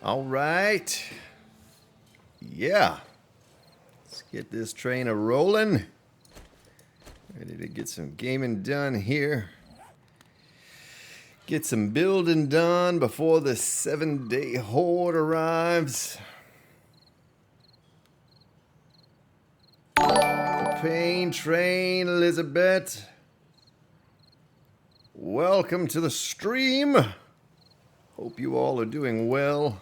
All right. Yeah. Let's get this train a-rolling. Ready to get some gaming done here. Get some building done before the 7-day horde arrives. Pain train, Elizabeth. Welcome to the stream. Hope you all are doing well.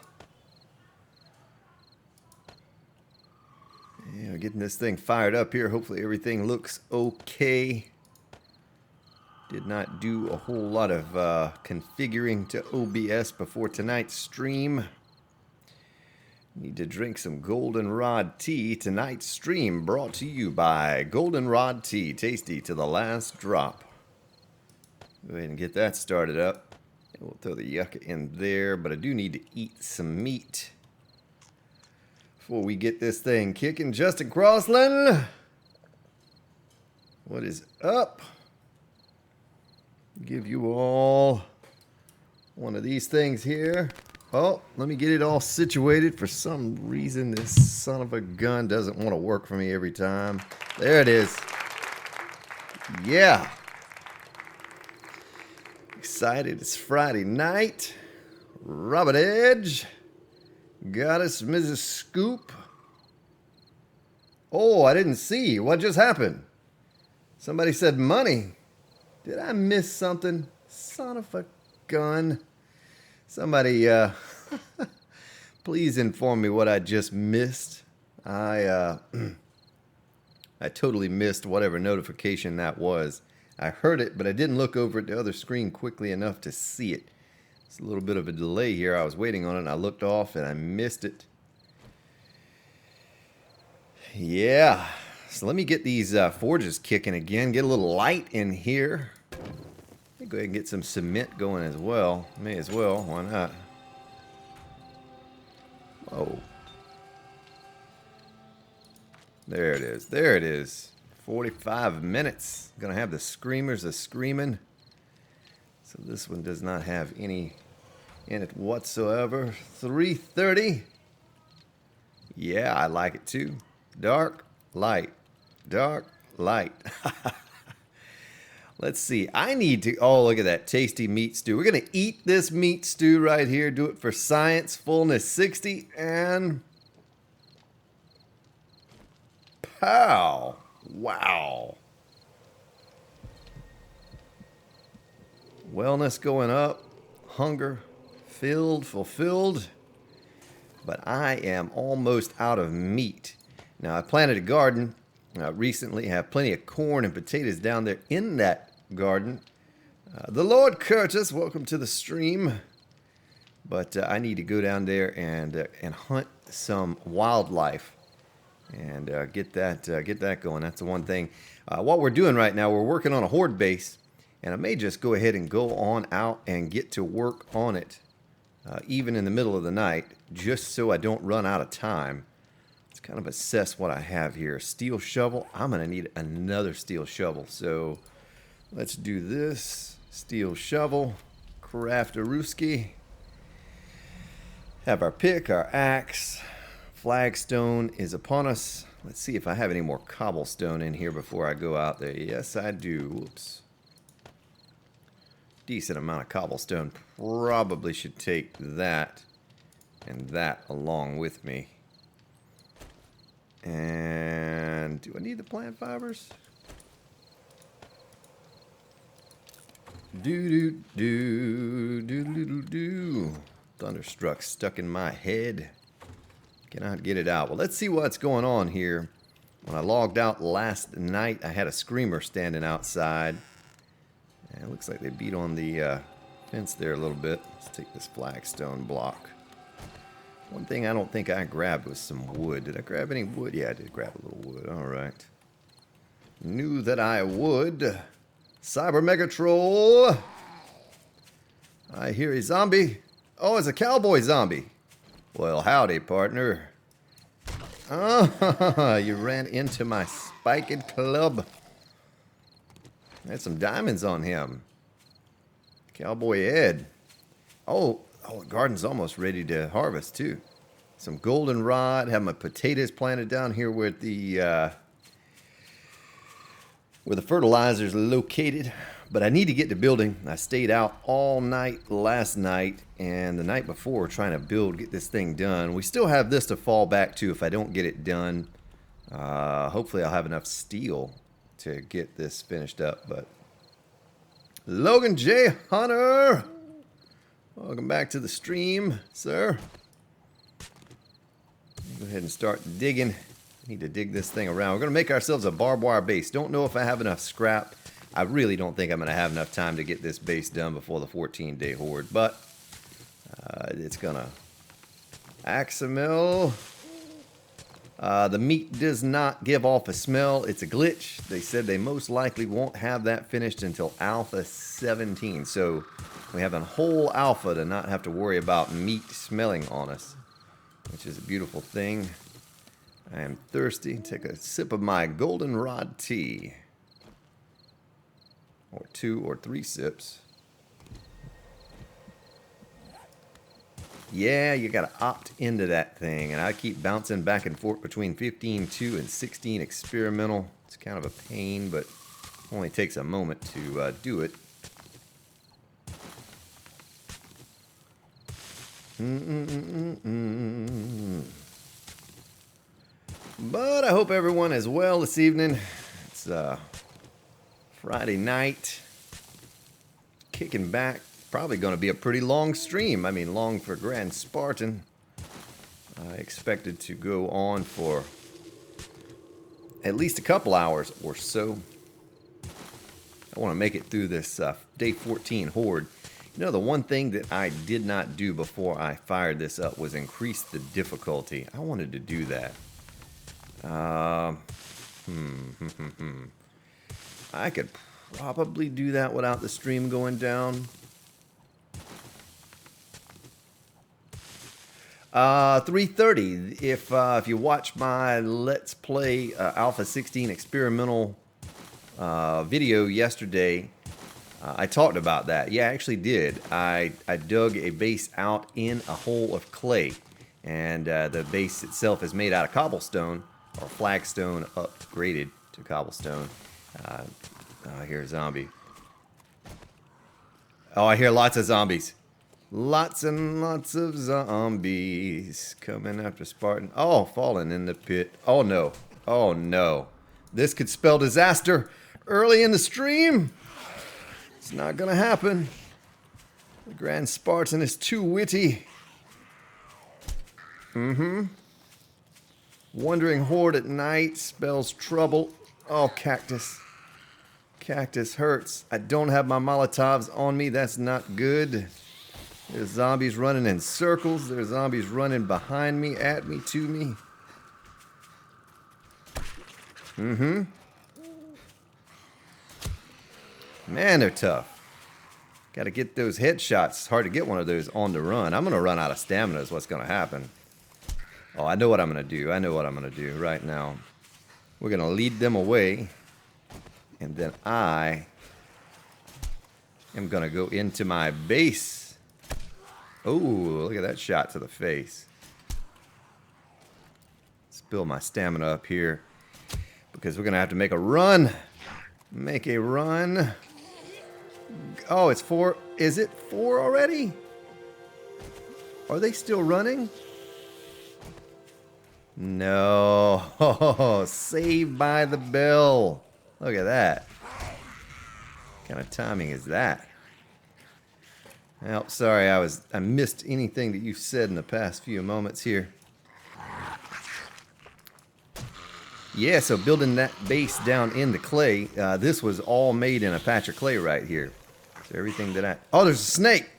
Yeah, getting this thing fired up here. Hopefully everything looks okay. Did not do a whole lot of configuring to OBS before tonight's stream. Need to drink some goldenrod tea. Tonight's stream brought to you by goldenrod tea. Tasty to the last drop. Go ahead and get that started up. And we'll throw the yucca in there, but I do need to eat some meat before we get this thing kicking. Justin Crossland, what is up? Give you all one of these things here. Oh, let me get it all situated. For some reason, this son of a gun doesn't want to work for me every time. There it is. Yeah. Excited. It's Friday night. Robert Edge. Goddess Mrs. Scoop. Oh, I didn't see. What just happened? Somebody said money. Did I miss something? Son of a gun. Somebody, please inform me what I just missed. I totally missed whatever notification that was. I heard it, but I didn't look over at the other screen quickly enough to see it. It's a little bit of a delay here. I was waiting on it, and I looked off, and I missed it. Yeah. So let me get these forges kicking again. Get a little light in here. Go ahead and get some cement going as well. May as well. Why not? Oh. There it is. There it is. 45 minutes. Gonna have the screamers a-screaming. So this one does not have any in it whatsoever. 3:30. Yeah, I like it too. Dark, light. Dark, light. Let's see. I need to... Oh, look at that tasty meat stew. We're going to eat this meat stew right here. Do it for science. Fullness 60. And... Pow. Wow. Wellness going up. Hunger filled, fulfilled. But I am almost out of meat. Now, I planted a garden recently. Have plenty of corn and potatoes down there in that garden. The Lord Curtis, welcome to the stream. But I need to go down there and hunt some wildlife and get that going. That's the one thing. What we're doing right now, we're working on a horde base, and I may just go ahead and go on out and get to work on it, even in the middle of the night, just so I don't run out of time. Let's kind of assess what I have here. Steel shovel. I'm going to need another steel shovel, so let's do this. Steel shovel. Craftarooski. Have our pick, our axe. Flagstone is upon us. Let's see if I have any more cobblestone in here before I go out there. Yes, I do. Whoops. Decent amount of cobblestone. Probably should take that and that along with me. And do I need the plant fibers? Do. Thunderstruck stuck in my head. Cannot get it out. Well, let's see what's going on here. When I logged out last night, I had a screamer standing outside. And it looks like they beat on the fence there a little bit. Let's take this flagstone block. One thing I don't think I grabbed was some wood. Did I grab any wood? Yeah, I did grab a little wood. All right. Knew that I would. Cyber Mega Troll. I hear a zombie. Oh, it's a cowboy zombie. Well, howdy, partner. Oh, you ran into my spiked club. I had some diamonds on him. Cowboy Ed. Oh, Oh, the garden's almost ready to harvest too. Some goldenrod. Have my potatoes planted down here where the fertilizer's located. But I need to get to building. I stayed out all night last night and the night before trying to get this thing done. We still have this to fall back to if I don't get it done. Hopefully I'll have enough steel to get this finished up. But Logan J. Hunter, welcome back to the stream, sir. Go ahead and start digging. Need to dig this thing around. We're going to make ourselves a barbed wire base. Don't know if I have enough scrap. I really don't think I'm going to have enough time to get this base done before the 14-day horde, but it's going to... Axamil. The meat does not give off a smell. It's a glitch. They said they most likely won't have that finished until Alpha 17. So we have a whole alpha to not have to worry about meat smelling on us, which is a beautiful thing. I am thirsty. Take a sip of my goldenrod tea. Or 2 or 3 sips. Yeah, you gotta opt into that thing. And I keep bouncing back and forth between 15.2 and 16 experimental. It's kind of a pain, but only takes a moment to do it. But I hope everyone is well this evening. It's Friday night, kicking back. Probably going to be a pretty long stream. I mean, long for Grand Spartan. I expected to go on for at least a couple hours or so. I want to make it through this day 14 horde. You know, the one thing that I did not do before I fired this up was increase the difficulty. I wanted to do that. I could probably do that without the stream going down. 3:30. If you watch my Let's Play Alpha 16 experimental video yesterday, I talked about that. Yeah, I actually did. I dug a base out in a hole of clay, and the base itself is made out of cobblestone, or flagstone upgraded to cobblestone. I hear a zombie. Oh, I hear lots of zombies. Lots and lots of zombies coming after Spartan. Oh, falling in the pit. Oh, no. Oh, no. This could spell disaster early in the stream. It's not going to happen. The Grand Spartan is too witty. Wandering horde at night spells trouble. Oh, cactus. Cactus hurts. I don't have my Molotovs on me. That's not good. There's zombies running in circles. There's zombies running behind me, at me, to me. Man, they're tough. Got to get those headshots. It's hard to get one of those on the run. I'm going to run out of stamina is what's going to happen. Oh, I know what I'm going to do. I know what I'm going to do right now. We're going to lead them away. And then I am going to go into my base. Oh, look at that shot to the face. Let's build my stamina up here, because we're going to have to make a run. Make a run. Oh, it's 4. Is it 4 already? Are they still running? No. Oh, saved by the bell. Look at that. What kind of timing is that? Well, sorry, I missed anything that you've said in the past few moments here. Yeah, so building that base down in the clay, this was all made in a patch of clay right here. So everything that I... Oh, there's a snake!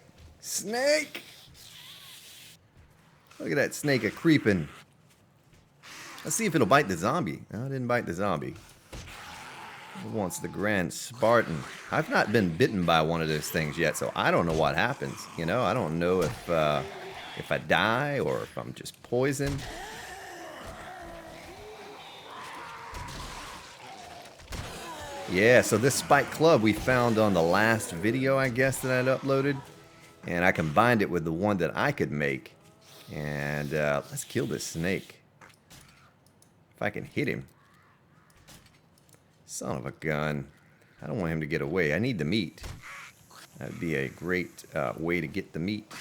Snake! Look at that snake a-creeping. Let's see if it'll bite the zombie. No, it didn't bite the zombie. It wants the Grand Spartan. I've not been bitten by one of those things yet, so I don't know what happens. You know, I don't know if I die or if I'm just poisoned. Yeah, so this spike club we found on the last video, I guess, that I'd uploaded. And I combined it with the one that I could make. And let's kill this snake. If I can hit him. Son of a gun. I don't want him to get away. I need the meat. That'd be a great way to get the meat.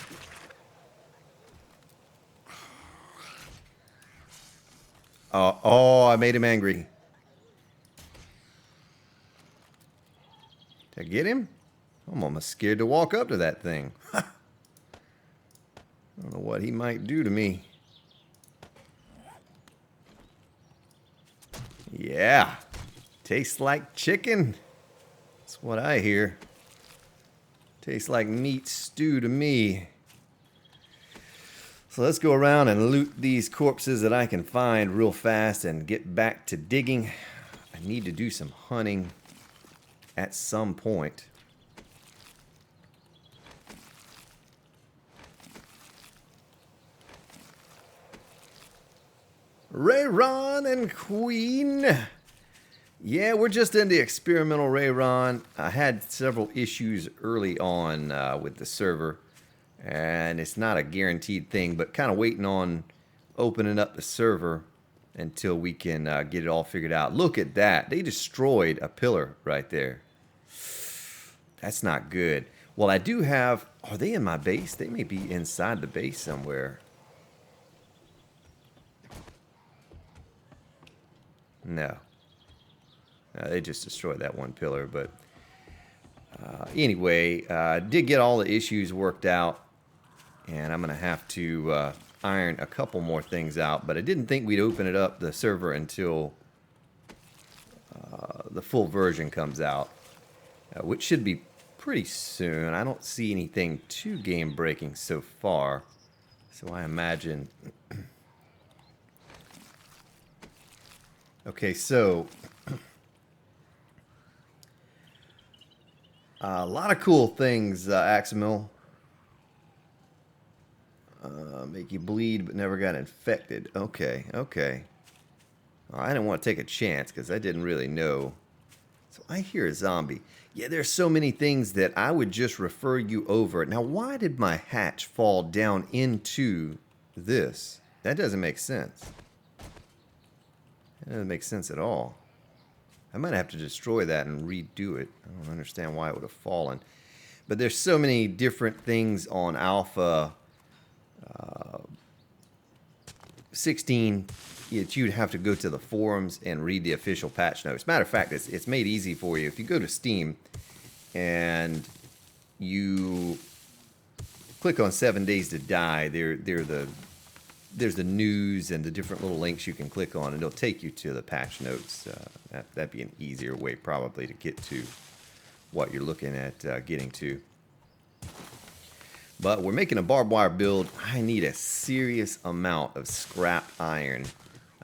Oh, I made him angry. Did I get him? I'm almost scared to walk up to that thing. I don't know what he might do to me. Yeah. Tastes like chicken. That's what I hear. Tastes like meat stew to me. So let's go around and loot these corpses that I can find real fast and get back to digging. I need to do some hunting at some point. Ray Ron and Queen. Yeah, we're just in the experimental Ray Ron. I had several issues early on with the server. And it's not a guaranteed thing, but kind of waiting on opening up the server until we can get it all figured out. Look at that. They destroyed a pillar right there. That's not good. Well, I do have... Are they in my base? They may be inside the base somewhere. No. They just destroyed that one pillar, but... anyway, I did get all the issues worked out. And I'm going to have to iron a couple more things out. But I didn't think we'd open it up, the server, until the full version comes out. Which should be pretty soon. I don't see anything too game-breaking so far. So I imagine... Okay, so... a lot of cool things, Axamil. Make you bleed but never got infected. Okay, okay. Well, I didn't want to take a chance because I didn't really know. So I hear a zombie. Yeah, there's so many things that I would just refer you over. Now, why did my hatch fall down into this? That doesn't make sense. That doesn't make sense at all. I might have to destroy that and redo it. I don't understand why it would have fallen. But there's so many different things on Alpha 16 that you'd have to go to the forums and read the official patch notes. Matter of fact, it's made easy for you. If you go to Steam and you click on 7 Days to Die, there's the news and the different little links you can click on, and it'll take you to the patch notes. That'd be an easier way probably to get to what you're looking at getting to. But we're making a barbed wire build. I need a serious amount of scrap iron.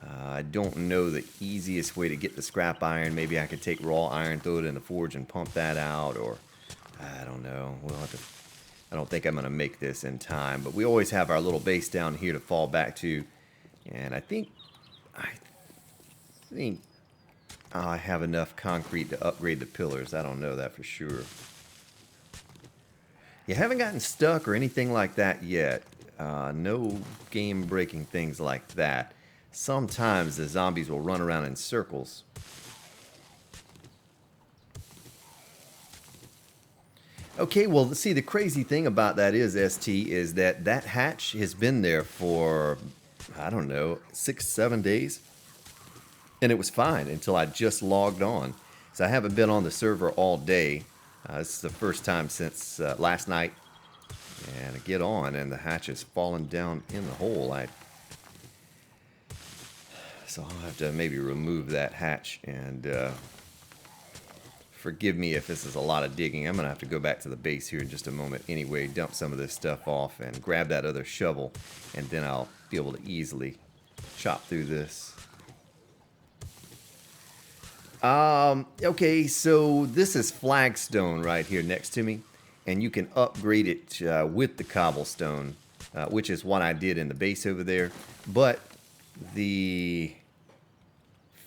I don't know the easiest way to get the scrap iron. Maybe I could take raw iron, throw it in the forge, and pump that out, or I don't know. We'll have to. I don't think I'm going to make this in time, but we always have our little base down here to fall back to, and I think I have enough concrete to upgrade the pillars. I don't know that for sure. You haven't gotten stuck or anything like that yet. No game-breaking things like that. Sometimes the zombies will run around in circles. Okay, well, see, the crazy thing about that is, ST, is that hatch has been there for, I don't know, 6-7 days. And it was fine until I just logged on. So I haven't been on the server all day. This is the first time since last night. And I get on, and the hatch has fallen down in the hole. So I'll have to maybe remove that hatch, and forgive me if this is a lot of digging. I'm going to have to go back to the base here in just a moment anyway, dump some of this stuff off, and grab that other shovel, and then I'll be able to easily chop through this. Okay, so this is flagstone right here next to me, and you can upgrade it with the cobblestone, which is what I did in the base over there. But the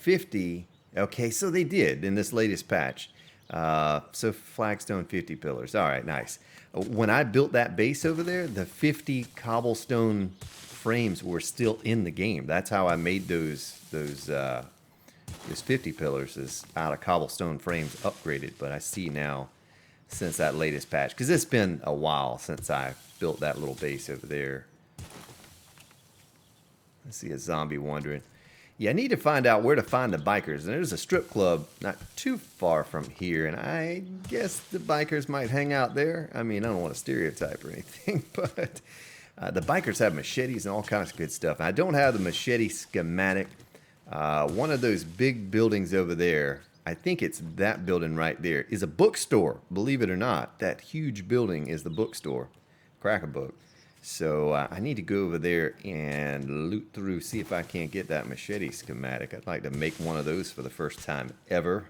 50, okay, so they did in this latest patch, So flagstone, 50 pillars. All right, nice. When I built that base over there, the 50 cobblestone frames were still in the game. That's how I made those 50 pillars is out of cobblestone frames upgraded. But I see now, since that latest patch, because it's been a while since I built that little base over there. I see a zombie wandering. Yeah, I need to find out where to find the bikers. And there's a strip club not too far from here, and I guess the bikers might hang out there. I mean, I don't want to stereotype or anything, but the bikers have machetes and all kinds of good stuff. I don't have the machete schematic. One of those big buildings over there, I think it's that building right there, is a bookstore. Believe it or not, that huge building is the bookstore. Crack a book. So I need to go over there and loot through, see if I can't get that machete schematic. I'd like to make one of those for the first time ever.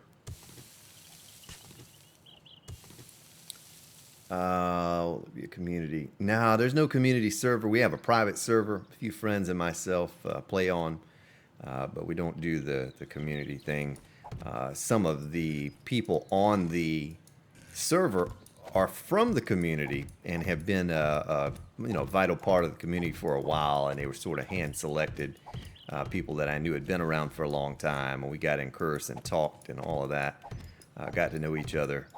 Be a community. No, there's no community server. We have a private server. A few friends and myself play on, but we don't do the community thing. Some of the people on the server are from the community and have been a vital part of the community for a while, and they were sort of hand-selected people that I knew had been around for a long time, and we got in curse and talked and all of that. Got to know each other.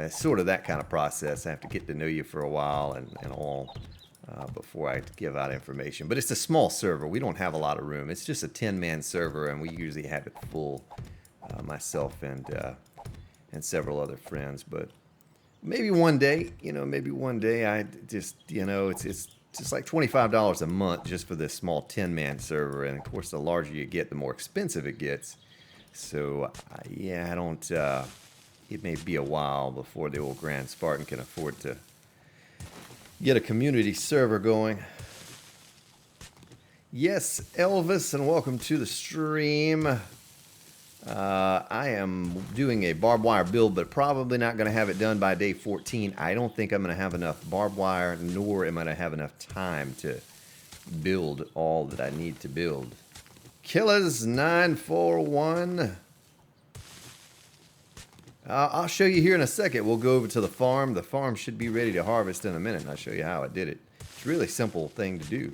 Sort of that kind of process. I have to get to know you for a while and all before I give out information. But it's a small server. We don't have a lot of room. It's just a 10-man server, and we usually have it full, myself and several other friends. But maybe one day, I just, it's just like $25 a month just for this small 10-man server. And of course, the larger you get, the more expensive it gets. So, yeah, I don't, it may be a while before the old Grand Spartan can afford to get a community server going. Yes, Elvis, and welcome to the stream. I am doing a barbed wire build, but probably not going to have it done by day 14. I don't think I'm going to have enough barbed wire, nor am I going to have enough time to build all that I need to build. Killers941. I'll show you here in a second. We'll go over to the farm. The farm should be ready to harvest in a minute, and I'll show you how I did it. It's a really simple thing to do.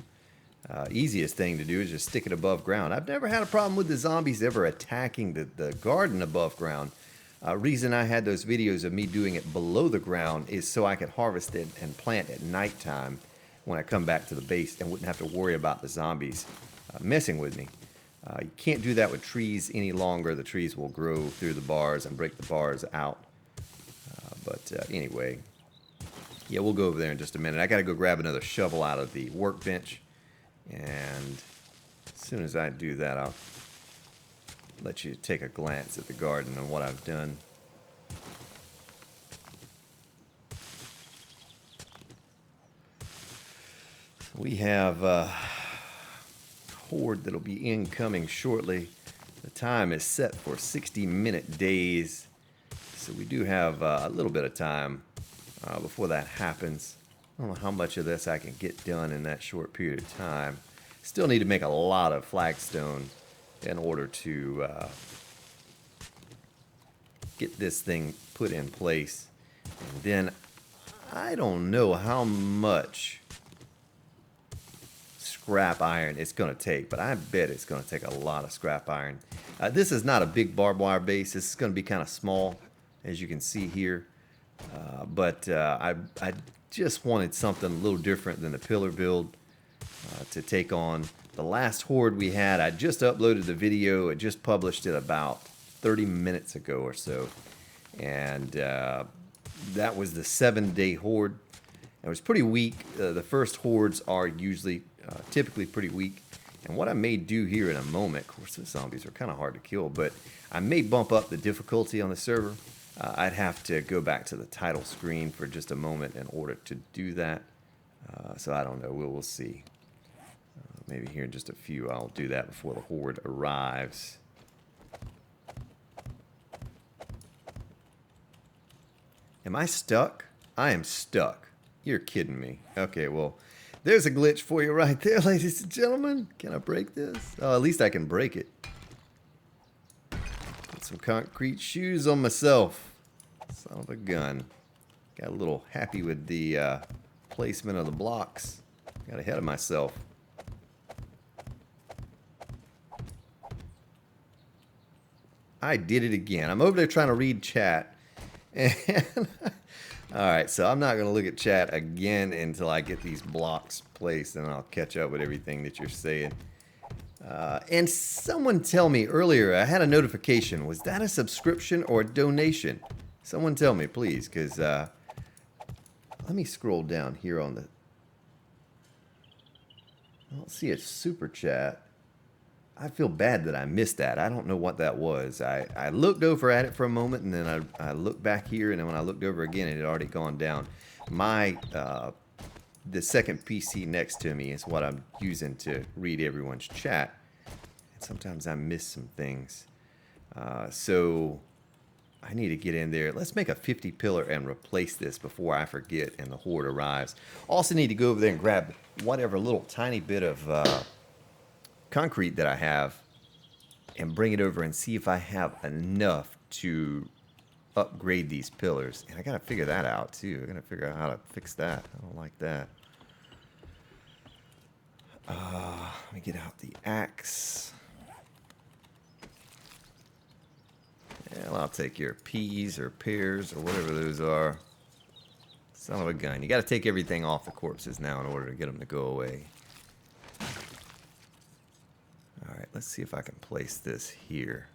Easiest thing to do is just stick it above ground. I've never had a problem with the zombies ever attacking the garden above ground. Reason I had those videos of me doing it below the ground is so I could harvest it and plant at nighttime when I come back to the base and wouldn't have to worry about the zombies messing with me. You can't do that with trees any longer. The trees will grow through the bars and break the bars out. But anyway, yeah, we'll go over there in just a minute. I got to go grab another shovel out of the workbench. And as soon as I do that, I'll let you take a glance at the garden and what I've done. We have horde that'll be incoming shortly. The time is set for 60-minute days, so we do have a little bit of time before that happens. I don't know how much of this I can get done in that short period of time. Still need to make a lot of flagstone in order to get this thing put in place. And then I don't know how much scrap iron it's going to take, but I bet it's going to take a lot of scrap iron. This is not a big barbed wire base. This is going to be kind of small, as you can see here. But I just wanted something a little different than the pillar build to take on. The last horde we had, I just uploaded the video. I just published it about 30 minutes ago or so. And that was the 7-day horde. It was pretty weak. The first hordes are usually typically pretty weak. And what I may do here in a moment, of course the zombies are kind of hard to kill, but I may bump up the difficulty on the server. I'd have to go back to the title screen for just a moment in order to do that. So I don't know. We'll see. Maybe here in just a few I'll do that before the horde arrives. Am I stuck? I am stuck. You're kidding me. Okay, well, there's a glitch for you right there, ladies and gentlemen. Can I break this? Oh, at least I can break it. Put some concrete shoes on myself. Son of a gun. Got a little happy with the placement of the blocks. Got ahead of myself. I did it again. I'm over there trying to read chat. And alright, so I'm not going to look at chat again until I get these blocks placed, and I'll catch up with everything that you're saying. And someone tell me earlier, I had a notification. Was that a subscription or a donation? Someone tell me, please, because let me scroll down here on the... I don't see a super chat. I feel bad that I missed that. I don't know what that was. I looked over at it for a moment, and then I looked back here, and then when I looked over again, it had already gone down. My the second PC next to me is what I'm using to read everyone's chat. And sometimes I miss some things. So I need to get in there. Let's make a 50 pillar and replace this before I forget and the horde arrives. Also need to go over there and grab whatever little tiny bit of concrete that I have and bring it over and see if I have enough to upgrade these pillars. And I gotta figure that out too. I gotta figure out how to fix that. I don't like that. Let me get out the axe. Well, I'll take your peas or pears or whatever those are. Son of a gun. You gotta take everything off the corpses now in order to get them to go away. Alright, let's see if I can place this here.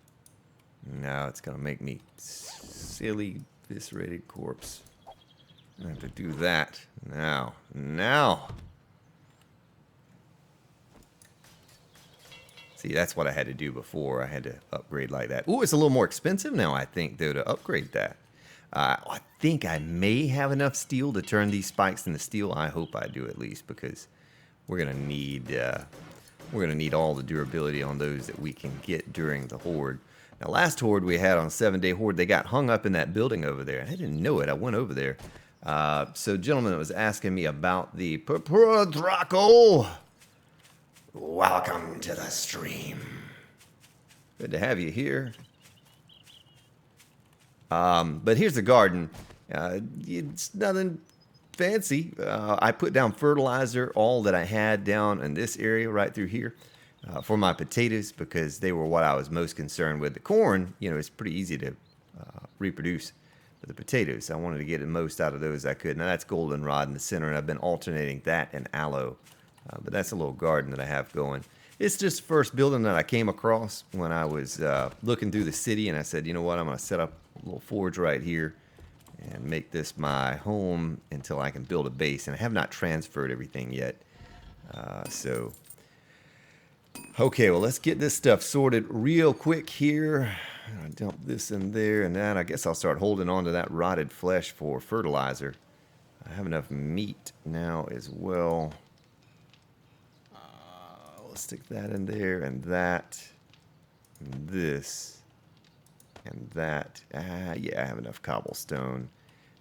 No, it's going to make me silly, eviscerated corpse. I have to do that. Now. See, that's what I had to do before. I had to upgrade like that. Ooh, it's a little more expensive now, I think, though, to upgrade that. I think I may have enough steel to turn these spikes into steel. I hope I do, at least, because we're going to need... we're going to need all the durability on those that we can get during the horde. Now, last horde we had on 7-day horde, they got hung up in that building over there. I didn't know it. I went over there. So, gentleman was asking me about the Draco. Welcome to the stream. Good to have you here. But here's the garden. It's nothing fancy. I put down fertilizer, all that I had down in this area right through here for my potatoes because they were what I was most concerned with. The corn, you know, it's pretty easy to reproduce. But the potatoes, I wanted to get the most out of those I could. Now that's goldenrod in the center, and I've been alternating that and aloe. But that's a little garden that I have going. It's just the first building that I came across when I was looking through the city, and I said, you know what, I'm going to set up a little forge right here and make this my home until I can build a base. And I have not transferred everything yet. Okay, well, let's get this stuff sorted real quick here. I'll dump this in there and that. I guess I'll start holding on to that rotted flesh for fertilizer. I have enough meat now as well. Let's stick that in there and that. And this. And that. Yeah, I have enough cobblestone.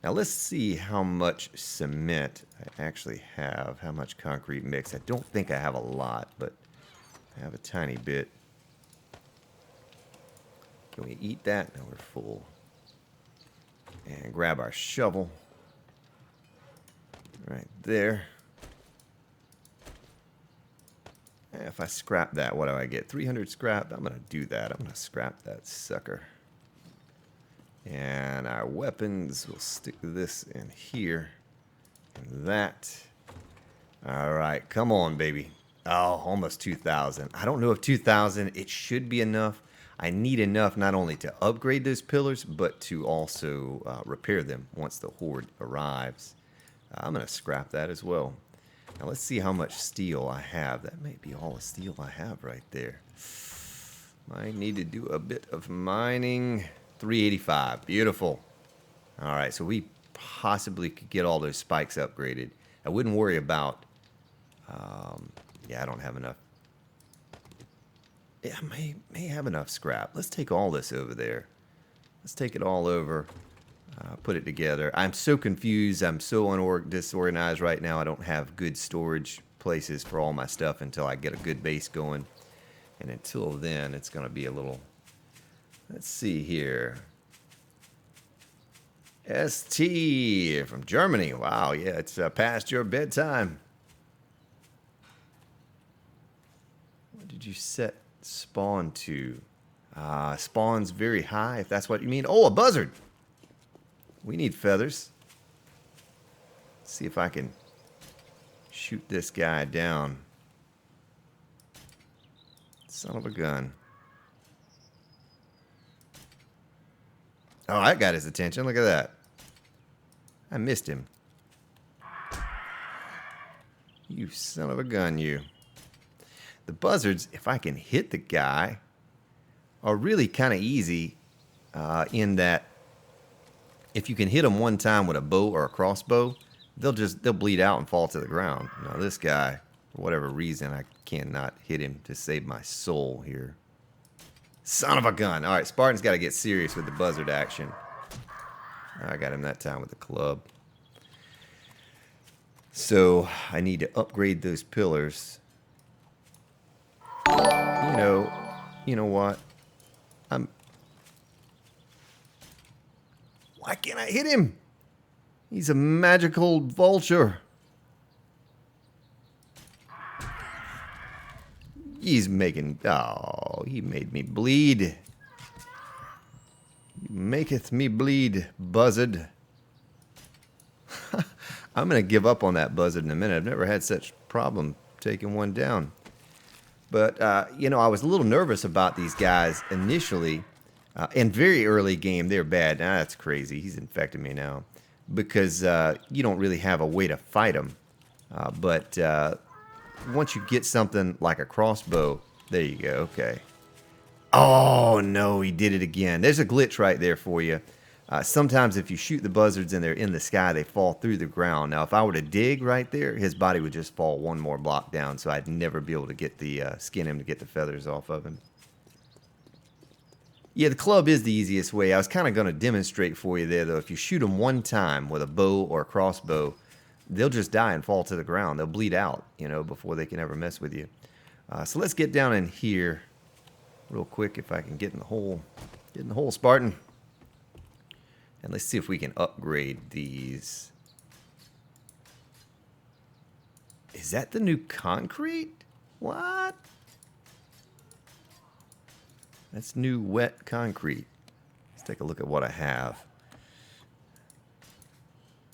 Now let's see how much cement I actually have. How much concrete mix. I don't think I have a lot, but I have a tiny bit. Can we eat that? No, we're full. And grab our shovel. Right there. And if I scrap that, what do I get? 300 scrap? I'm going to do that. I'm going to scrap that sucker. And our weapons, we'll stick this in here. And that. Alright, come on, baby. Oh, almost 2,000. I don't know if 2,000, it should be enough. I need enough not only to upgrade those pillars, but to also repair them once the horde arrives. I'm going to scrap that as well. Now let's see how much steel I have. That may be all the steel I have right there. Might need to do a bit of mining. 385. Beautiful. Alright, so we possibly could get all those spikes upgraded. I wouldn't worry about... yeah, I don't have enough. Yeah, I may have enough scrap. Let's take all this over there. Let's take it all over. Put it together. I'm so confused. I'm so disorganized right now. I don't have good storage places for all my stuff until I get a good base going. And until then, it's going to be a little... Let's see here. ST from Germany. Wow, yeah, it's past your bedtime. What did you set spawn to? Spawn's very high, if that's what you mean. Oh, a buzzard. We need feathers. Let's see if I can shoot this guy down. Son of a gun. Oh, that got his attention. Look at that. I missed him. You son of a gun, you. The buzzards, if I can hit the guy, are really kind of easy in that if you can hit them one time with a bow or a crossbow, they'll bleed out and fall to the ground. Now this guy, for whatever reason, I cannot hit him to save my soul here. Son of a gun. All right, Spartan's got to get serious with the buzzard action. I got him that time with the club. So I need to upgrade those pillars. You know what? Why can't I hit him? He's a magical vulture. He's making... Oh, he made me bleed. He maketh me bleed, buzzard. I'm going to give up on that buzzard in a minute. I've never had such problem taking one down. But, I was a little nervous about these guys initially. In very early game, they're bad. Now, that's crazy. He's infected me now. Because you don't really have a way to fight them. But once you get something like a crossbow, there you go. Okay. Oh, no, he did it again. There's a glitch right there for you. Sometimes if you shoot the buzzards and they're in the sky, they fall through the ground. Now, if I were to dig right there, his body would just fall one more block down, so I'd never be able to get the skin him to get the feathers off of him. Yeah, the club is the easiest way. I was kind of going to demonstrate for you there, though. If you shoot them one time with a bow or a crossbow, they'll just die and fall to the ground. They'll bleed out, before they can ever mess with you. So let's get down in here real quick if I can get in the hole. Get in the hole, Spartan. And let's see if we can upgrade these. Is that the new concrete? What? That's new wet concrete. Let's take a look at what I have.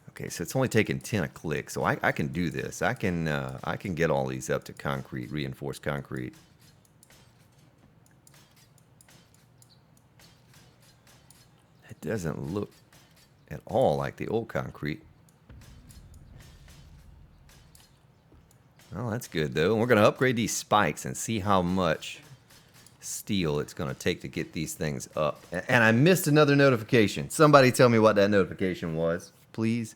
Okay, so it's only taking 10 a click, so I can do this. I can get all these up to concrete, reinforced concrete. It doesn't look at all like the old concrete. Well, that's good, though. And we're going to upgrade these spikes and see how much steel it's going to take to get these things up. And I missed another notification. Somebody tell me what that notification was, please.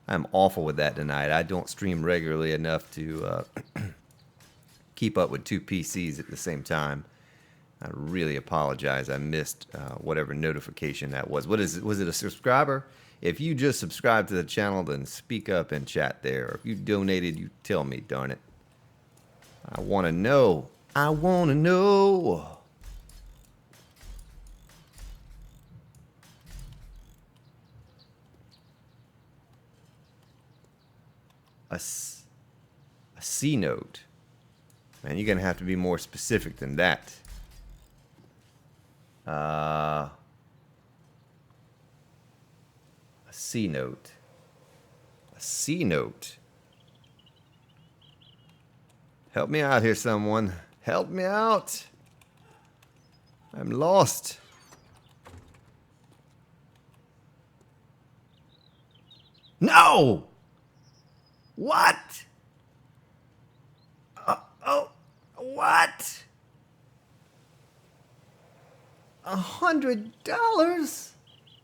I'm awful with that tonight. I don't stream regularly enough to keep up with two PCs at the same time. I really apologize. I missed whatever notification that was. What is it? Was it a subscriber? If you just subscribed to the channel, then speak up and chat there. If you donated, you tell me, darn it. I want to know. I want to know. A C note. Man, you're going to have to be more specific than that. A C note. A C note. Help me out here, someone. Help me out. I'm lost. No! What? What? $100?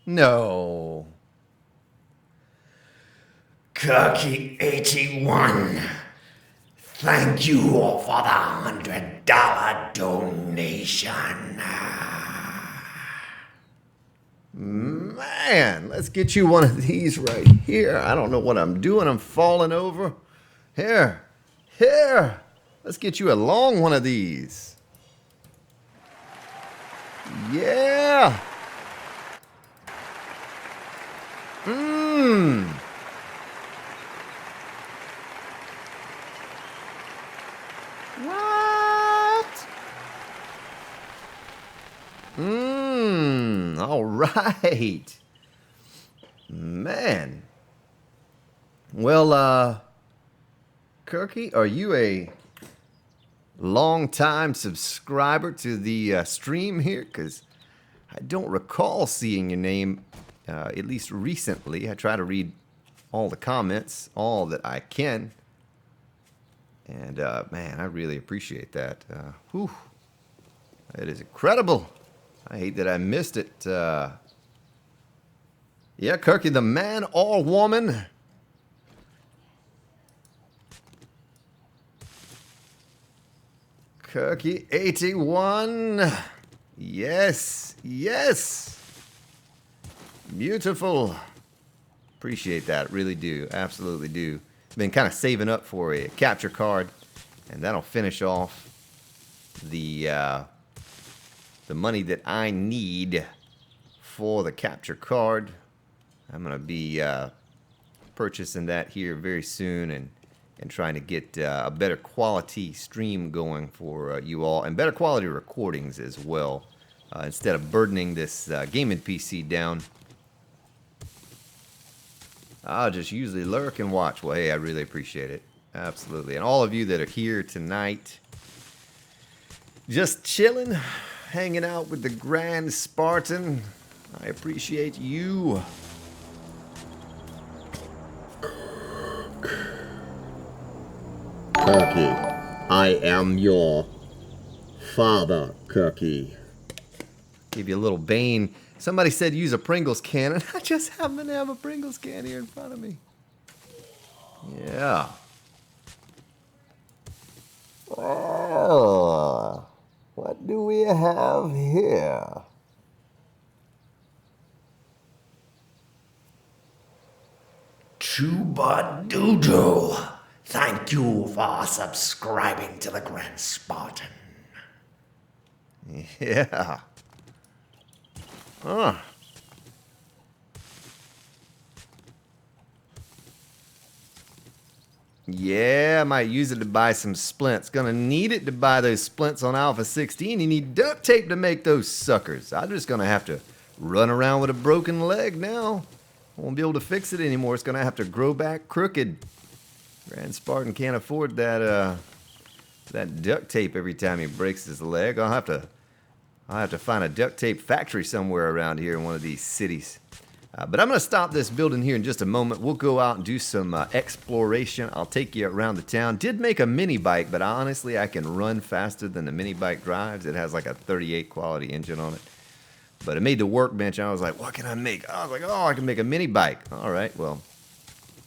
No. Kirky81, thank you for the $100 donation. Man, let's get you one of these right here. I don't know what I'm doing. I'm falling over. Here. Let's get you a long one of these. Yeah. Mmm. What? Mmm. All right. Man. Well, Kirky, are you a long-time subscriber to the stream here? Because I don't recall seeing your name, at least recently. I try to read all the comments, all that I can. And, man, I really appreciate that. Whew. It is incredible. I hate that I missed it. Yeah, Kirky, the man or woman. Kirky 81. Yes, yes. Beautiful. Appreciate that, really do, absolutely do. Been kind of saving up for a capture card, and that'll finish off the money that I need for the capture card. I'm gonna be purchasing that here very soon, and trying to get a better quality stream going for you all, and better quality recordings as well, instead of burdening this gaming PC down. I'll just usually lurk and watch. Well, hey, I really appreciate it. Absolutely. And all of you that are here tonight, just chilling, hanging out with the Grand Spartan, I appreciate you. Kirky, I am your father, Kirky. Give you a little Bane. Somebody said use a Pringles can, and I just happen to have a Pringles can here in front of me. Yeah. Oh, what do we have here? Chuba Doodle, thank you for subscribing to the Grand Spartan. Yeah. Huh. Yeah, I might use it to buy some splints. Gonna need it to buy those splints on Alpha 16. You need duct tape to make those suckers. I'm just gonna have to run around with a broken leg now. I won't be able to fix it anymore. It's gonna have to grow back crooked. Grand Spartan can't afford that that duct tape every time he breaks his leg. I'll have to find a duct tape factory somewhere around here in one of these cities. But I'm going to stop this building here in just a moment. We'll go out and do some exploration. I'll take you around the town. Did make a mini bike, but honestly, I can run faster than the mini bike drives. It has like a 38 quality engine on it. But it made the workbench, and I was like, what can I make? I was like, oh, I can make a mini bike. All right, well,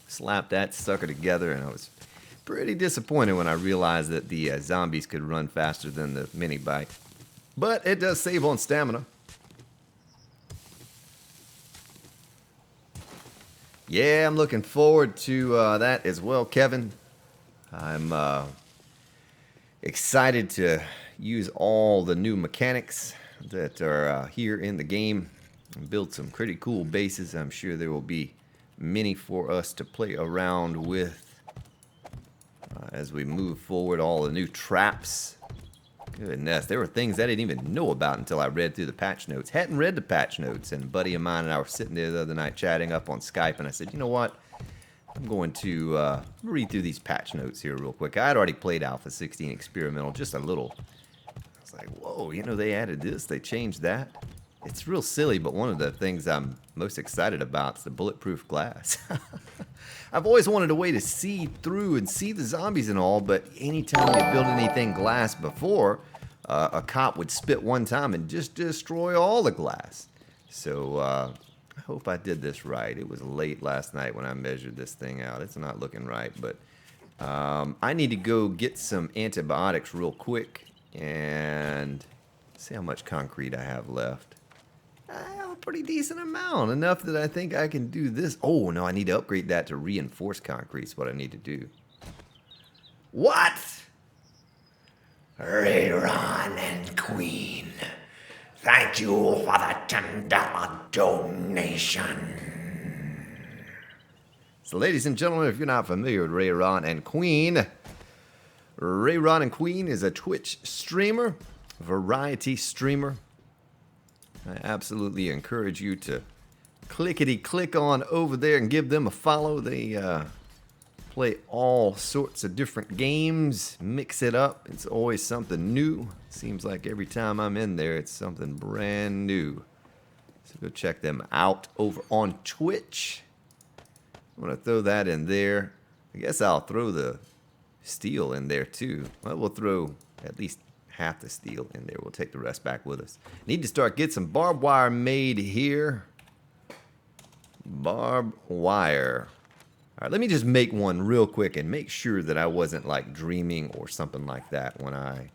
slap that sucker together, and I was pretty disappointed when I realized that the zombies could run faster than the mini bike. But it does save on stamina. Yeah, I'm looking forward to that as well, Kevin. I'm excited to use all the new mechanics that are here in the game and build some pretty cool bases. I'm sure there will be many for us to play around with as we move forward. All the new traps. Goodness, there were things I didn't even know about until I read through the patch notes. Hadn't read the patch notes, and a buddy of mine and I were sitting there the other night chatting up on Skype, and I said, you know what? I'm going to read through these patch notes here real quick. I had already played Alpha 16 Experimental just a little. I was like, whoa, you know, they added this, they changed that. It's real silly, but one of the things I'm most excited about is the bulletproof glass. I've always wanted a way to see through and see the zombies and all, but anytime you build anything glass before, a cop would spit one time and just destroy all the glass. So I hope I did this right. It was late last night when I measured this thing out. It's not looking right, but I need to go get some antibiotics real quick and see how much concrete I have left. I have a pretty decent amount, enough that I think I can do this. Oh, no, I need to upgrade that to reinforced concrete is what I need to do. What? Rayron and Queen, thank you for the $10 donation. So, ladies and gentlemen, if you're not familiar with Ray, Ron, and Queen, Ray, Ron, and Queen is a Twitch streamer, variety streamer. I absolutely encourage you to clickety-click on over there and give them a follow. They play all sorts of different games, mix it up. It's always something new. Seems like every time I'm in there, it's something brand new. So go check them out over on Twitch. I'm going to throw that in there. I guess I'll throw the steel in there too. Well, we'll throw at least half the steel in there. We'll take the rest back with us. Need to start get some barbed wire made here. Barbed wire. All right, let me just make one real quick and make sure that I wasn't like dreaming or something like that when I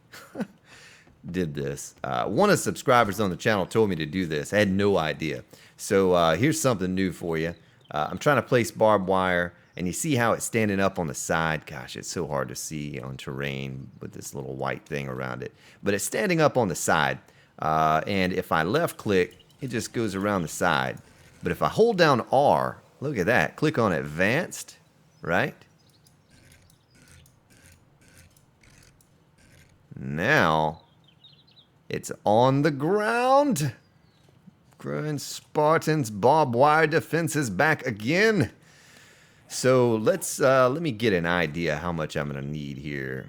did this. One of the subscribers on the channel told me to do this. I had no idea. So here's something new for you. I'm trying to place barbed wire, and you see how it's standing up on the side. Gosh, it's so hard to see on terrain with this little white thing around it. But it's standing up on the side, and if I left click, it just goes around the side. But if I hold down R, look at that. Click on advanced, right? Now, it's on the ground. Grand Spartan's barbed wire defense is back again. So let me get an idea how much I'm going to need here.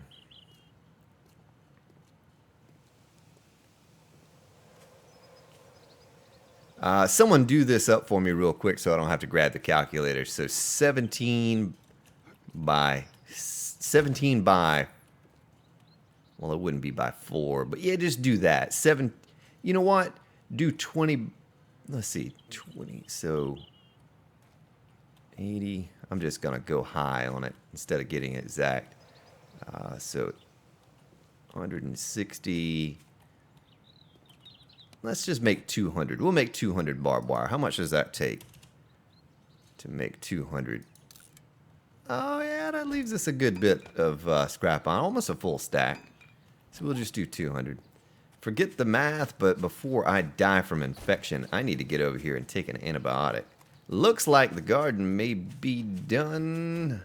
Someone do this up for me real quick so I don't have to grab the calculator. So 17 by, well, it wouldn't be by 4, but yeah, just do that. You know what? Do 20, let's see, 20, so 80. I'm just going to go high on it instead of getting it exact. So 160. Let's just make 200. We'll make 200 barbed wire. How much does that take to make 200? Oh, yeah, that leaves us a good bit of scrap on. Almost a full stack. So we'll just do 200. Forget the math, but before I die from infection, I need to get over here and take an antibiotic. Looks like the garden may be done.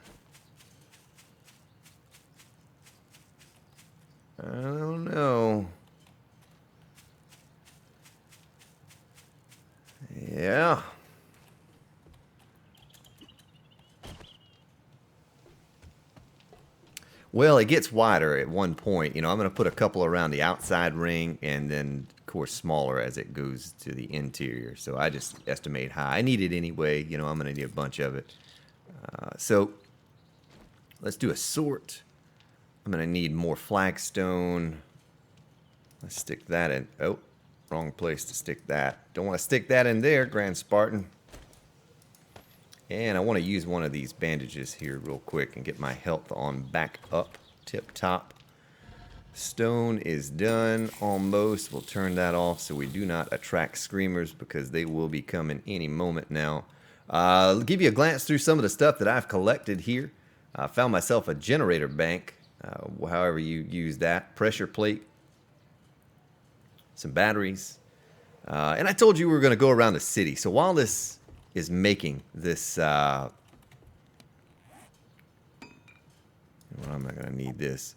I don't know. Yeah. Well, it gets wider at one point. You know, I'm going to put a couple around the outside ring and then, of course, smaller as it goes to the interior. So I just estimate high. I need it anyway. You know, I'm going to need a bunch of it. So let's do a sort. I'm going to need more flagstone. Let's stick that in. Oh, wrong place to stick that. Don't want to stick that in there, Grand Spartan. And I want to use one of these bandages here real quick and get my health on back up, tip top. Stone is done almost. We'll turn that off so we do not attract screamers because they will be coming any moment now. I'll give you a glance through some of the stuff that I've collected here. I found myself a generator bank, however you use that. Pressure plate, some batteries. And I told you we were going to go around the city. So while this is making this, well, I'm not going to need this.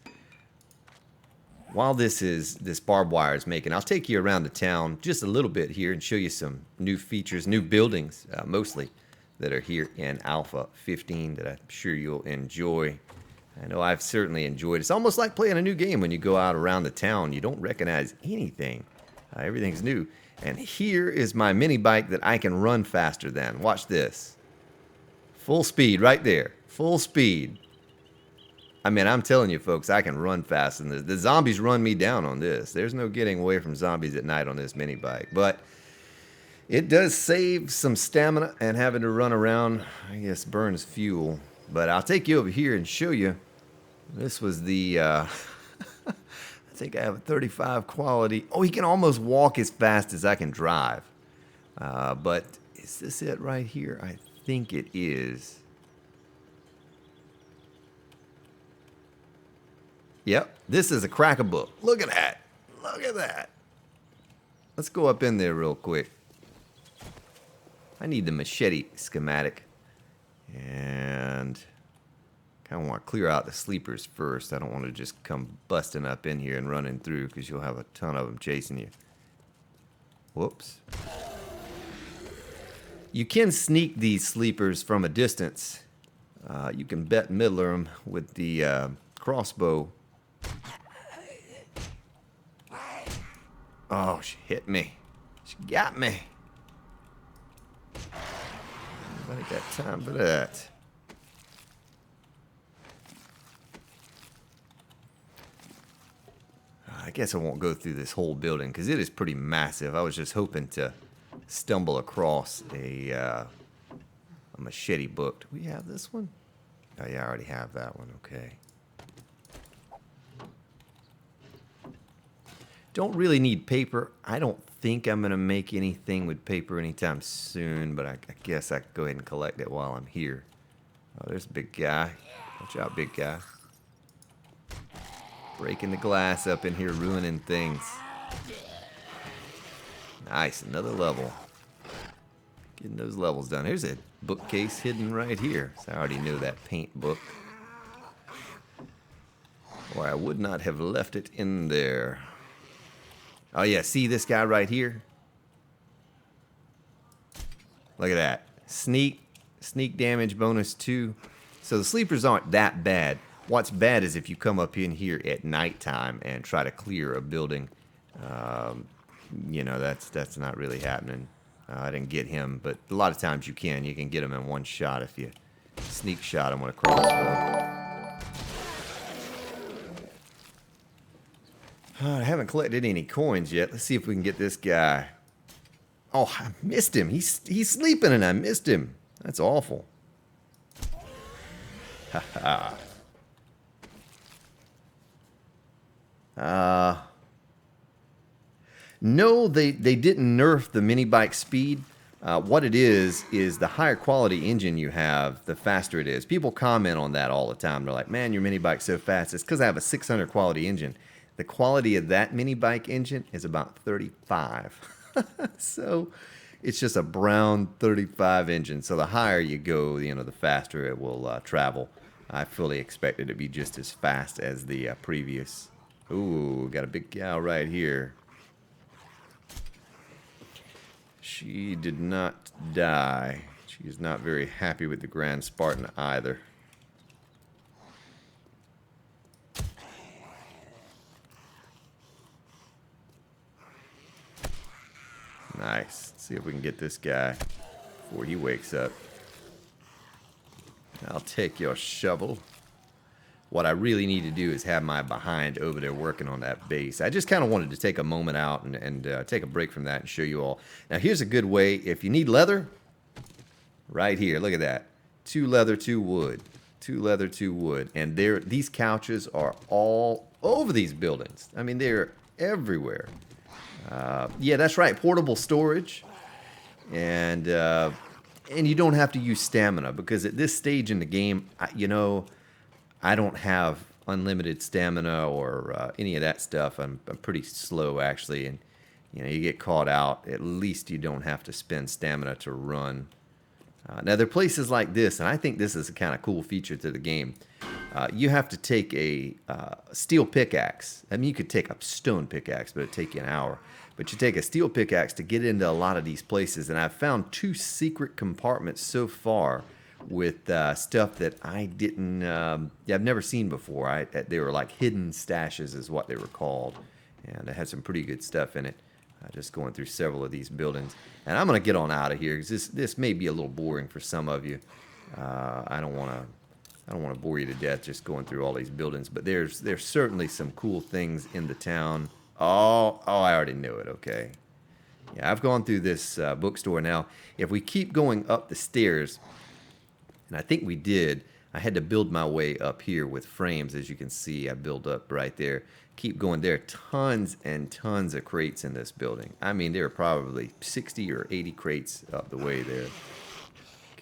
While this barbed wire is making, I'll take you around the town just a little bit here and show you some new features, new buildings, mostly, that are here in Alpha 15 that I'm sure you'll enjoy. I know I've certainly enjoyed. It's almost like playing a new game when you go out around the town. You don't recognize anything. Everything's new. And here is my mini bike that I can run faster than. Watch this. Full speed right there. Full speed. I mean, I'm telling you, folks, I can run fast. And the zombies run me down on this. There's no getting away from zombies at night on this mini bike. But it does save some stamina, and having to run around, I guess, burns fuel. But I'll take you over here and show you. This was the... I think I have a 35 quality. Oh, he can almost walk as fast as I can drive. But is this it right here? I think it is. Yep, this is a cracker book. Look at that. Look at that. Let's go up in there real quick. I need the machete schematic. And kind of want to clear out the sleepers first. I don't want to just come busting up in here and running through because you'll have a ton of them chasing you. Whoops. You can sneak these sleepers from a distance. You can bet middler them with the crossbow. Oh, she hit me. She got me. Nobody got time for that. I guess I won't go through this whole building because it is pretty massive. I was just hoping to stumble across a machete book. Do we have this one? Oh yeah, I already have that one. Okay. Don't really need paper. I don't think I'm going to make anything with paper anytime soon, but I guess I can go ahead and collect it while I'm here. Oh, there's a big guy. Watch out, big guy. Breaking the glass up in here, ruining things. Nice, another level. Getting those levels done. Here's a bookcase hidden right here. So I already know that paint book. Or I would not have left it in there. Oh yeah, see this guy right here? Look at that. Sneak damage bonus 2. So the sleepers aren't that bad. What's bad is if you come up in here at nighttime and try to clear a building. You know, that's not really happening. I didn't get him, but a lot of times you can. You can get him in one shot if you sneak shot him with a crossbow. I haven't collected any coins yet. Let's see if we can get this guy. Oh, I missed him. He's sleeping and I missed him. That's awful. Haha. No, they didn't nerf the Minibike speed. What it is the higher quality engine you have, the faster it is. People comment on that all the time. They're like, man, your Minibike's so fast. It's because I have a 600 quality engine. The quality of that Minibike engine is about 35. So it's just a brown 35 engine. So the higher you go, you know, the faster it will travel. I fully expect it to be just as fast as the previous. Ooh, got a big gal right here. She did not die. She is not very happy with the Grand Spartan either. Nice. Let's see if we can get this guy before he wakes up. I'll take your shovel. What I really need to do is have my behind over there working on that base. I just kind of wanted to take a moment out and take a break from that and show you all. Now here's a good way. If you need leather, right here, look at that. 2 leather, 2 wood. 2 leather, 2 wood. And these couches are all over these buildings. I mean, they're everywhere. Yeah, that's right. Portable storage. And you don't have to use stamina because at this stage in the game, you know, I don't have unlimited stamina or any of that stuff. I'm pretty slow, actually. And, you know, you get caught out, at least you don't have to spend stamina to run. Now, there are places like this, and I think this is a kind of cool feature to the game. You have to take a steel pickaxe. I mean, you could take a stone pickaxe, but it'd take you an hour. But you take a steel pickaxe to get into a lot of these places. And I've found 2 secret compartments so far with stuff that I didn't, I've never seen before. They were like hidden stashes is what they were called. And they had some pretty good stuff in it. Just going through several of these buildings. And I'm going to get on out of here because this may be a little boring for some of you. I don't want to bore you to death just going through all these buildings. But there's certainly some cool things in the town. Oh, I already knew it. Okay. Yeah, I've gone through this bookstore now. If we keep going up the stairs, and I think we did, I had to build my way up here with frames. As you can see, I built up right there. Keep going. There are tons and tons of crates in this building. I mean, there are probably 60 or 80 crates up the way there.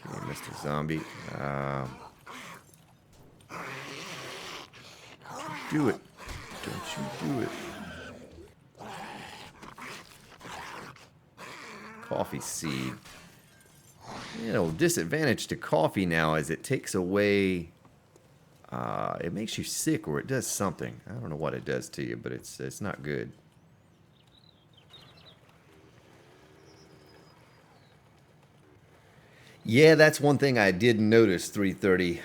Okay, Mr. Zombie. Do it. Don't you do it. Coffee seed. You know, disadvantage to coffee now is it takes away, it makes you sick or it does something. I don't know what it does to you, but it's not good. Yeah, that's one thing I did notice, 330.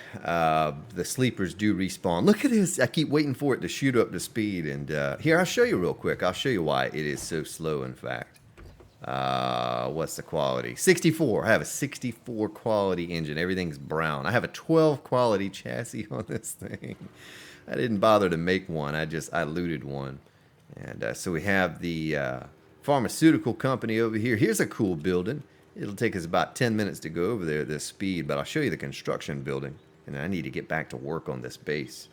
The sleepers do respawn. Look at this. I keep waiting for it to shoot up to speed. And here, I'll show you real quick. I'll show you why it is so slow, in fact. What's the quality? 64. I have a 64 quality engine. Everything's brown. I have a 12 quality chassis on this thing. I didn't bother to make one. I looted one. And so we have the pharmaceutical company over here. Here's a cool building. It'll take us about 10 minutes to go over there at this speed, but I'll show you the construction building. And I need to get back to work on this base.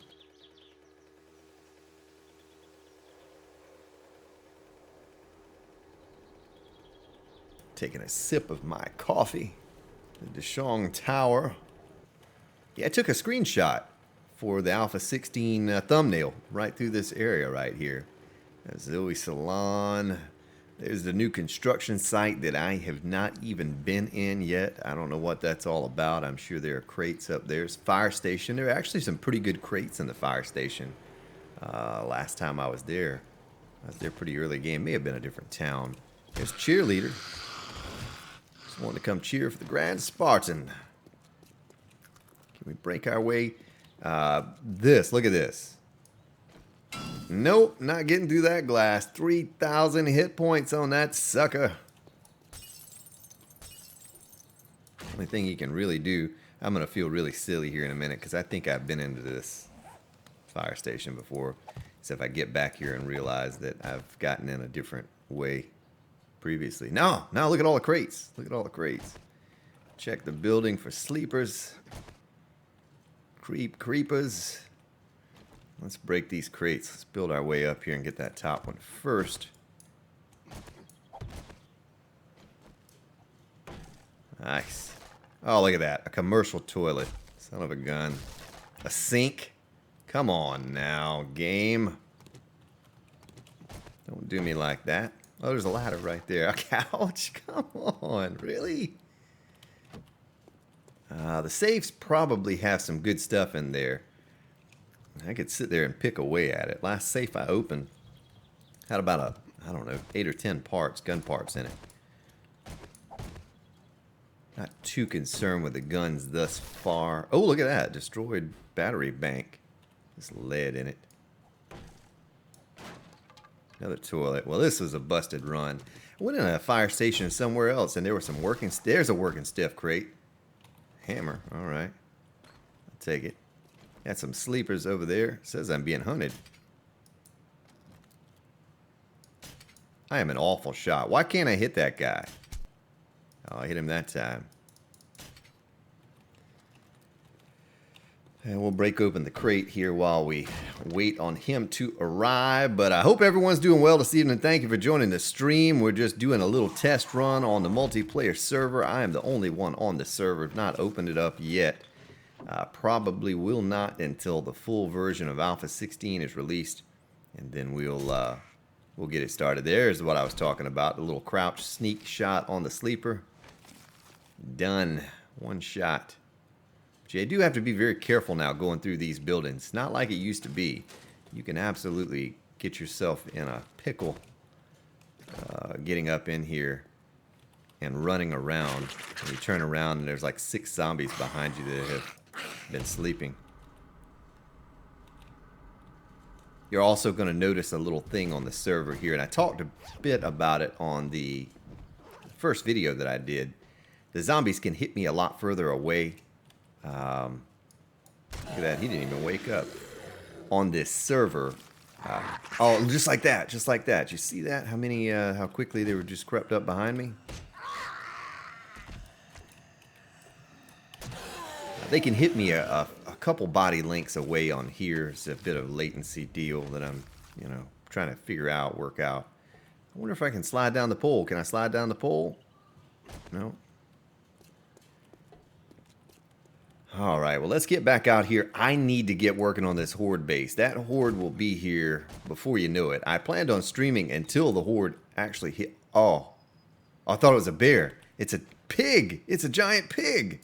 Taking a sip of my coffee. The Deshong Tower. Yeah, I took a screenshot for the Alpha 16 thumbnail right through this area right here. Zoe Salon. There's the new construction site that I have not even been in yet. I don't know what that's all about. I'm sure there are crates up there. There's fire station. There are actually some pretty good crates in the fire station. Last time I was there pretty early game. May have been a different town. There's cheerleader. Just wanted to come cheer for the Grand Spartan. Can we break our way? Look at this. Nope, not getting through that glass. 3,000 hit points on that sucker. Only thing you can really do, I'm going to feel really silly here in a minute because I think I've been into this fire station before. So if I get back here and realize that I've gotten in a different way previously. No, look at all the crates. Look at all the crates. Check the building for sleepers. Creepers. Let's break these crates. Let's build our way up here and get that top one first. Nice. Oh, look at that. A commercial toilet. Son of a gun. A sink. Come on now, game. Don't do me like that. Oh, there's a ladder right there. A couch? Come on. Really? The safes probably have some good stuff in there. I could sit there and pick away at it. Last safe I opened had about I don't know, 8 or 10 parts, gun parts in it. Not too concerned with the guns thus far. Oh, look at that. Destroyed battery bank. There's lead in it. Another toilet. Well, this was a busted run. I went in a fire station somewhere else, and there were some working... There's a working stiff crate. Hammer. All right. I'll take it. Got some sleepers over there. Says I'm being hunted. I am an awful shot. Why can't I hit that guy? Oh, I hit him that time. And we'll break open the crate here while we wait on him to arrive. But I hope everyone's doing well this evening. Thank you for joining the stream. We're just doing a little test run on the multiplayer server. I am the only one on the server. I've not opened it up yet. Probably will not until the full version of Alpha 16 is released. And then we'll get it started. There's what I was talking about. The little crouch sneak shot on the sleeper. Done. One shot. But you do have to be very careful now going through these buildings. Not like it used to be. You can absolutely get yourself in a pickle getting up in here and running around. And you turn around and there's like 6 zombies behind you that have been sleeping. You're also going to notice a little thing on the server here, and I talked a bit about it on the first video that I did. The zombies can hit me a lot further away. Look at that, he didn't even wake up. On this server, oh, just like that, just like that. You see that? How many? How quickly they were just crept up behind me? They can hit me a couple body lengths away on here. It's a bit of latency deal that I'm, trying to figure out, work out. I wonder if I can slide down the pole. Can I slide down the pole? No. All right, well, let's get back out here. I need to get working on this horde base. That horde will be here before you know it. I planned on streaming until the horde actually hit. Oh, I thought it was a bear. It's a Pig! It's a giant pig!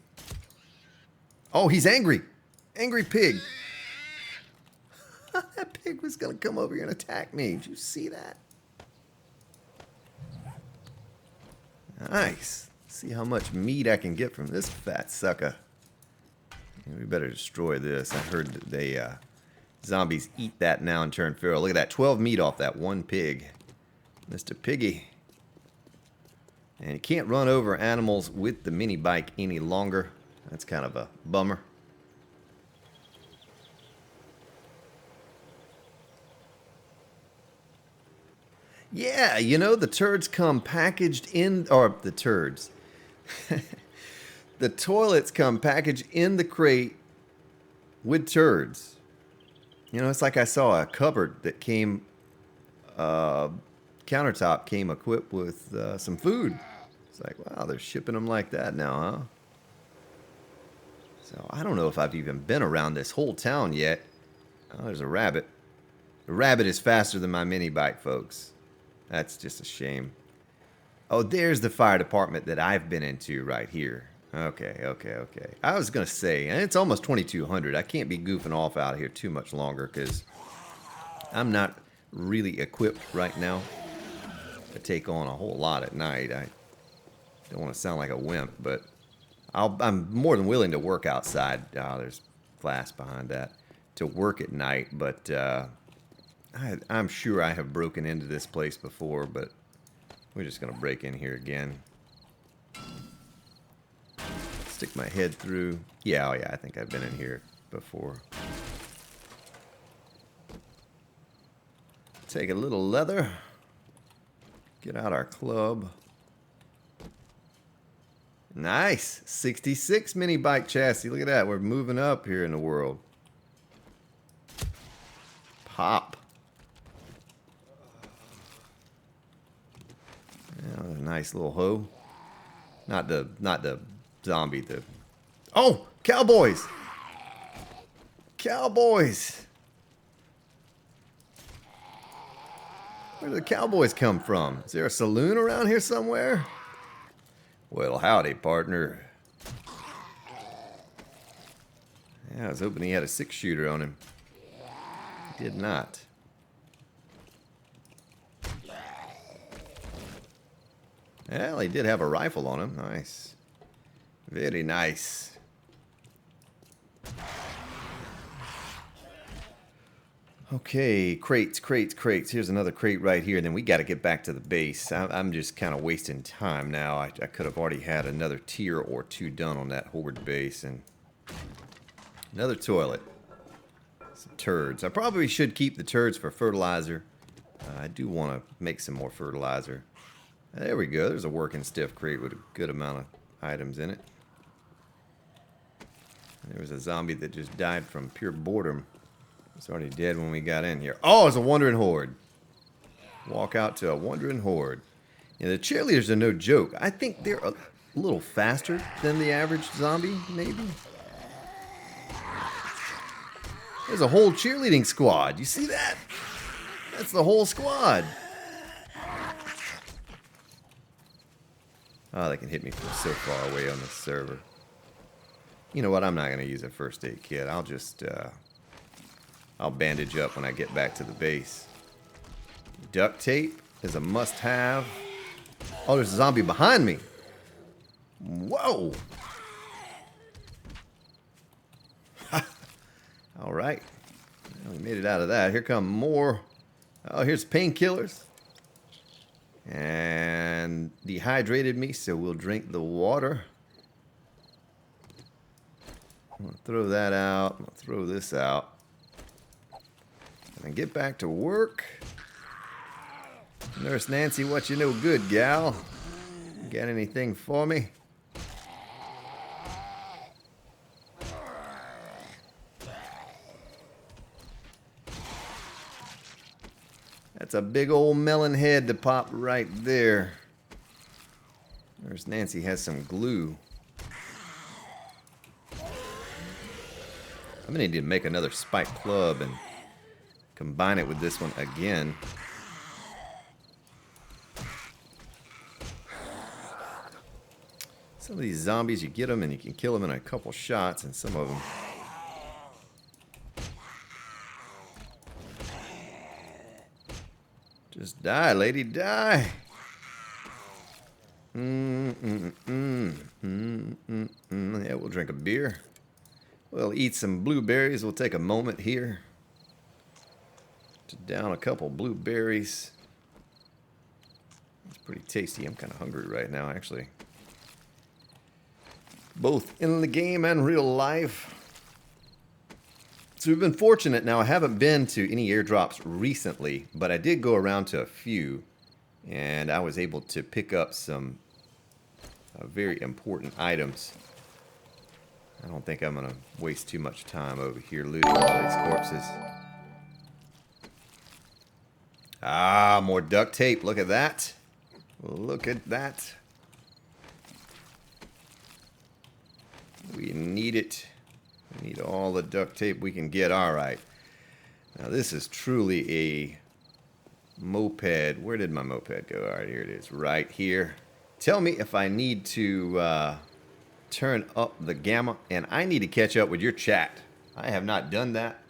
Oh, he's angry! Angry pig! That pig was gonna come over here and attack me. Did you see that? Nice. See how much meat I can get from this fat sucker. We better destroy this. I heard that they zombies eat that now and turn feral. Look at that, 12 meat off that one pig. Mr. Piggy. And you can't run over animals with the mini bike any longer. That's kind of a bummer. Yeah, you know, the turds come packaged in, or the turds. The toilets come packaged in the crate with turds. You know, it's like I saw a cupboard that came, countertop came equipped with some food. It's like, wow, they're shipping them like that now, huh? So I don't know if I've even been around this whole town yet. Oh, there's a rabbit. The rabbit is faster than my mini bike, folks. That's just a shame. Oh, there's the fire department that I've been into right here. Okay. I was going to say, and it's almost 2200. I can't be goofing off out here too much longer because I'm not really equipped right now to take on a whole lot at night. I don't want to sound like a wimp, but I'm more than willing to work outside. Oh, there's glass behind that. To work at night, but I'm sure I have broken into this place before, but we're just going to break in here again. Stick my head through. Yeah, oh yeah, I think I've been in here before. Take a little leather. Get out our club. Nice! 66 mini bike chassis. Look at that. We're moving up here in the world. Pop. Yeah, a nice little hoe. Not the zombie, the... Oh! Cowboys! Cowboys! Where do the cowboys come from? Is there a saloon around here somewhere? Well, howdy, partner. Yeah, I was hoping he had a 6-shooter on him. He did not. Well, he did have a rifle on him. Nice. Very nice. Okay, crates. Here's another crate right here. Then we got to get back to the base. I'm just kind of wasting time now. I could have already had another tier or two done on that horde base. And another toilet. Some turds. I probably should keep the turds for fertilizer. I do want to make some more fertilizer. There we go. There's a working stiff crate with a good amount of items in it. There was a zombie that just died from pure boredom. It's already dead when we got in here. Oh, it's a wandering horde. Walk out to a wandering horde. Yeah, the cheerleaders are no joke. I think they're a little faster than the average zombie, maybe. There's a whole cheerleading squad. You see that? That's the whole squad. Oh, they can hit me from so far away on the server. You know what? I'm not going to use a first aid kit. I'll just, I'll bandage up when I get back to the base. Duct tape is a must-have. Oh, there's a zombie behind me. Whoa. All right. Well, we made it out of that. Here come more. Oh, here's painkillers. And dehydrated me, so we'll drink the water. I'm going to throw that out. I'm going to throw this out. And get back to work. Nurse Nancy, what you know good, gal? Got anything for me? That's a big old melon head to pop right there. Nurse Nancy has some glue. I'm gonna need to make another spike club and combine it with this one again. Some of these zombies, you get them and you can kill them in a couple shots, and some of them... Just die, lady, die! Yeah, we'll drink a beer. We'll eat some blueberries. We'll take a moment here to down a couple blueberries. It's pretty tasty. I'm kind of hungry right now, actually. Both in the game and real life. So we've been fortunate. Now, I haven't been to any airdrops recently, but I did go around to a few, and I was able to pick up some very important items. I don't think I'm going to waste too much time over here looting all these corpses. Ah, more duct tape. Look at that. Look at that. We need it. We need all the duct tape we can get. All right. Now, this is truly a moped. Where did my moped go? All right, here it is. Right here. Tell me if I need to turn up the gamma, and I need to catch up with your chat. I have not done that.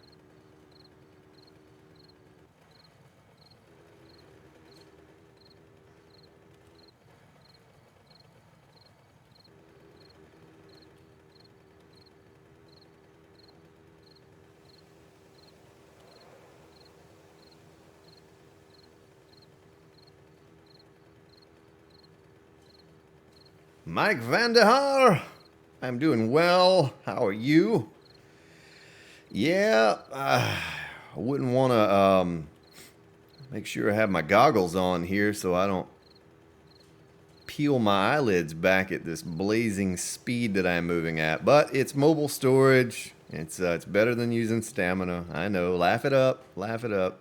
Mike Vanderhaar, I'm doing well. How are you? Yeah, I wouldn't want to make sure I have my goggles on here so I don't peel my eyelids back at this blazing speed that I'm moving at. But it's mobile storage. It's better than using stamina. I know. Laugh it up. Laugh it up.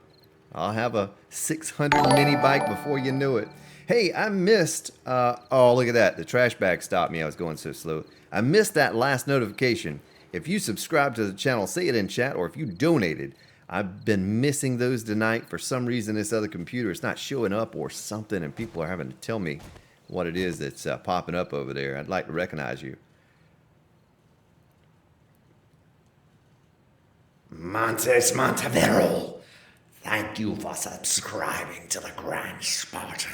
I'll have a 600 mini bike before you know it. Hey, I missed, oh, look at that. The trash bag stopped me. I was going so slow. I missed that last notification. If you subscribe to the channel, say it in chat, or if you donated. I've been missing those tonight. For some reason, this other computer is not showing up or something, and people are having to tell me what it is that's popping up over there. I'd like to recognize you. Montes Montevero, thank you for subscribing to the Grand Spartan.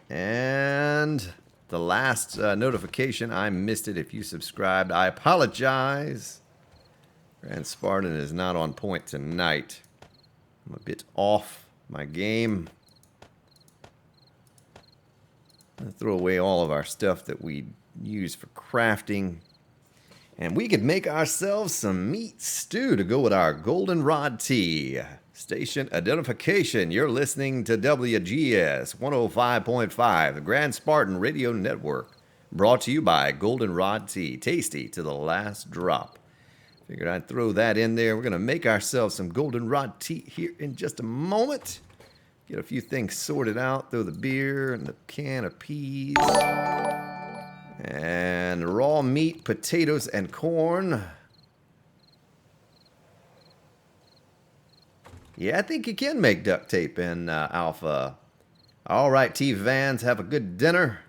And the last notification, I missed it. If you subscribed, I apologize. Grand Spartan is not on point tonight. I'm a bit off my game. I'm going to throw away all of our stuff that we use for crafting. And we could make ourselves some meat stew to go with our goldenrod tea. Station identification. You're listening to WGS 105.5, the Grand Spartan Radio Network. Brought to you by Goldenrod Tea. Tasty to the last drop. Figured I'd throw that in there. We're going to make ourselves some goldenrod tea here in just a moment. Get a few things sorted out. Throw the beer and the can of peas. And raw meat, potatoes, and corn. Yeah, I think you can make duct tape in Alpha. All right, T-Vans, have a good dinner.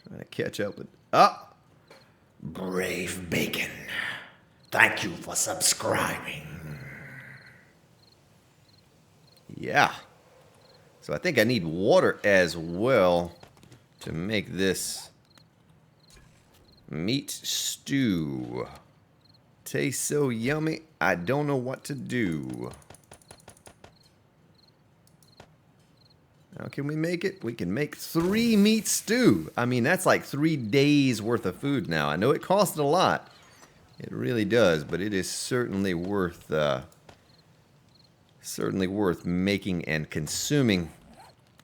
Trying to catch up with... Oh! Brave Bacon, thank you for subscribing. Yeah. So I think I need water as well to make this meat stew. Tastes so yummy, I don't know what to do. How can we make it? We can make 3 meat stew. I mean, that's like 3 days worth of food now. I know it costs a lot. It really does, but it is certainly worth making and consuming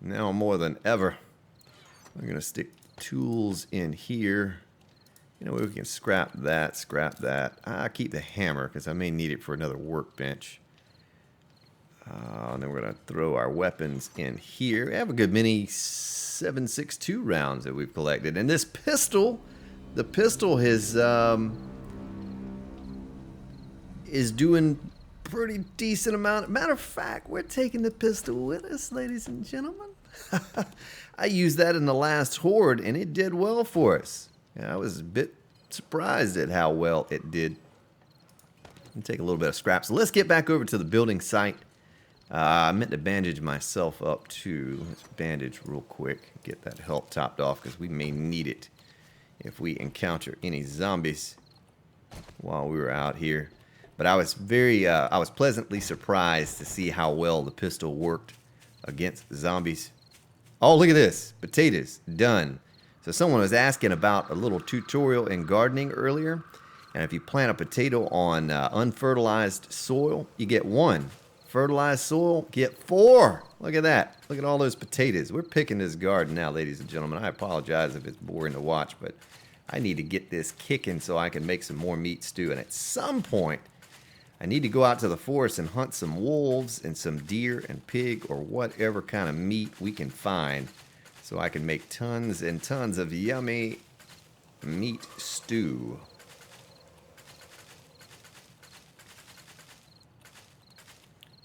now more than ever. I'm going to stick tools in here. You know, we can scrap that. I'll keep the hammer because I may need it for another workbench. And then we're going to throw our weapons in here. We have a good many 7.62 rounds that we've collected. And this pistol, the pistol is doing pretty decent amount. Matter of fact, we're taking the pistol with us, ladies and gentlemen. I used that in the last horde, and it did well for us. Yeah, I was a bit surprised at how well it did. Take a little bit of scrap. So let's get back over to the building site. I meant to bandage myself up too. Let's bandage real quick. Get that health topped off because we may need it if we encounter any zombies while we were out here. But I was pleasantly surprised to see how well the pistol worked against zombies. Oh, look at this. Potatoes. Done. So someone was asking about a little tutorial in gardening earlier. And if you plant a potato on unfertilized soil, you get 1. Fertilized soil, get 4. Look at that. Look at all those potatoes. We're picking this garden now, ladies and gentlemen. I apologize if it's boring to watch, but I need to get this kicking so I can make some more meat stew. And at some point, I need to go out to the forest and hunt some wolves and some deer and pig or whatever kind of meat we can find so I can make tons and tons of yummy meat stew.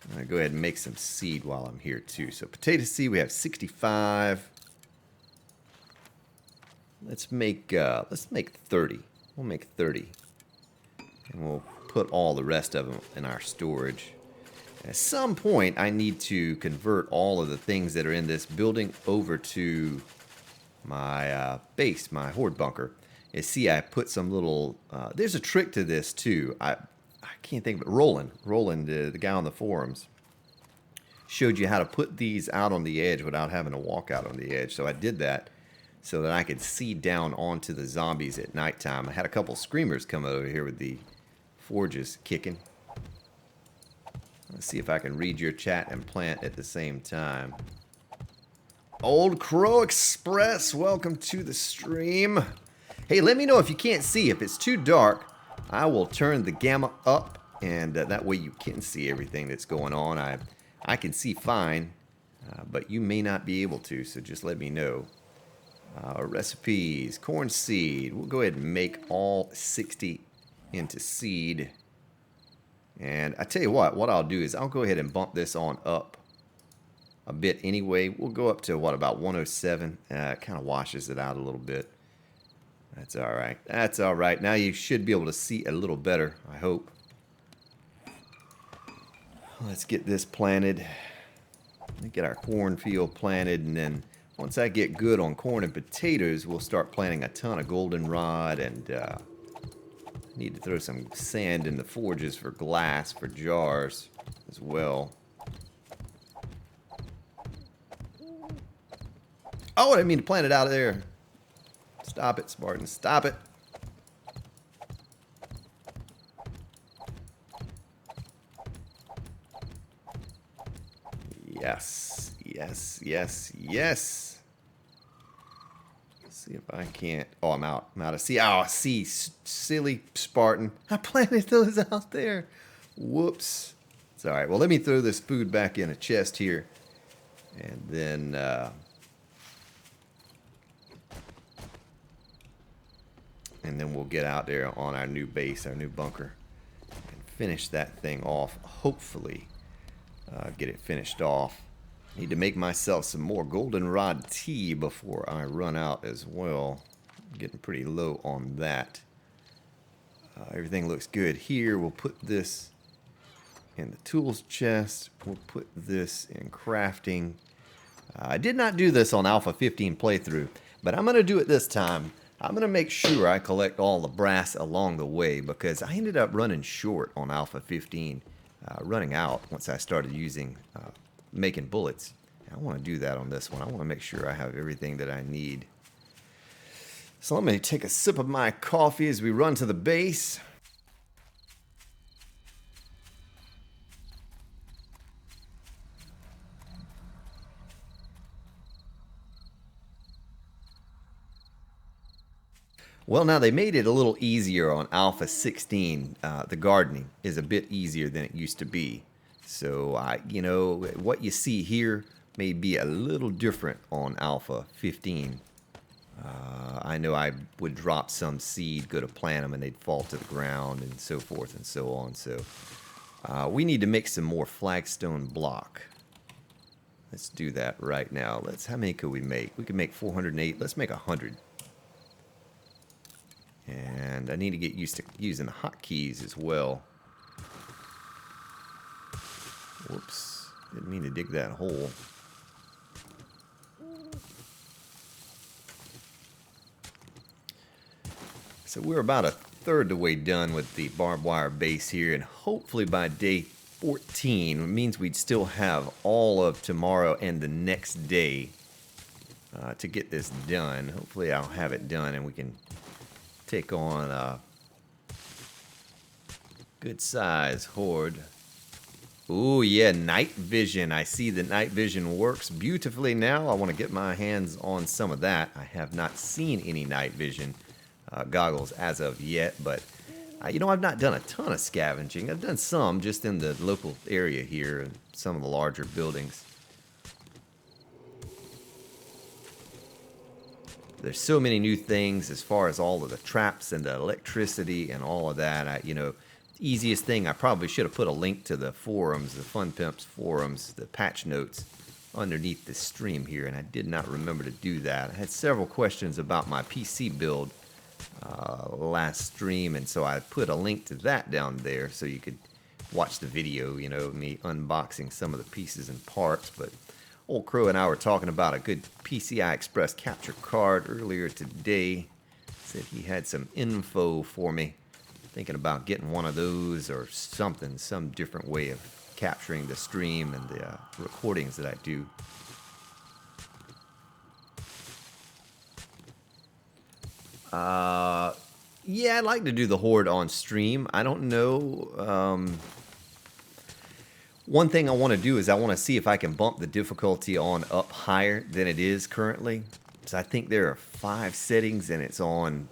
I'm going to go ahead and make some seed while I'm here too. So potato seed, we have 65. Let's make 30. We'll make 30. And we'll put all the rest of them in our storage. At some point, I need to convert all of the things that are in this building over to my base, my horde bunker. You see, I put some little... there's a trick to this too. I can't think of it. Roland, the guy on the forums, showed you how to put these out on the edge without having to walk out on the edge. So I did that so that I could see down onto the zombies at nighttime. I had a couple screamers come over here with the forges kicking. Let's see if I can read your chat and plant at the same time. Old Crow Express, welcome to the stream. Hey, let me know if you can't see. If it's too dark, I will turn the gamma up, and that way you can see everything that's going on. I can see fine, but you may not be able to, so just let me know. Recipes, corn seed. We'll go ahead and make all 60 into seed. And I tell you what I'll do is I'll go ahead and bump this on up a bit anyway. We'll go up to, about 107. It kind of washes it out a little bit. That's all right. That's all right. Now you should be able to see a little better, I hope. Let's get this planted. Let's get our cornfield planted, and then once I get good on corn and potatoes, we'll start planting a ton of goldenrod, and need to throw some sand in the forges for glass, for jars as well. Oh, I didn't mean to plant it out of there. Stop it, Spartan. Stop it. Yes. Yes, yes, yes. Let's see if I can't. Oh, I'm out. I'm out of seed. Oh, see, silly Spartan. I planted those out there. Whoops. It's all right. Well, let me throw this food back in a chest here. And then... we'll get out there on our new base, our new bunker, and finish that thing off. Hopefully, get it finished off. Need to make myself some more goldenrod tea before I run out as well. I'm getting pretty low on that. Everything looks good here. We'll put this in the tools chest. We'll put this in crafting. I did not do this on Alpha 15 playthrough, but I'm going to do it this time. I'm going to make sure I collect all the brass along the way, because I ended up running short on Alpha 15, running out once I started using, making bullets. I want to do that on this one. I want to make sure I have everything that I need. So let me take a sip of my coffee as we run to the base. Well, now they made it a little easier on Alpha 16. The gardening is a bit easier than it used to be. So, you know, what you see here may be a little different on Alpha 15. I know I would drop some seed, go to plant them, and they'd fall to the ground and so forth and so on. So We need to make some more flagstone block. Let's do that right now. How many could we make? We could make 408. Let's make 100. And I need to get used to using the hotkeys as well. Whoops. Didn't mean to dig that hole. So we're about a third of the way done with the barbed wire base here, and hopefully by day 14, it means we'd still have all of tomorrow and the next day to get this done. Hopefully I'll have it done and we can take on a good size horde. Ooh, yeah, night vision. I see the night vision works beautifully now. I want to get my hands on some of that. I have not seen any night vision goggles as of yet, but you know, I've not done a ton of scavenging. I've done some just in the local area here and some of the larger buildings. There's so many new things as far as all of the traps and the electricity and all of that. You know, easiest thing, I probably should have put a link to the forums, the Fun Pimps forums, the patch notes underneath the stream here, and I did not remember to do that. I had several questions about my PC build last stream, and so I put a link to that down there so you could watch the video, you know, me unboxing some of the pieces and parts. But Old Crow and I were talking about a good PCI Express capture card earlier today. Said he had some info for me. Thinking about getting one of those or something, some different way of capturing the stream and the recordings that I do. Yeah, I'd like to do the Horde on stream. I don't know. One thing I want to do is I want to see if I can bump the difficulty on up higher than it is currently. So I think there are 5 settings and it's on...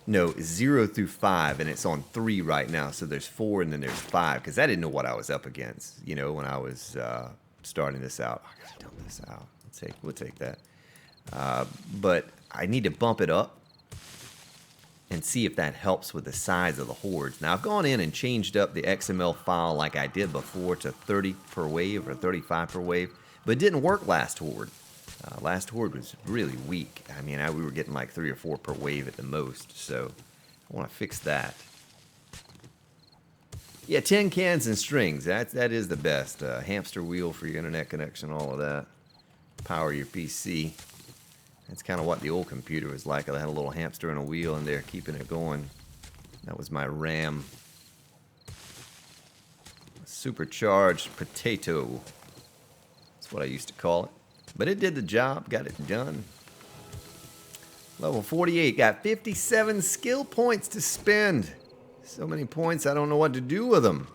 No, 0 through 5, and it's on 3 right now. So there's 4 and then there's 5, because I didn't know what I was up against, you know, when I was starting this out. I gotta dump this out. We'll take that. But I need to bump it up and see if that helps with the size of the hordes. Now, I've gone in and changed up the XML file like I did before to 30 per wave or 35 per wave, but it didn't work last horde. Last horde was really weak. I mean, we were getting like 3 or 4 per wave at the most, so I want to fix that. Yeah, tin cans and strings. That is the best. Hamster wheel for your internet connection, all of that. Power your PC. That's kind of what the old computer was like. I had a little hamster and a wheel in there keeping it going. That was my RAM. Supercharged potato. That's what I used to call it. But it did the job, got it done. Level 48, got 57 skill points to spend. So many points, I don't know what to do with them.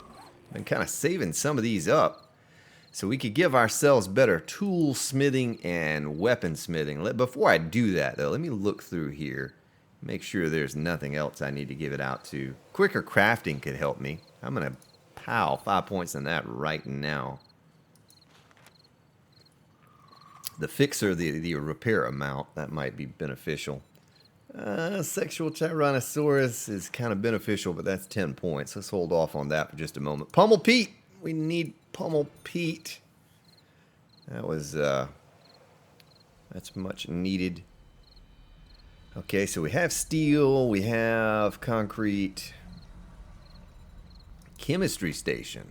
Been kind of saving some of these up so we could give ourselves better tool smithing and weapon smithing. Before I do that, though, let me look through here. Make sure there's nothing else I need to give it out to. Quicker crafting could help me. I'm going to pow 5 points on that right now. The fixer, the repair amount, that might be beneficial. Sexual Tyrannosaurus is kind of beneficial, but that's 10 points. Let's hold off on that for just a moment. Pummel Pete! We need Pummel Pete. That was, that's much needed. Okay, so we have steel, we have concrete. Chemistry station.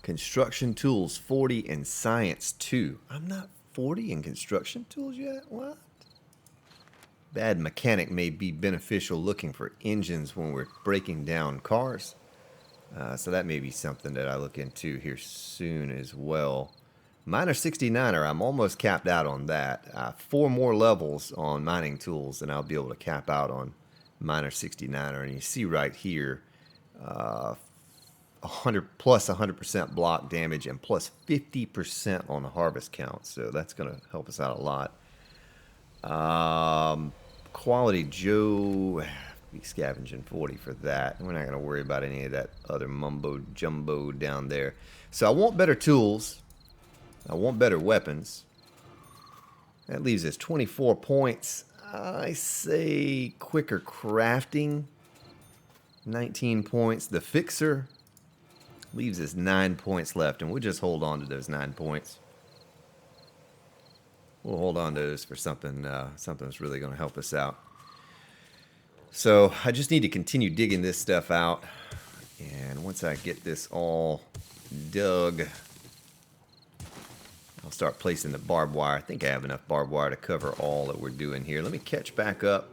Construction tools 40 and science 2. I'm not 40 in construction tools yet? What? Bad mechanic may be beneficial looking for engines when we're breaking down cars. So that may be something that I look into here soon as well. Miner 69er, I'm almost capped out on that. 4 more levels on mining tools and I'll be able to cap out on Miner 69er. And you see right here, 100 plus 100% block damage and plus 50% on the harvest count. So that's going to help us out a lot. Quality Joe, be scavenging 40 for that. We're not going to worry about any of that other mumbo jumbo down there. So I want better tools. I want better weapons. That leaves us 24 points. I say quicker crafting. 19 points. The fixer leaves us 9 points left, and we'll just hold on to those 9 points. We'll hold on to those for something that's really going to help us out. So I just need to continue digging this stuff out, and once I get this all dug, I'll start placing the barbed wire. I think I have enough barbed wire to cover all that we're doing here. Let me catch back up.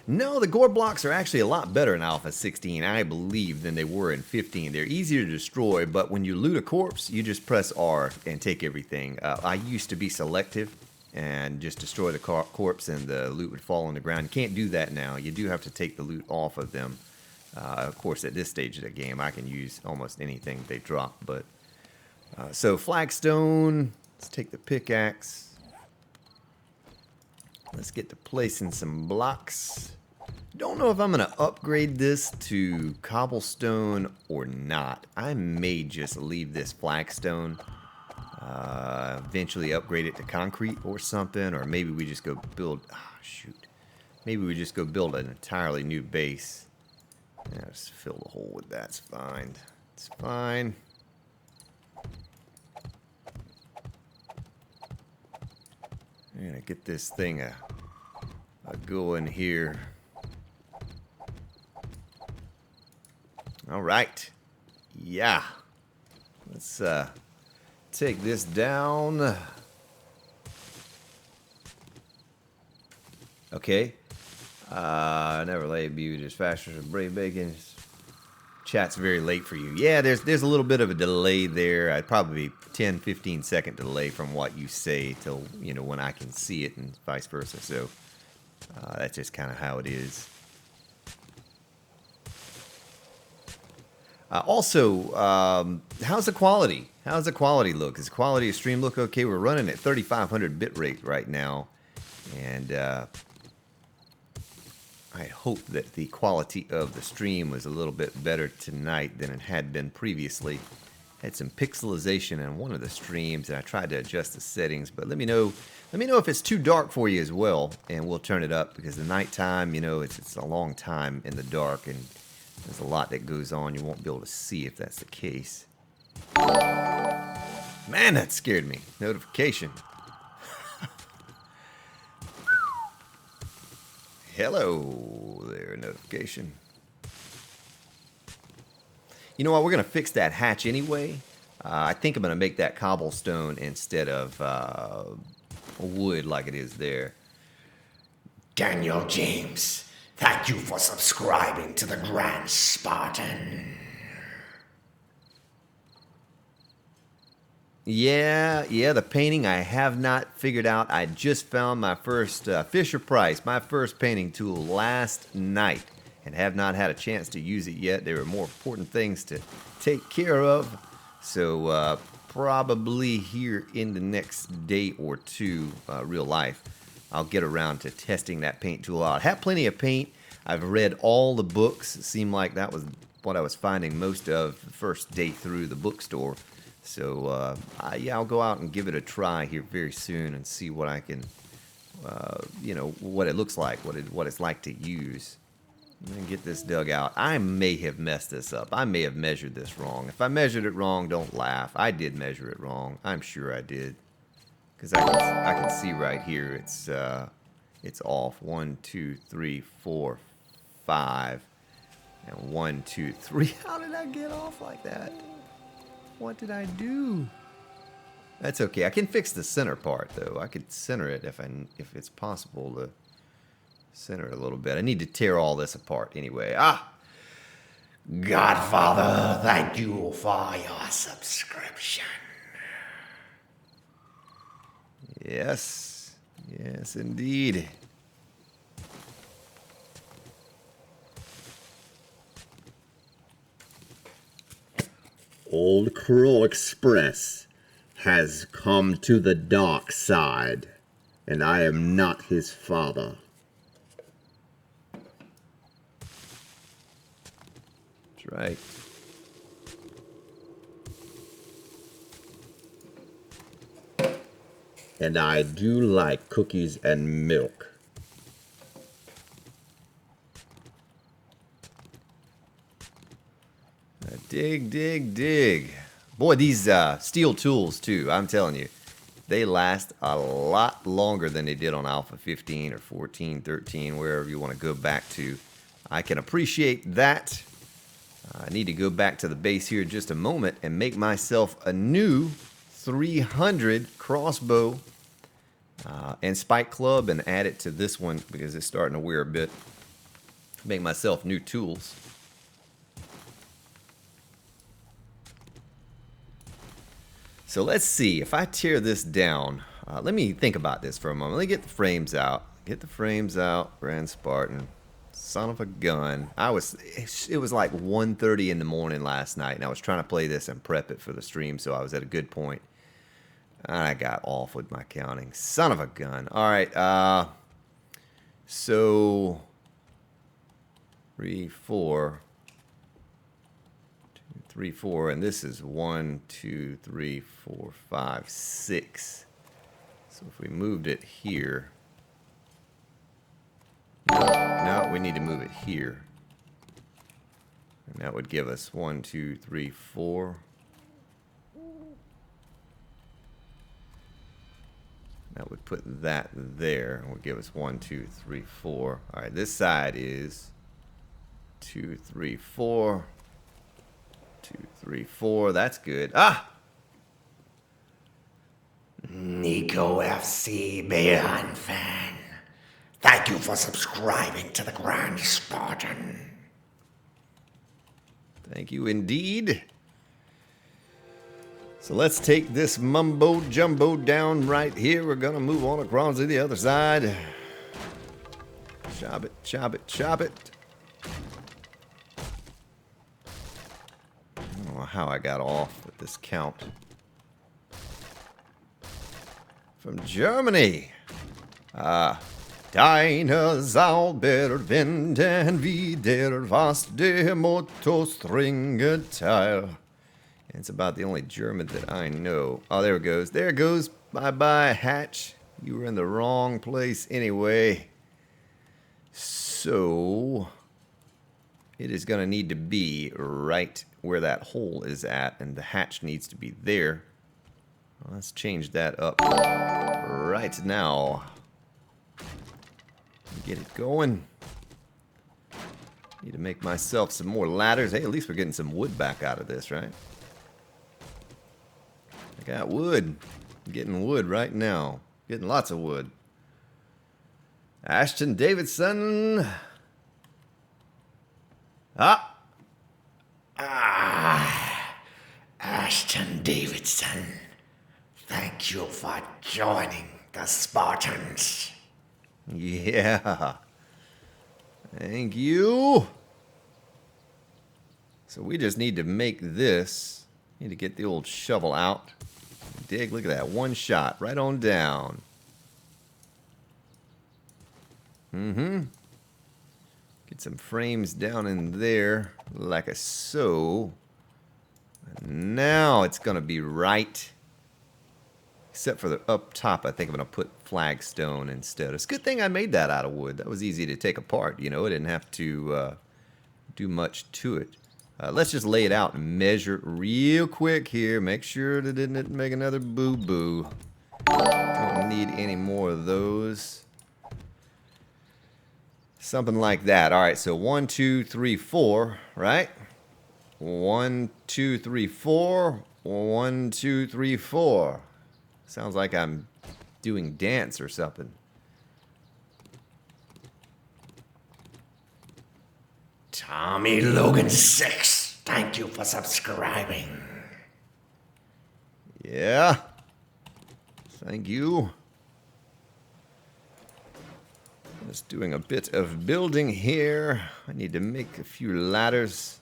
No, the gore blocks are actually a lot better in Alpha 16, I believe, than they were in 15. They're easier to destroy, but when you loot a corpse, you just press R and take everything. I used to be selective and just destroy the corpse and the loot would fall on the ground. You can't do that now. You do have to take the loot off of them. Of course, at this stage of the game, I can use almost anything they drop. But so flagstone, let's take the pickaxe. Let's get to placing some blocks. Don't know if I'm going to upgrade this to cobblestone or not. I may just leave this flagstone. Eventually upgrade it to concrete or something. Or maybe we just go build... Maybe we just go build an entirely new base. Yeah, just fill the hole with that. It's fine. It's fine. I'm going to get this thing going here. All right. Yeah. Let's take this down. Okay. Never lay beauty as fast as a brave bacon. Chat's very late for you. Yeah, there's a little bit of a delay there. I'd probably 10-15 second delay from what you say till, you know, when I can see it and vice versa. So that's just kind of how it is. Also, how's the quality? How's the quality look? Does the quality of stream look okay? We're running at 3500 bitrate right now. And I hope that the quality of the stream was a little bit better tonight than it had been previously. Had some pixelization in one of the streams, and I tried to adjust the settings. But let me know if it's too dark for you as well, and we'll turn it up, because the nighttime, you know, it's a long time in the dark, and there's a lot that goes on. You won't be able to see if that's the case. Man, that scared me. Notification. Hello there, notification. You know what? We're going to fix that hatch anyway. I think I'm going to make that cobblestone instead of wood like it is there. Daniel James, thank you for subscribing to the Grand Spartan. Yeah, the painting I have not figured out. I just found my first Fisher Price, my first painting tool last night, and have not had a chance to use it yet. There are more important things to take care of, so probably here in the next day or two, real life, I'll get around to testing that paint tool out. I have plenty of paint. I've read all the books. It seemed like that was what I was finding most of the first day through the bookstore. So, yeah, I'll go out and give it a try here very soon and see what I can, you know, what it looks like, what it's like to use. And get this dug out. I may have messed this up. I may have measured this wrong. If I measured it wrong, don't laugh. I did measure it wrong. I'm sure I did. Because I can see right here it's off. 1, 2, 3, 4, 5. And 1, 2, 3. How did I get off like that? What did I do? That's okay. I can fix the center part, though. I could center it if it's possible to center it a little bit. I need to tear all this apart anyway. Godfather, thank you for your subscription. Yes, indeed. Old Crow Express has come to the dark side, and I am not his father. That's right. And I do like cookies and milk. Dig, dig, dig. Boy, these steel tools, too, I'm telling you, they last a lot longer than they did on Alpha 15 or 14, 13, wherever you want to go back to. I can appreciate that. I need to go back to the base here in just a moment and make myself a new 300 crossbow and spike club and add it to this one because it's starting to wear a bit. Make myself new tools. So let's see, if I tear this down, let me think about this for a moment. Let me get the frames out. Get the frames out, Grand Spartan. Son of a gun. It was like 1:30 in the morning last night, and I was trying to play this and prep it for the stream, so I was at a good point. I got off with my counting. Son of a gun. All right, so 3, 4. 2, 3, 4, and this is 1, 2, 3, 4, 5, 6. So if we moved it here, no, we need to move it here, and that would give us 1, 2, 3, 4. That would put that there, and would give us 1, 2, 3, 4. All right, this side is 2, 3, 4. 2, 3, 4. That's good. Ah! Nico FC Beyond Fan. Thank you for subscribing to the Grand Spartan. Thank you indeed. So let's take this mumbo jumbo down right here. We're going to move on across to the other side. Chop it, chop it, chop it. I don't know how I got off with this count. From Germany. Deine Zauberwenden wieder was der Motostringe teil. It's about the only German that I know. Oh, there it goes. There it goes. Bye-bye, Hatch. You were in the wrong place anyway. So, it is going to need to be right where that hole is at, and the hatch needs to be there. Well, let's change that up right now. Get it going. Need to make myself some more ladders. Hey, at least we're getting some wood back out of this, right? I got wood. I'm getting wood right now. Getting lots of wood. Ashton Davidson. Ashton Davidson. Thank you for joining the Spartans. Yeah. Thank you. So we just need to make this. Need to get the old shovel out. Dig, look at that. One shot. Right on down. Get some frames down in there. Like a so. And now it's going to be right. Except for the up top, I think I'm going to put flagstone instead. It's a good thing I made that out of wood. That was easy to take apart, you know. I didn't have to do much to it. Let's just lay it out and measure real quick here. Make sure that it didn't make another boo-boo. Don't need any more of those. Something like that. All right, so 1, 2, 3, 4, right? 1, 2, 3, 4. 1, 2, 3, 4. Sounds like I'm doing dance or something. Tommy Logan 6. Thank you for subscribing. Yeah. Thank you. Just doing a bit of building here. I need to make a few ladders.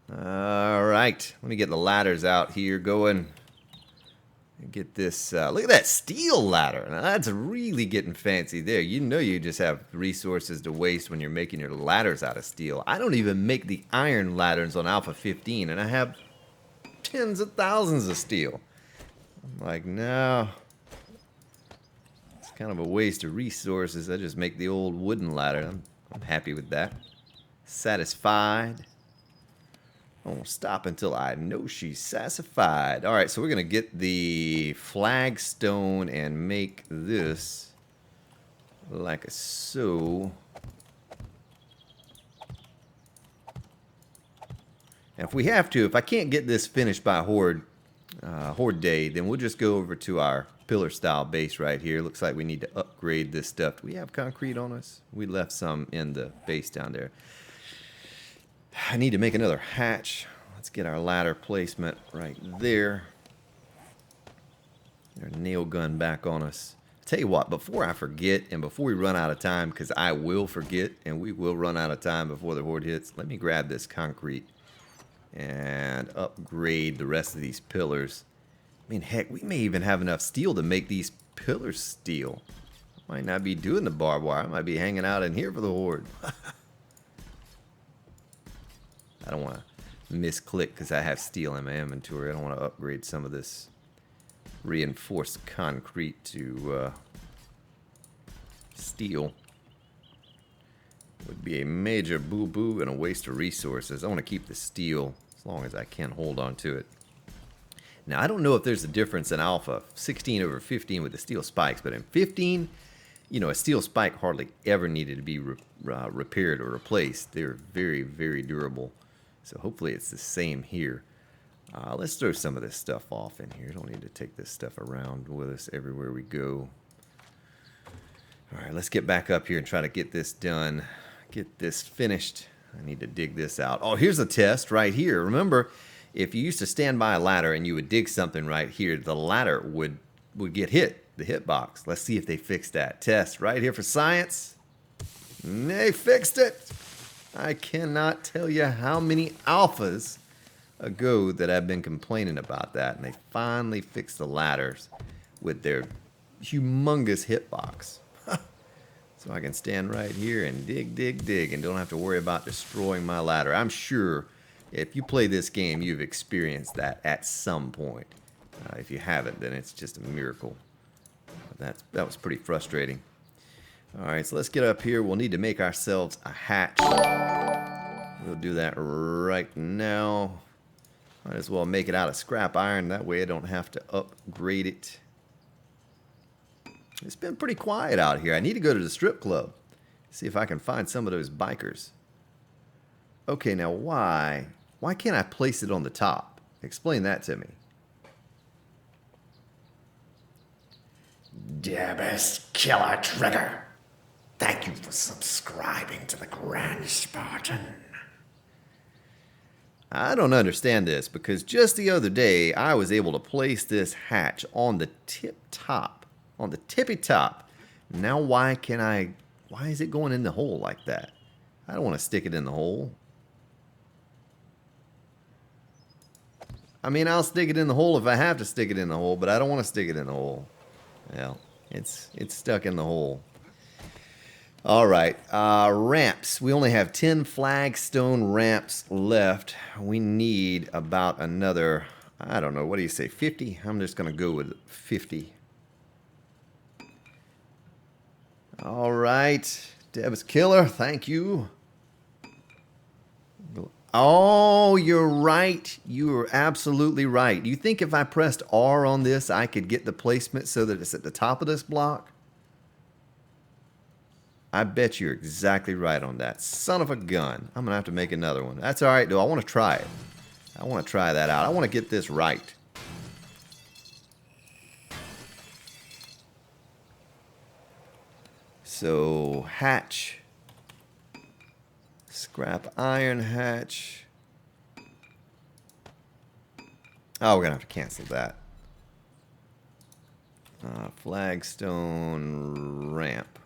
Alright, let me get the ladders out here going. Get this, look at that steel ladder. Now that's really getting fancy there. You know you just have resources to waste when you're making your ladders out of steel. I don't even make the iron ladders on Alpha 15, and I have tens of thousands of steel. I'm like, no. It's kind of a waste of resources. I just make the old wooden ladder. I'm happy with that. Satisfied. I won't stop until I know she's satisfied. All right, so we're going to get the flagstone and make this like so. And if we have to, if I can't get this finished by Horde Day, then we'll just go over to our pillar style base right here. Looks like we need to upgrade this stuff. Do we have concrete on us? We left some in the base down there. I need to make another hatch. Let's get our ladder placement right there. Our nail gun back on us. Tell you what, before I forget and before we run out of time, because I will forget and we will run out of time before the Horde hits, let me grab this concrete and upgrade the rest of these pillars. I mean, heck, we may even have enough steel to make these pillars steel. Might not be doing the barbed wire. I might be hanging out in here for the Horde. I don't want to misclick because I have steel in my inventory. I don't want to upgrade some of this reinforced concrete to steel. Would be a major boo-boo and a waste of resources. I want to keep the steel as long as I can hold on to it. Now, I don't know if there's a difference in alpha 16 over 15 with the steel spikes, but in 15, you know, a steel spike hardly ever needed to be repaired or replaced. They're very, very durable. So hopefully it's the same here. Let's throw some of this stuff off in here. Don't need to take this stuff around with us everywhere we go. All right, let's get back up here and try to get this done. Get this finished. I need to dig this out. Oh, here's a test right here. Remember, if you used to stand by a ladder and you would dig something right here, the ladder would get hit, the hitbox. Let's see if they fixed that. Test right here for science. They fixed it. I cannot tell you how many alphas ago that I've been complaining about that, and they finally fixed the ladders with their humongous hitbox. So I can stand right here and dig, and don't have to worry about destroying my ladder. I'm sure if you play this game, you've experienced that at some point. If you haven't, then it's just a miracle. That was pretty frustrating. All right, so let's get up here. We'll need to make ourselves a hatch. We'll do that right now. Might as well make it out of scrap iron. That way I don't have to upgrade it. It's been pretty quiet out here. I need to go to the strip club. See if I can find some of those bikers. Okay, now why? Why can't I place it on the top? Explain that to me. Dear best killer trigger, thank you for subscribing to the Grand Spartan. I don't understand this because just the other day I was able to place this hatch on the tip top, on the tippy top. Now why is it going in the hole like that? I don't want to stick it in the hole. I mean, I'll stick it in the hole if I have to stick it in the hole, but I don't want to stick it in the hole. Well, it's stuck in the hole. All right, ramps. We only have 10 flagstone ramps left. We need about another, I don't know, what do you say, 50? I'm just going to go with 50. All right, Deb's Killer, thank you. Oh, you're right. You are absolutely right. You think if I pressed R on this, I could get the placement so that it's at the top of this block? I bet you're exactly right on that. Son of a gun. I'm going to have to make another one. That's all right, though. I want to try it. I want to try that out. I want to get this right. So, hatch. Scrap iron hatch. Oh, we're going to have to cancel that. Flagstone ramp.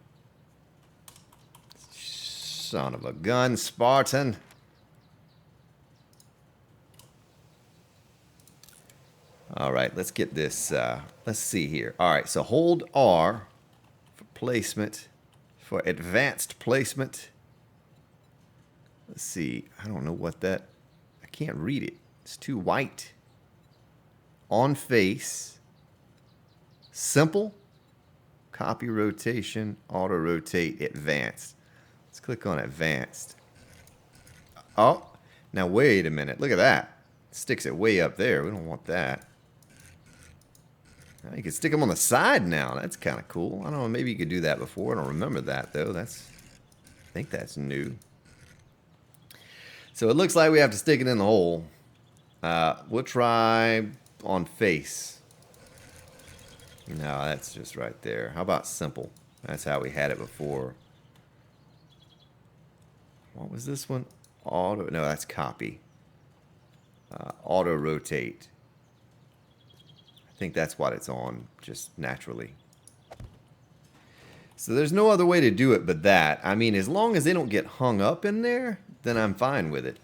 Son of a gun, Spartan. All right, let's get this. Let's see here. All right, so hold R for placement, for advanced placement. Let's see. I don't know what that. I can't read it. It's too white. On face. Simple. Copy rotation. Auto rotate. Advanced. Let's Let's click on advanced. Oh, now wait a minute. Look at that. Sticks it way up there. We don't want that. Now you can stick them on the side now. That's kind of cool. I don't know. Maybe you could do that before. I don't remember that, though. I think that's new. So it looks like we have to stick it in the hole. We'll try on face. No, that's just right there. How about simple? That's how we had it before. What was this one? Auto. No, that's copy. Auto rotate. I think that's what it's on, just naturally. So there's no other way to do it but that. I mean, as long as they don't get hung up in there, then I'm fine with it.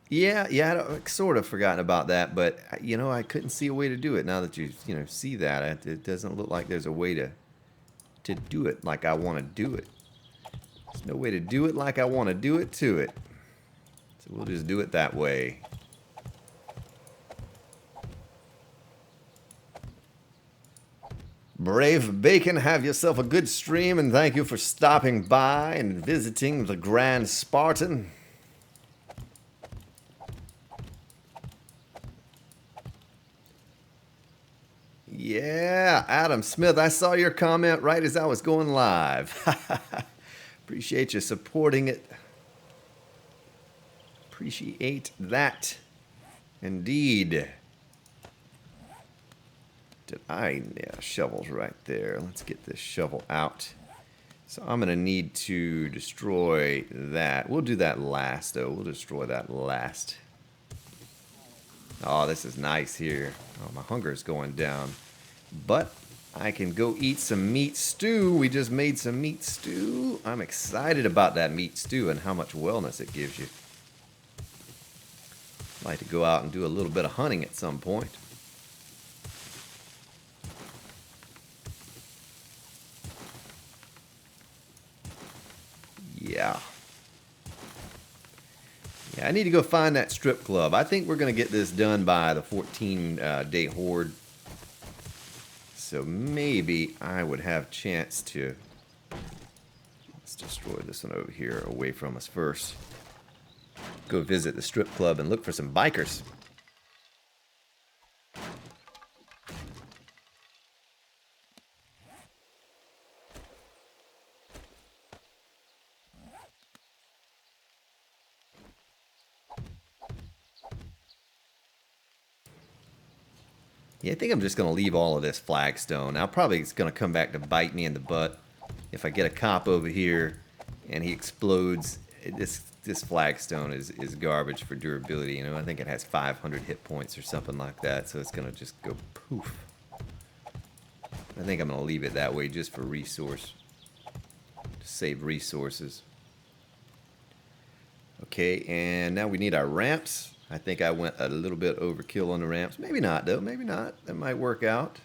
Yeah, I'd sort of forgotten about that, but, you know, I couldn't see a way to do it. Now that you see that, it doesn't look like there's a way to do it like I want to do it. There's no way to do it like I want to do it to it. So we'll just do it that way. Brave Bacon, have yourself a good stream, and thank you for stopping by and visiting the Grand Spartan. Yeah, Adam Smith, I saw your comment right as I was going live. Appreciate you supporting it. Appreciate that. Indeed. Yeah, shovel's right there. Let's get this shovel out. So I'm going to need to destroy that. We'll do that last, though. We'll destroy that last. Oh, this is nice here. Oh, my hunger is going down. But I can go eat some meat stew. We just made some meat stew. I'm excited about that meat stew and how much wellness it gives you. I'd like to go out and do a little bit of hunting at some point. Yeah. Yeah, I need to go find that strip club. I think we're going to get this done by the 14-day horde. So maybe I would have a chance to... Let's destroy this one over here away from us first. Go visit the strip club and look for some bikers. Yeah, I think I'm just going to leave all of this flagstone. Now, probably it's going to come back to bite me in the butt. If I get a cop over here and he explodes, this flagstone is garbage for durability. You know, I think it has 500 hit points or something like that, so it's going to just go poof. I think I'm going to leave it that way just for resource. To save resources. Okay, and now we need our ramps. I think I went a little bit overkill on the ramps. Maybe not, though. Maybe not. That might work out.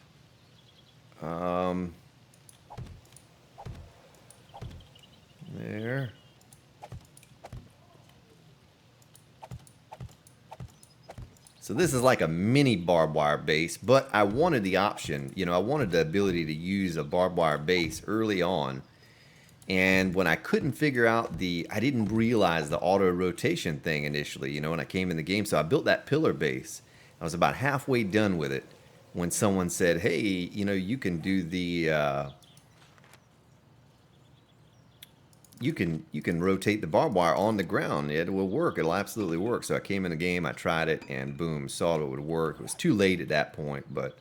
There. So this is like a mini barbed wire base, but I wanted the option. You know, I wanted the ability to use a barbed wire base early on. And when I couldn't figure out I didn't realize the auto rotation thing initially, you know, when I came in the game. So I built that pillar base. I was about halfway done with it when someone said, hey, you know, you can do the, you can rotate the barbed wire on the ground. It will work. It'll absolutely work. So I came in the game, I tried it, and boom, saw it would work. It was too late at that point, but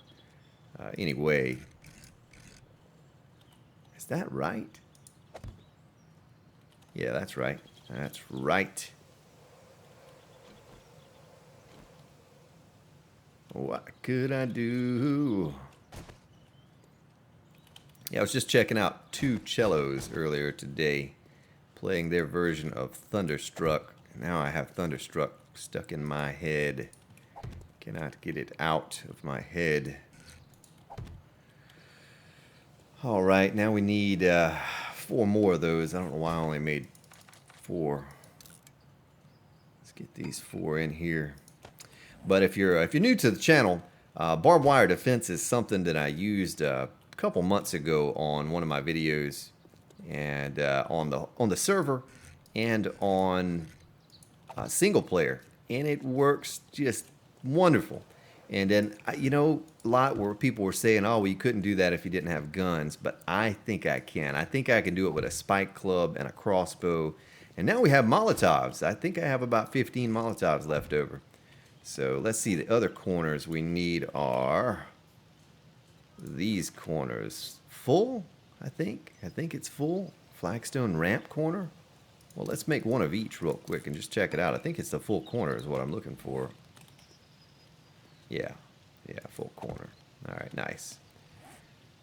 anyway. Is that right? Yeah, that's right. That's right. What could I do? Yeah, I was just checking out 2 cellos earlier today, playing their version of Thunderstruck. Now I have Thunderstruck stuck in my head. Cannot get it out of my head. All right, now we need 4 more of those. I don't know why I only made 4. Let's get these 4 in here. But if you're new to the channel, Barbed wire defense is something that I used a couple months ago on one of my videos, and on the server and on single player, and it works just wonderful. And then you know, a lot where people were saying, "Oh, well, you couldn't do that if you didn't have guns," but I think I can. I think I can do it with a spike club and a crossbow. And now we have Molotovs. I think I have about 15 Molotovs left over. So let's see, the other corners we need are these corners. Full, I think. I think it's full. Flagstone ramp corner. Well, let's make one of each real quick and just check it out. I think it's the full corner is what I'm looking for. Yeah, full corner. All right, nice.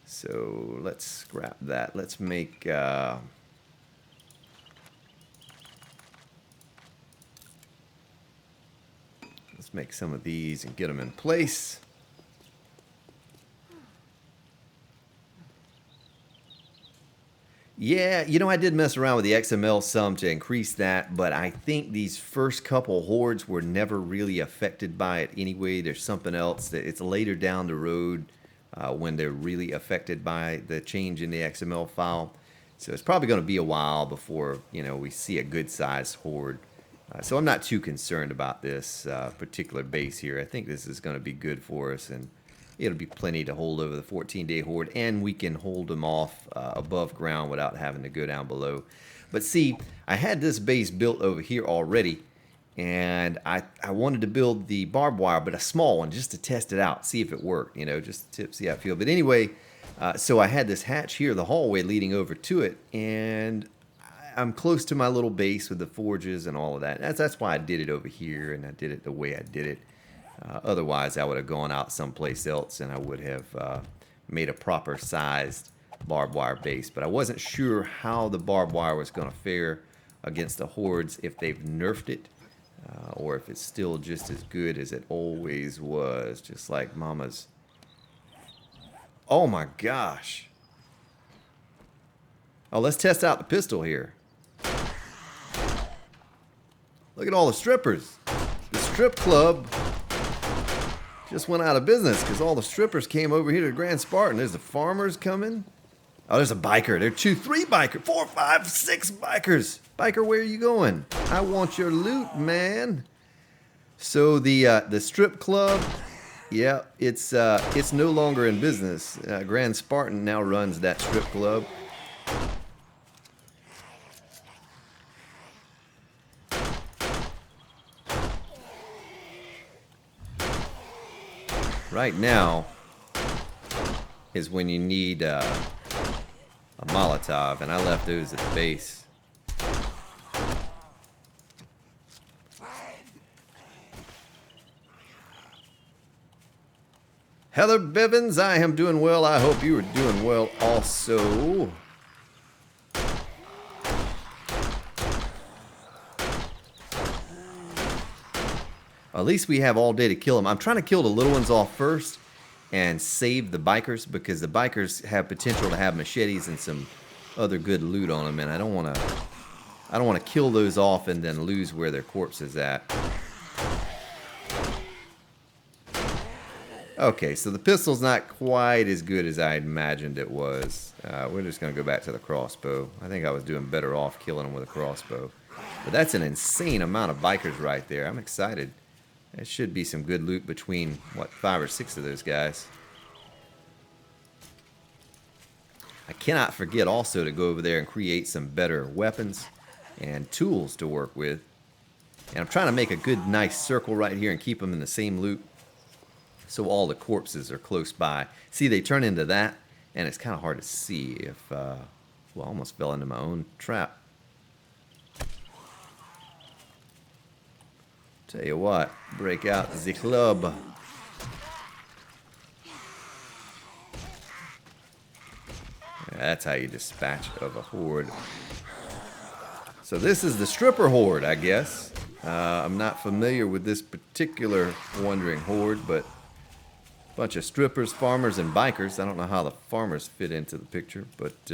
So let's scrap that. Let's make... let's make some of these and get them in place. Yeah, you know, I did mess around with the XML some to increase that, but I think these first couple hordes were never really affected by it anyway. There's something else that it's later down the road when they're really affected by the change in the XML file. So it's probably going to be a while before, you know, we see a good sized horde. So I'm not too concerned about this particular base here. I think this is going to be good for us, and it'll be plenty to hold over the 14-day horde, and we can hold them off above ground without having to go down below. But see, I had this base built over here already, and I wanted to build the barbed wire, but a small one, just to test it out, see if it worked, you know, just to see how it feels. But anyway, so I had this hatch here, the hallway leading over to it, and I'm close to my little base with the forges and all of that. That's why I did it over here, and I did it the way I did it. Otherwise, I would have gone out someplace else, and I would have made a proper sized barbed wire base. But I wasn't sure how the barbed wire was going to fare against the hordes, if they've nerfed it, or if it's still just as good as it always was, just like Mama's. Oh my gosh. Oh, let's test out the pistol here. Look at all the strippers. The strip club just went out of business because all the strippers came over here to Grand Spartan. There's the farmers coming. Oh, there's a biker. There are 2, 3 bikers. 4, 5, 6 bikers. Biker, where are you going? I want your loot, man. So the strip club, yeah, it's no longer in business. Grand Spartan now runs that strip club. Right now is when you need a Molotov, and I left those at the base. Heather Bivens, I am doing well. I hope you are doing well also. At least we have all day to kill them. I'm trying to kill the little ones off first and save the bikers, because the bikers have potential to have machetes and some other good loot on them, and I don't want to kill those off and then lose where their corpse is at. Okay, so the pistol's not quite as good as I imagined it was. We're just going to go back to the crossbow. I think I was doing better off killing them with a crossbow. But that's an insane amount of bikers right there. I'm excited. There should be some good loot between, what, 5 or 6 of those guys. I cannot forget also to go over there and create some better weapons and tools to work with. And I'm trying to make a good, nice circle right here and keep them in the same loop, so all the corpses are close by. See, they turn into that, and it's kind of hard to see if, well, I almost fell into my own trap. Tell you what, break out the club. That's how you dispatch of a horde. So this is the stripper horde, I guess. I'm not familiar with this particular wandering horde, but a bunch of strippers, farmers, and bikers. I don't know how the farmers fit into the picture, but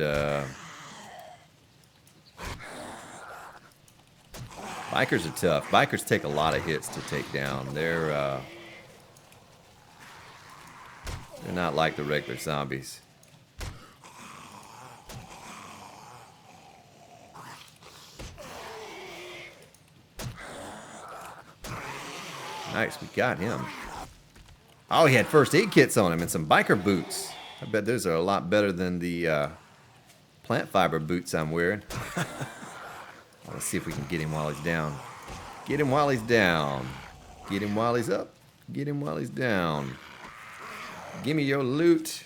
bikers are tough. Bikers take a lot of hits to take down. They're They're not like the regular zombies. Nice, we got him. Oh, he had first aid kits on him and some biker boots. I bet those are a lot better than the plant fiber boots I'm wearing. Let's see if we can get him while he's down. Get him while he's down. Get him while he's up. Get him while he's down. Give me your loot.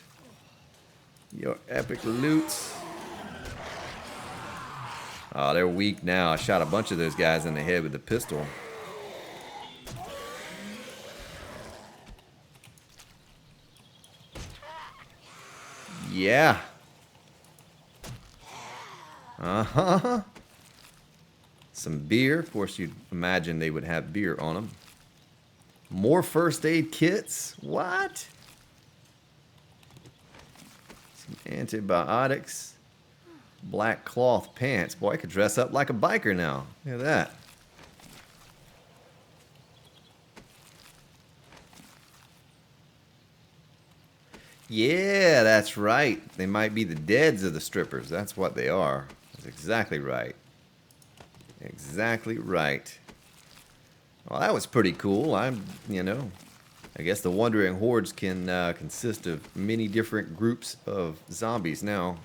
Your epic loot. Oh, they're weak now. I shot a bunch of those guys in the head with the pistol. Yeah. Uh-huh. Some beer. Of course, you'd imagine they would have beer on them. More first aid kits? What? Some antibiotics. Black cloth pants. Boy, I could dress up like a biker now. Look at that. Yeah, that's right. They might be the deads of the strippers. That's what they are. That's exactly right. Exactly right. Well, that was pretty cool. I guess the wandering hordes can consist of many different groups of zombies now.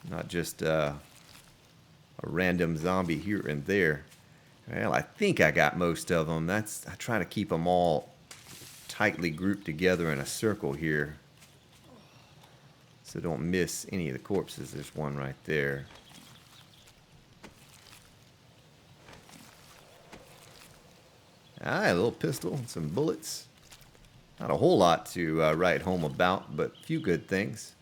Not just a random zombie here and there. Well, I think I got most of them. I try to keep them all tightly grouped together in a circle here. So don't miss any of the corpses. There's one right there. Ah, a little pistol and some bullets. Not a whole lot to write home about, but a few good things.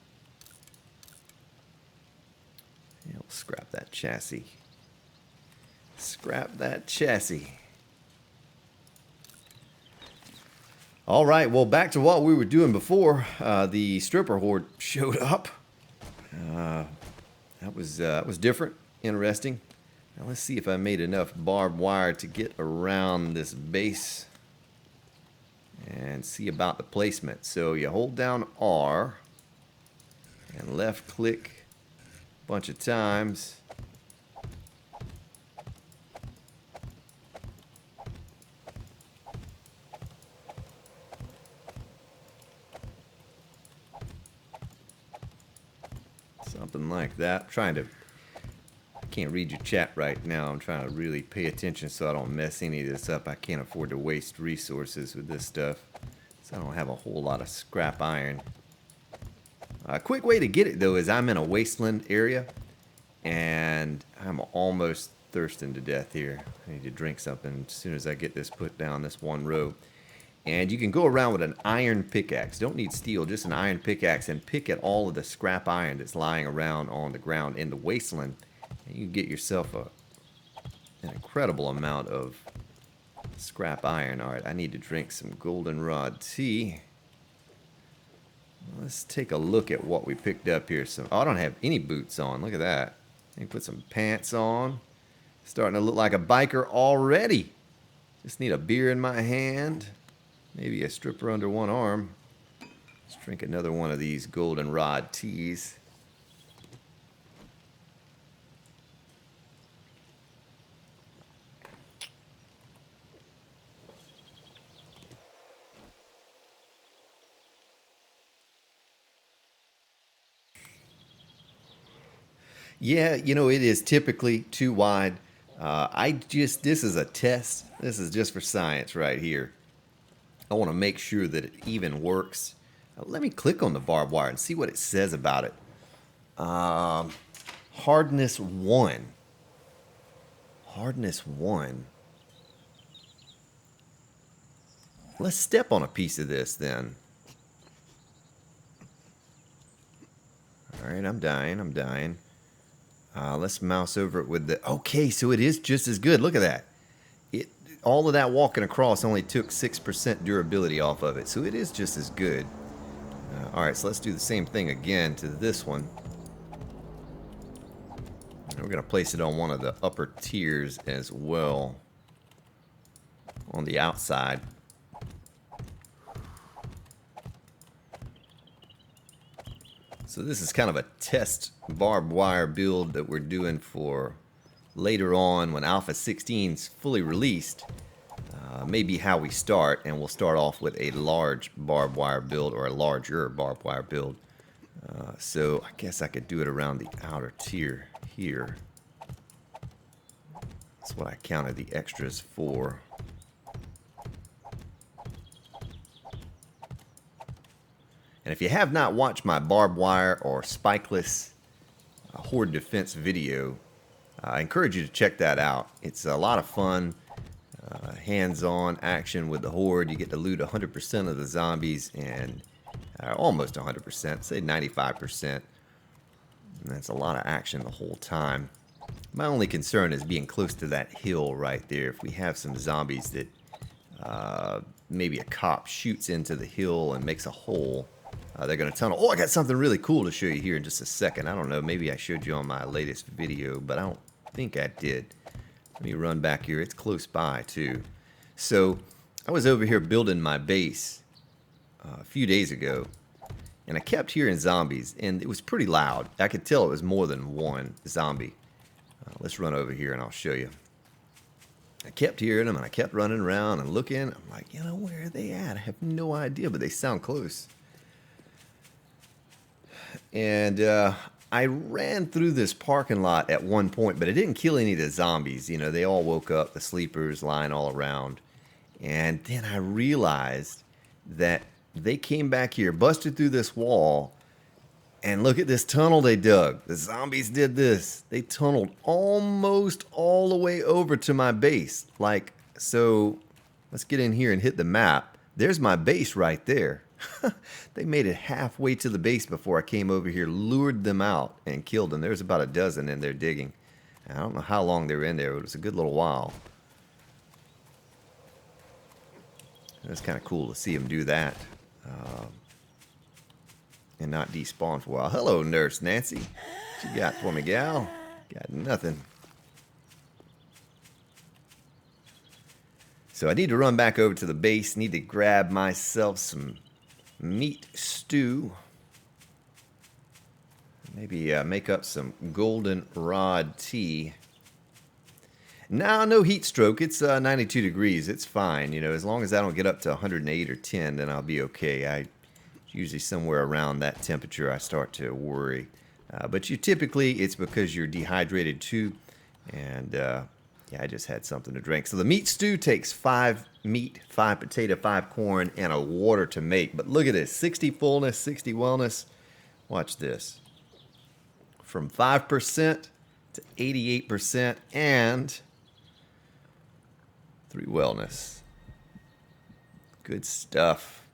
Yeah, we'll scrap that chassis. Scrap that chassis. All right, well, back to what we were doing before. The stripper horde showed up. That was different, interesting. Now let's see if I made enough barbed wire to get around this base and see about the placement. So you hold down R and left click a bunch of times. Something like that. I can't read your chat right now. I'm trying to really pay attention so I don't mess any of this up. I can't afford to waste resources with this stuff. So I don't have a whole lot of scrap iron. A quick way to get it though is I'm in a wasteland area and I'm almost thirsting to death here. I need to drink something as soon as I get this put down this one row. And you can go around with an iron pickaxe. Don't need steel, just an iron pickaxe, and pick at all of the scrap iron that's lying around on the ground in the wasteland. And you can get yourself an incredible amount of scrap iron. All right, I need to drink some goldenrod tea. Let's take a look at what we picked up here. Oh, I don't have any boots on. Look at that. I can put some pants on. Starting to look like a biker already. Just need a beer in my hand. Maybe a stripper under one arm. Let's drink another one of these goldenrod teas. Yeah, it is typically too wide. This is a test. This is just for science right here. I want to make sure that it even works. Let me click on the barbed wire and see what it says about it. Hardness 1. Hardness 1. Let's step on a piece of this then. Alright, I'm dying. Let's mouse over it with the... Okay, so it is just as good. Look at that. All of that walking across only took 6% durability off of it, so it is just as good. Alright, so let's do the same thing again to this one. And we're going to place it on one of the upper tiers as well. On the outside. So this is kind of a test barbed wire build that we're doing for later on when Alpha 16 is fully released. Maybe how we start, and we'll start off with a large barbed wire build, or a larger barbed wire build. So I guess I could do it around the outer tier here. That's what I counted the extras for. And if you have not watched my barbed wire or spikeless horde defense video, I encourage you to check that out. It's a lot of fun, hands-on action with the horde. You get to loot 100% of the zombies, and almost 100%, say 95%. And that's a lot of action the whole time. My only concern is being close to that hill right there. If we have some zombies that maybe a cop shoots into the hill and makes a hole, they're going to tunnel. Oh, I got something really cool to show you here in just a second. I don't know, maybe I showed you on my latest video, but I don't think I did. Let me run back here. It's close by, too. So, I was over here building my base a few days ago, and I kept hearing zombies, and it was pretty loud. I could tell it was more than one zombie. Let's run over here, and I'll show you. I kept hearing them, and I kept running around and looking. I'm like, you know, where are they at? I have no idea, but they sound close. And I ran through this parking lot at one point, but it didn't kill any of the zombies. You know, they all woke up, the sleepers lying all around. And then I realized that they came back here, busted through this wall, and look at this tunnel they dug. The zombies did this. They tunneled almost all the way over to my base. Like, so let's get in here and hit the map. There's my base right there. They made it halfway to the base before I came over here, lured them out, and killed them. There's about a dozen in there digging. I don't know how long they were in there, but it was a good little while. It's kind of cool to see them do that. And not despawn for a while. Hello, Nurse Nancy. What you got for me, gal? Got nothing. So I need to run back over to the base. Need to grab myself some meat stew. Maybe make up some goldenrod tea. Now, no heat stroke. It's 92 degrees. It's fine. You know, as long as I don't get up to 108 or 10, then I'll be okay. Usually somewhere around that temperature I start to worry. But typically it's because you're dehydrated too. And yeah, I just had something to drink. So the meat stew takes 5 meat, 5 potato, 5 corn, and a water to make. But look at this, 60 fullness, 60 wellness. Watch this. From 5% to 88% and 3 wellness. Good stuff.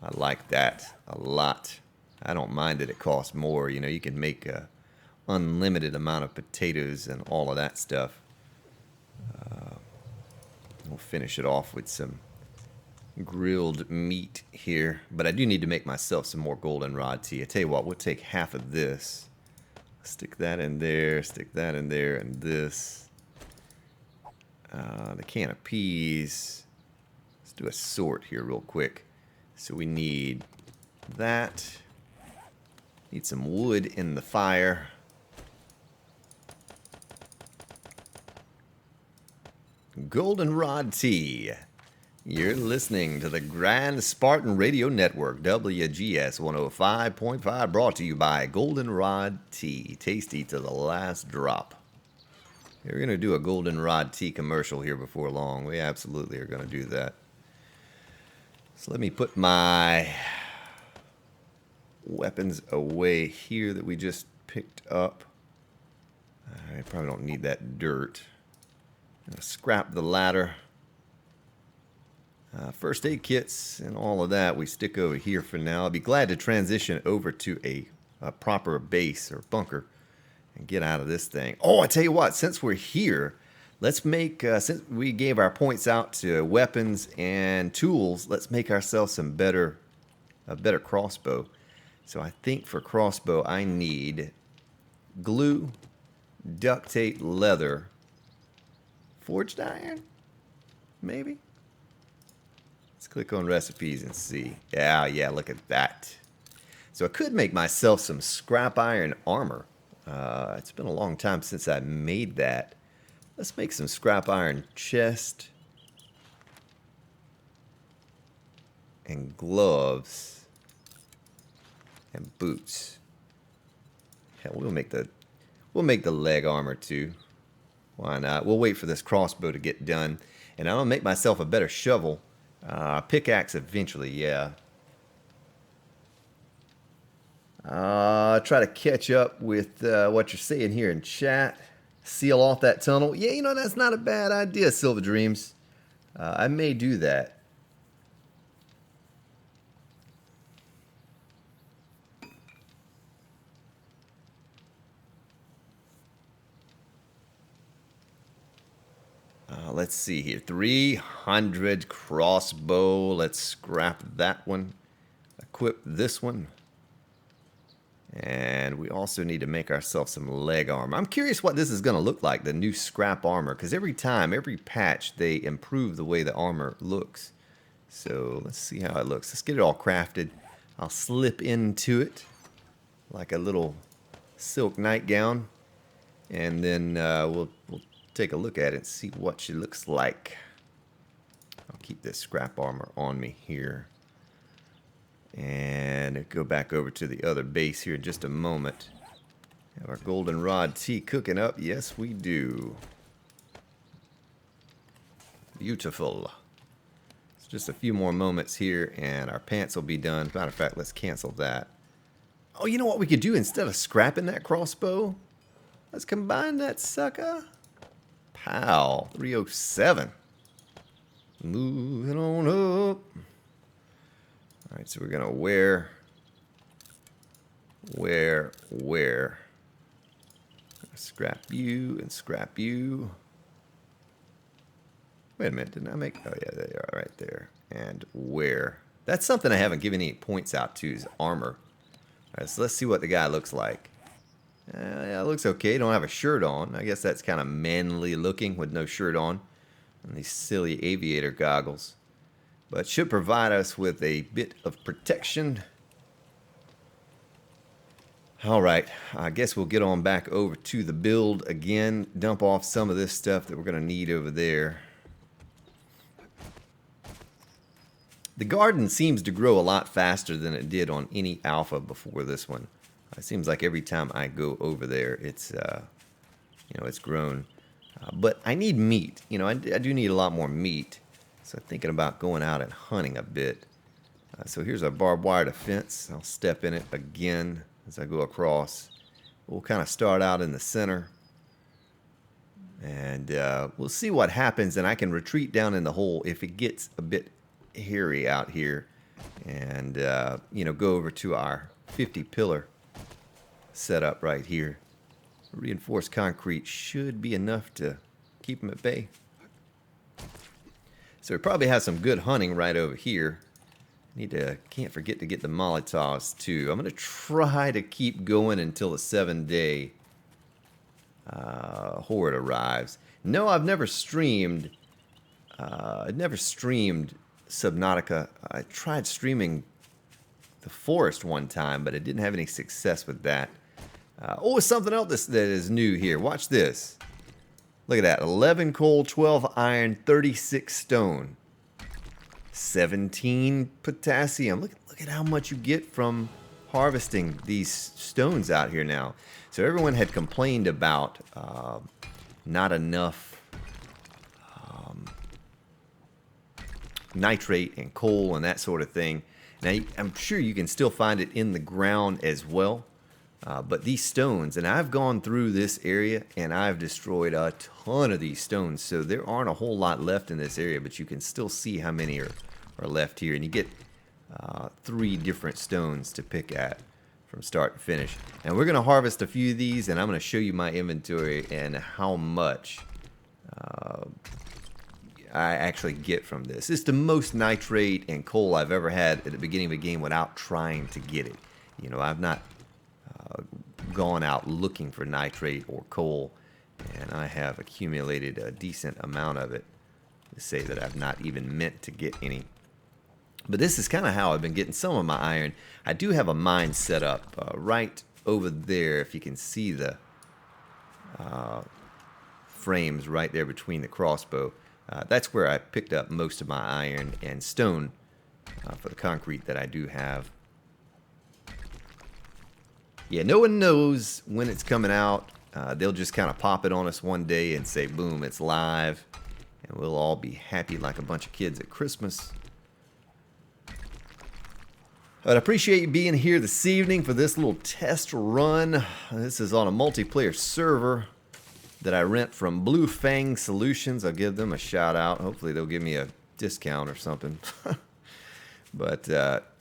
I like that a lot. I don't mind that it costs more. You know, you can make a unlimited amount of potatoes and all of that stuff. We'll finish it off with some grilled meat here. But I do need to make myself some more goldenrod tea. I tell you what, we'll take half of this. Stick that in there, stick that in there, and this. The can of peas. Let's do a sort here real quick. So we need that. Need some wood in the fire. Goldenrod tea. You're listening to the Grand Spartan Radio Network, WGS 105.5, brought to you by Goldenrod Tea. Tasty to the last drop. We're going to do a goldenrod tea commercial here before long. We absolutely are going to do that. So let me put my weapons away here that we just picked up. I probably don't need that dirt. I'm going to scrap the ladder. First aid kits and all of that we stick over here for now. I'll be glad to transition over to a proper base or bunker and get out of this thing. Oh, I tell you what, since we're here, let's make, since we gave our points out to weapons and tools, let's make ourselves a better crossbow. So I think for crossbow, I need glue, duct tape, leather, forged iron, maybe? Let's click on recipes and see. Yeah, look at that. So I could make myself some scrap iron armor. It's been a long time since I made that. Let's make some scrap iron chest and gloves and boots. Hell, we'll make the leg armor too. Why not? We'll wait for this crossbow to get done, and I'm gonna make myself a better shovel. Pickaxe eventually, yeah. Try to catch up with what you're saying here in chat. Seal off that tunnel. Yeah, you know, that's not a bad idea, Silver Dreams. I may do that. Let's see here. 300 crossbow. Let's scrap that one. Equip this one. And we also need to make ourselves some leg armor. I'm curious what this is going to look like, the new scrap armor. Because every patch, they improve the way the armor looks. So let's see how it looks. Let's get it all crafted. I'll slip into it like a little silk nightgown. And then we'll take a look at it and see what she looks like. I'll keep this scrap armor on me here. And go back over to the other base here in just a moment. Have our goldenrod tea cooking up? Yes, we do. Beautiful. It's just a few more moments here and our pants will be done. As a matter of fact, let's cancel that. Oh, you know what we could do instead of scrapping that crossbow? Let's combine that sucker. Pow, 307. Moving on up. All right, so we're gonna wear. Scrap you and scrap you. Wait a minute, didn't I make? Oh yeah, they are right there. And wear. That's something I haven't given any points out to is armor. All right, so let's see what the guy looks like. Yeah, it looks okay. Don't have a shirt on. I guess that's kind of manly looking with no shirt on. And these silly aviator goggles. But should provide us with a bit of protection. Alright, I guess we'll get on back over to the build again. Dump off some of this stuff that we're going to need over there. The garden seems to grow a lot faster than it did on any alpha before this one. It seems like every time I go over there, it's, it's grown. But I need meat. I do need a lot more meat. So thinking about going out and hunting a bit. So here's our barbed wire defense. I'll step in it again as I go across. We'll kind of start out in the center. And we'll see what happens. And I can retreat down in the hole if it gets a bit hairy out here. And, go over to our 50 pillar setup right here. Reinforced concrete should be enough to keep them at bay. So we probably have some good hunting right over here. Can't forget to get the Molotovs too. I'm going to try to keep going until the 7-day horde arrives. No, I've never streamed. Subnautica. I tried streaming the forest one time, but I didn't have any success with that. Something else that is new here. Watch this. Look at that. 11 coal, 12 iron, 36 stone. 17 potassium. Look at how much you get from harvesting these stones out here now. So everyone had complained about not enough nitrate and coal and that sort of thing. Now, I'm sure you can still find it in the ground as well. But these stones, and I've gone through this area and I've destroyed a ton of these stones. So there aren't a whole lot left in this area, but you can still see how many are left here. And you get 3 different stones to pick at from start to finish. And we're going to harvest a few of these, and I'm going to show you my inventory and how much I actually get from this. It's the most nitrate and coal I've ever had at the beginning of a game without trying to get it. I've not gone out looking for nitrate or coal, and I have accumulated a decent amount of it to say that I've not even meant to get any. But this is kind of how I've been getting some of my iron. I do have a mine set up right over there, if you can see the frames right there between the crossbow. That's where I picked up most of my iron and stone for the concrete that I do have. Yeah, no one knows when it's coming out. They'll just kind of pop it on us one day and say, boom, it's live. And we'll all be happy like a bunch of kids at Christmas. But I appreciate you being here this evening for this little test run. This is on a multiplayer server that I rent from Blue Fang Solutions. I'll give them a shout out. Hopefully they'll give me a discount or something. But,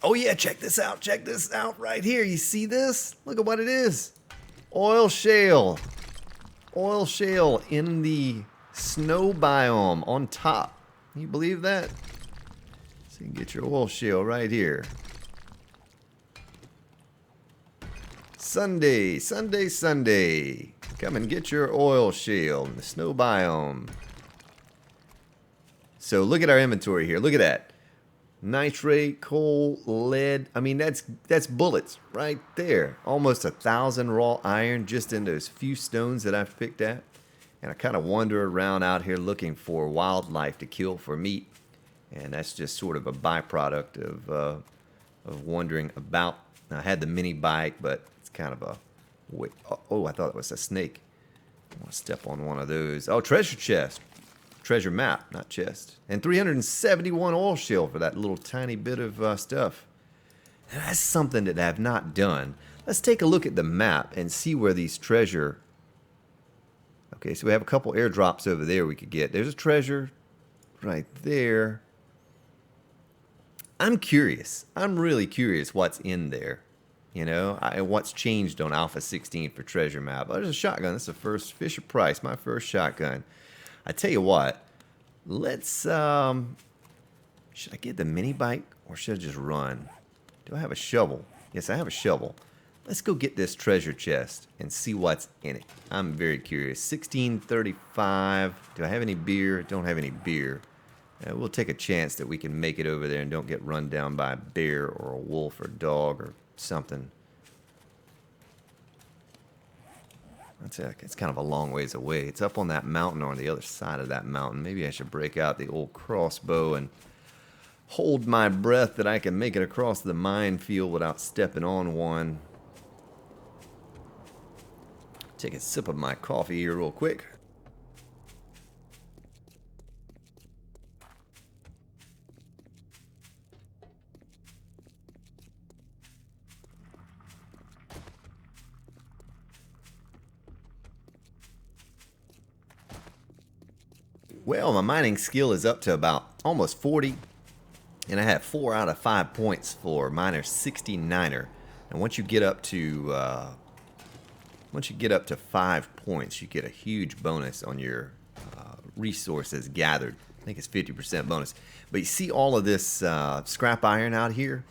oh yeah, check this out. Check this out right here. You see this? Look at what it is. Oil shale. Oil shale in the snow biome on top. Can you believe that? So you can get your oil shale right here. Sunday, Sunday, Sunday. Come and get your oil shale in the snow biome. So look at our inventory here. Look at that. Nitrate, coal, lead. I mean, that's bullets right there. Almost 1,000 raw iron just in those few stones that I've picked at. And I kind of wander around out here looking for wildlife to kill for meat. And that's just sort of a byproduct of wandering about. Now, I had the mini bike, but it's kind of a... Oh, I thought it was a snake. I want to step on one of those. Oh, treasure chest. Treasure map, not chest. And 371 oil shale for that little tiny bit of stuff. Now, that's something that I've not done. Let's take a look at the map and see where these treasure... Okay, so we have a couple airdrops over there we could get. There's a treasure right there. I'm curious. I'm really curious what's in there. You know, what's changed on Alpha 16 for treasure map. Oh, there's a shotgun. That's the first Fisher Price, my first shotgun. I tell you what, let's, should I get the mini bike or should I just run? Do I have a shovel? Yes, I have a shovel. Let's go get this treasure chest and see what's in it. I'm very curious. 1635. Do I have any beer? Don't have any beer. We'll take a chance that we can make it over there and don't get run down by a bear or a wolf or dog or something. It's kind of a long ways away. It's up on that mountain or on the other side of that mountain. Maybe I should break out the old crossbow and hold my breath that I can make it across the minefield without stepping on one. Take a sip of my coffee here real quick. Well, my mining skill is up to about almost 40, and I have 4 out of 5 points for miner 69er. And once you get up to 5 points, you get a huge bonus on your resources gathered. I think it's 50% bonus. But you see all of this scrap iron out here?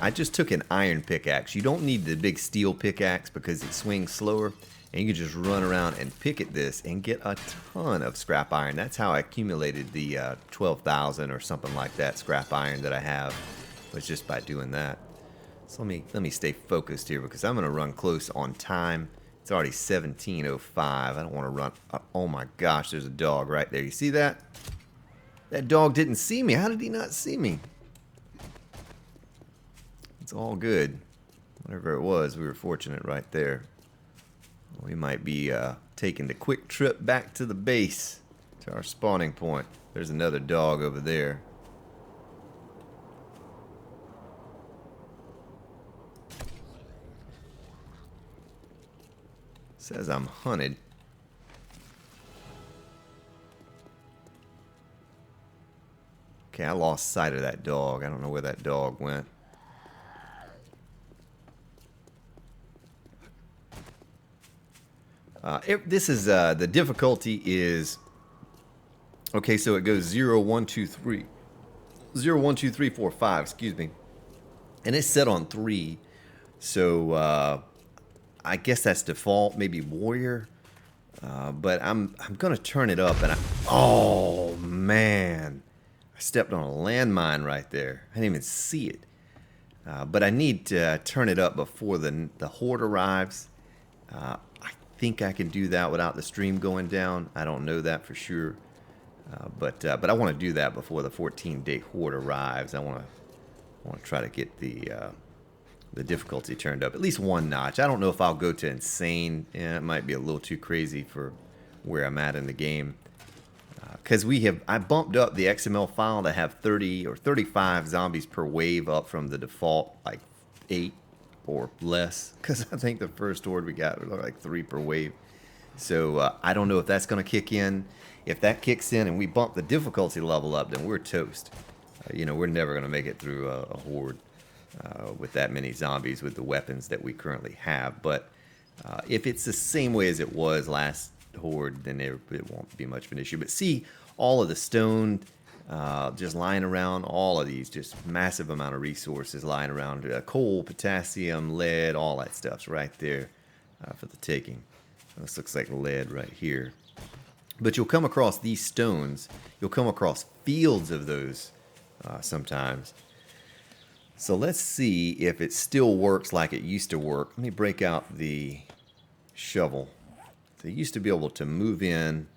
I just took an iron pickaxe. You don't need the big steel pickaxe because it swings slower. And you can just run around and pick at this and get a ton of scrap iron. That's how I accumulated the 12,000 or something like that scrap iron that I have. Was just by doing that. So let me stay focused here because I'm going to run close on time. It's already 17:05. I don't want to run. Oh my gosh, there's a dog right there. You see that? That dog didn't see me. How did he not see me? It's all good. Whatever it was, we were fortunate right there. We might be taking the quick trip back to the base, to our spawning point. There's another dog over there. Says I'm hunted. Okay, I lost sight of that dog. I don't know where that dog went. This is, the difficulty is, okay, so it goes 0, 1, 2, 3. 0, 1, 2, 3, 4, 5, excuse me. And it's set on 3. So, I guess that's default, maybe warrior. But I'm going to turn it up and oh, man. I stepped on a landmine right there. I didn't even see it. But I need to turn it up before the horde arrives. I think I can do that without the stream going down. I don't know that for sure. But I want to do that before the 14-day horde arrives. I want to try to get the difficulty turned up at least one notch. I don't know if I'll go to insane. Yeah, it might be a little too crazy for where I'm at in the game. Because I bumped up the XML file to have 30 or 35 zombies per wave up from the default like 8 or less. Because I think the first horde we got were like 3 per wave. So I don't know if that's going to kick in. If that kicks in and we bump the difficulty level up, then we're toast. We're never going to make it through a horde with that many zombies with the weapons that we currently have. But if it's the same way as it was last horde, then it won't be much of an issue. But see all of the stone just lying around, all of these just massive amount of resources lying around, coal, potassium, lead, all that stuff's right there for the taking. This looks like lead right here. But you'll come across these stones, you'll come across fields of those sometimes. So let's see if it still works like it used to work. Let me break out the shovel. They used to be able to move in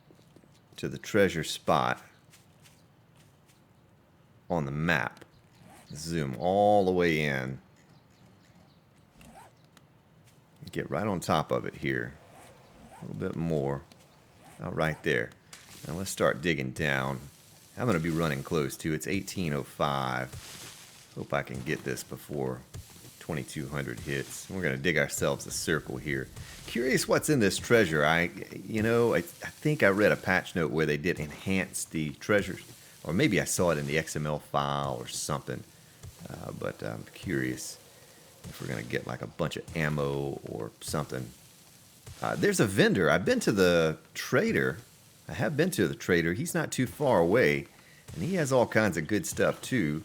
to the treasure spot on the map. Zoom all the way in. Get right on top of it here. A little bit more. Right there. Now let's start digging down. I'm going to be running close to it's 1805. Hope I can get this before 2200 hits. We're going to dig ourselves a circle here. Curious what's in this treasure. I think I read a patch note where they did enhance the treasures, or maybe I saw it in the XML file or something. But I'm curious if we're going to get like a bunch of ammo or something. There's a vendor. I've been to the trader. I have been to the trader. He's not too far away, and he has all kinds of good stuff too.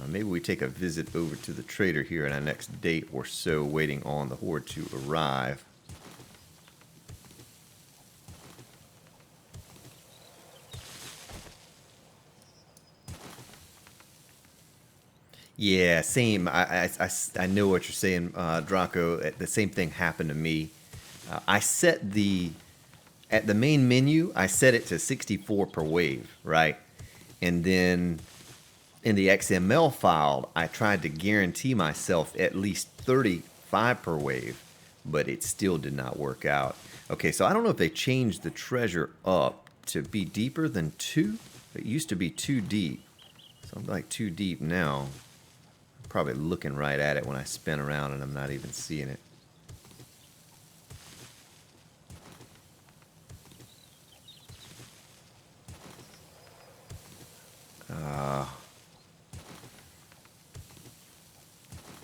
Maybe we take a visit over to the trader here in our next date or so, waiting on the horde to arrive. Yeah, same. I know what you're saying, Draco. The same thing happened to me. I set at the main menu, I set it to 64 per wave, right? And then in the XML file, I tried to guarantee myself at least 35 per wave, but it still did not work out. Okay, so I don't know if they changed the treasure up to be deeper than 2. It used to be 2 deep. So I'm like 2 deep now. I'm probably looking right at it when I spin around and I'm not even seeing it.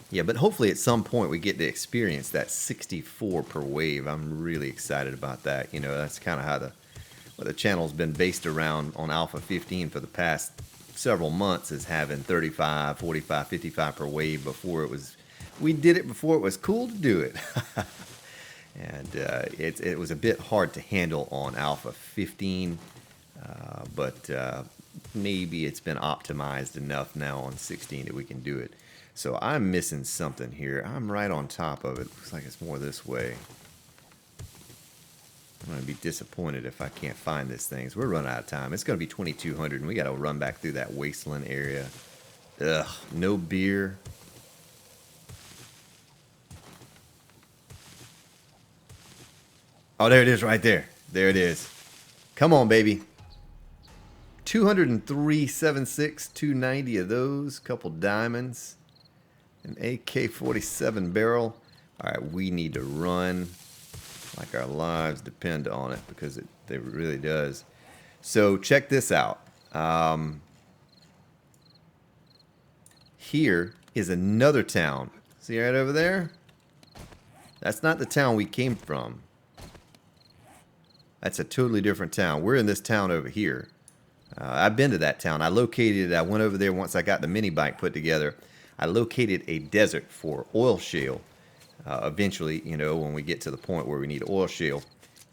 Yeah, but hopefully at some point we get to experience that 64 per wave. I'm really excited about that. That's kind of how the channel's been based around on Alpha 15 for the past several months, is having 35, 45, 55 per wave we did it before it was cool to do it. And it was a bit hard to handle on Alpha 15, but maybe it's been optimized enough now on 16 that we can do it. So I'm missing something here. I'm right on top of it. Looks like it's more this way. I'm going to be disappointed if I can't find this thing. So we're running out of time. It's going to be 2200 and we got to run back through that wasteland area. Ugh, no beer. Oh, there it is right there. There it is. Come on, baby. 203.76, 290 of those, couple diamonds, an AK-47 barrel. All right, we need to run like our lives depend on it, because it really does. So check this out. Here is another town. See right over there? That's not the town we came from. That's a totally different town. We're in this town over here. I've been to that town. I went over there once I got the Minibike put together. I located a desert for oil shale. Eventually, when we get to the point where we need oil shale.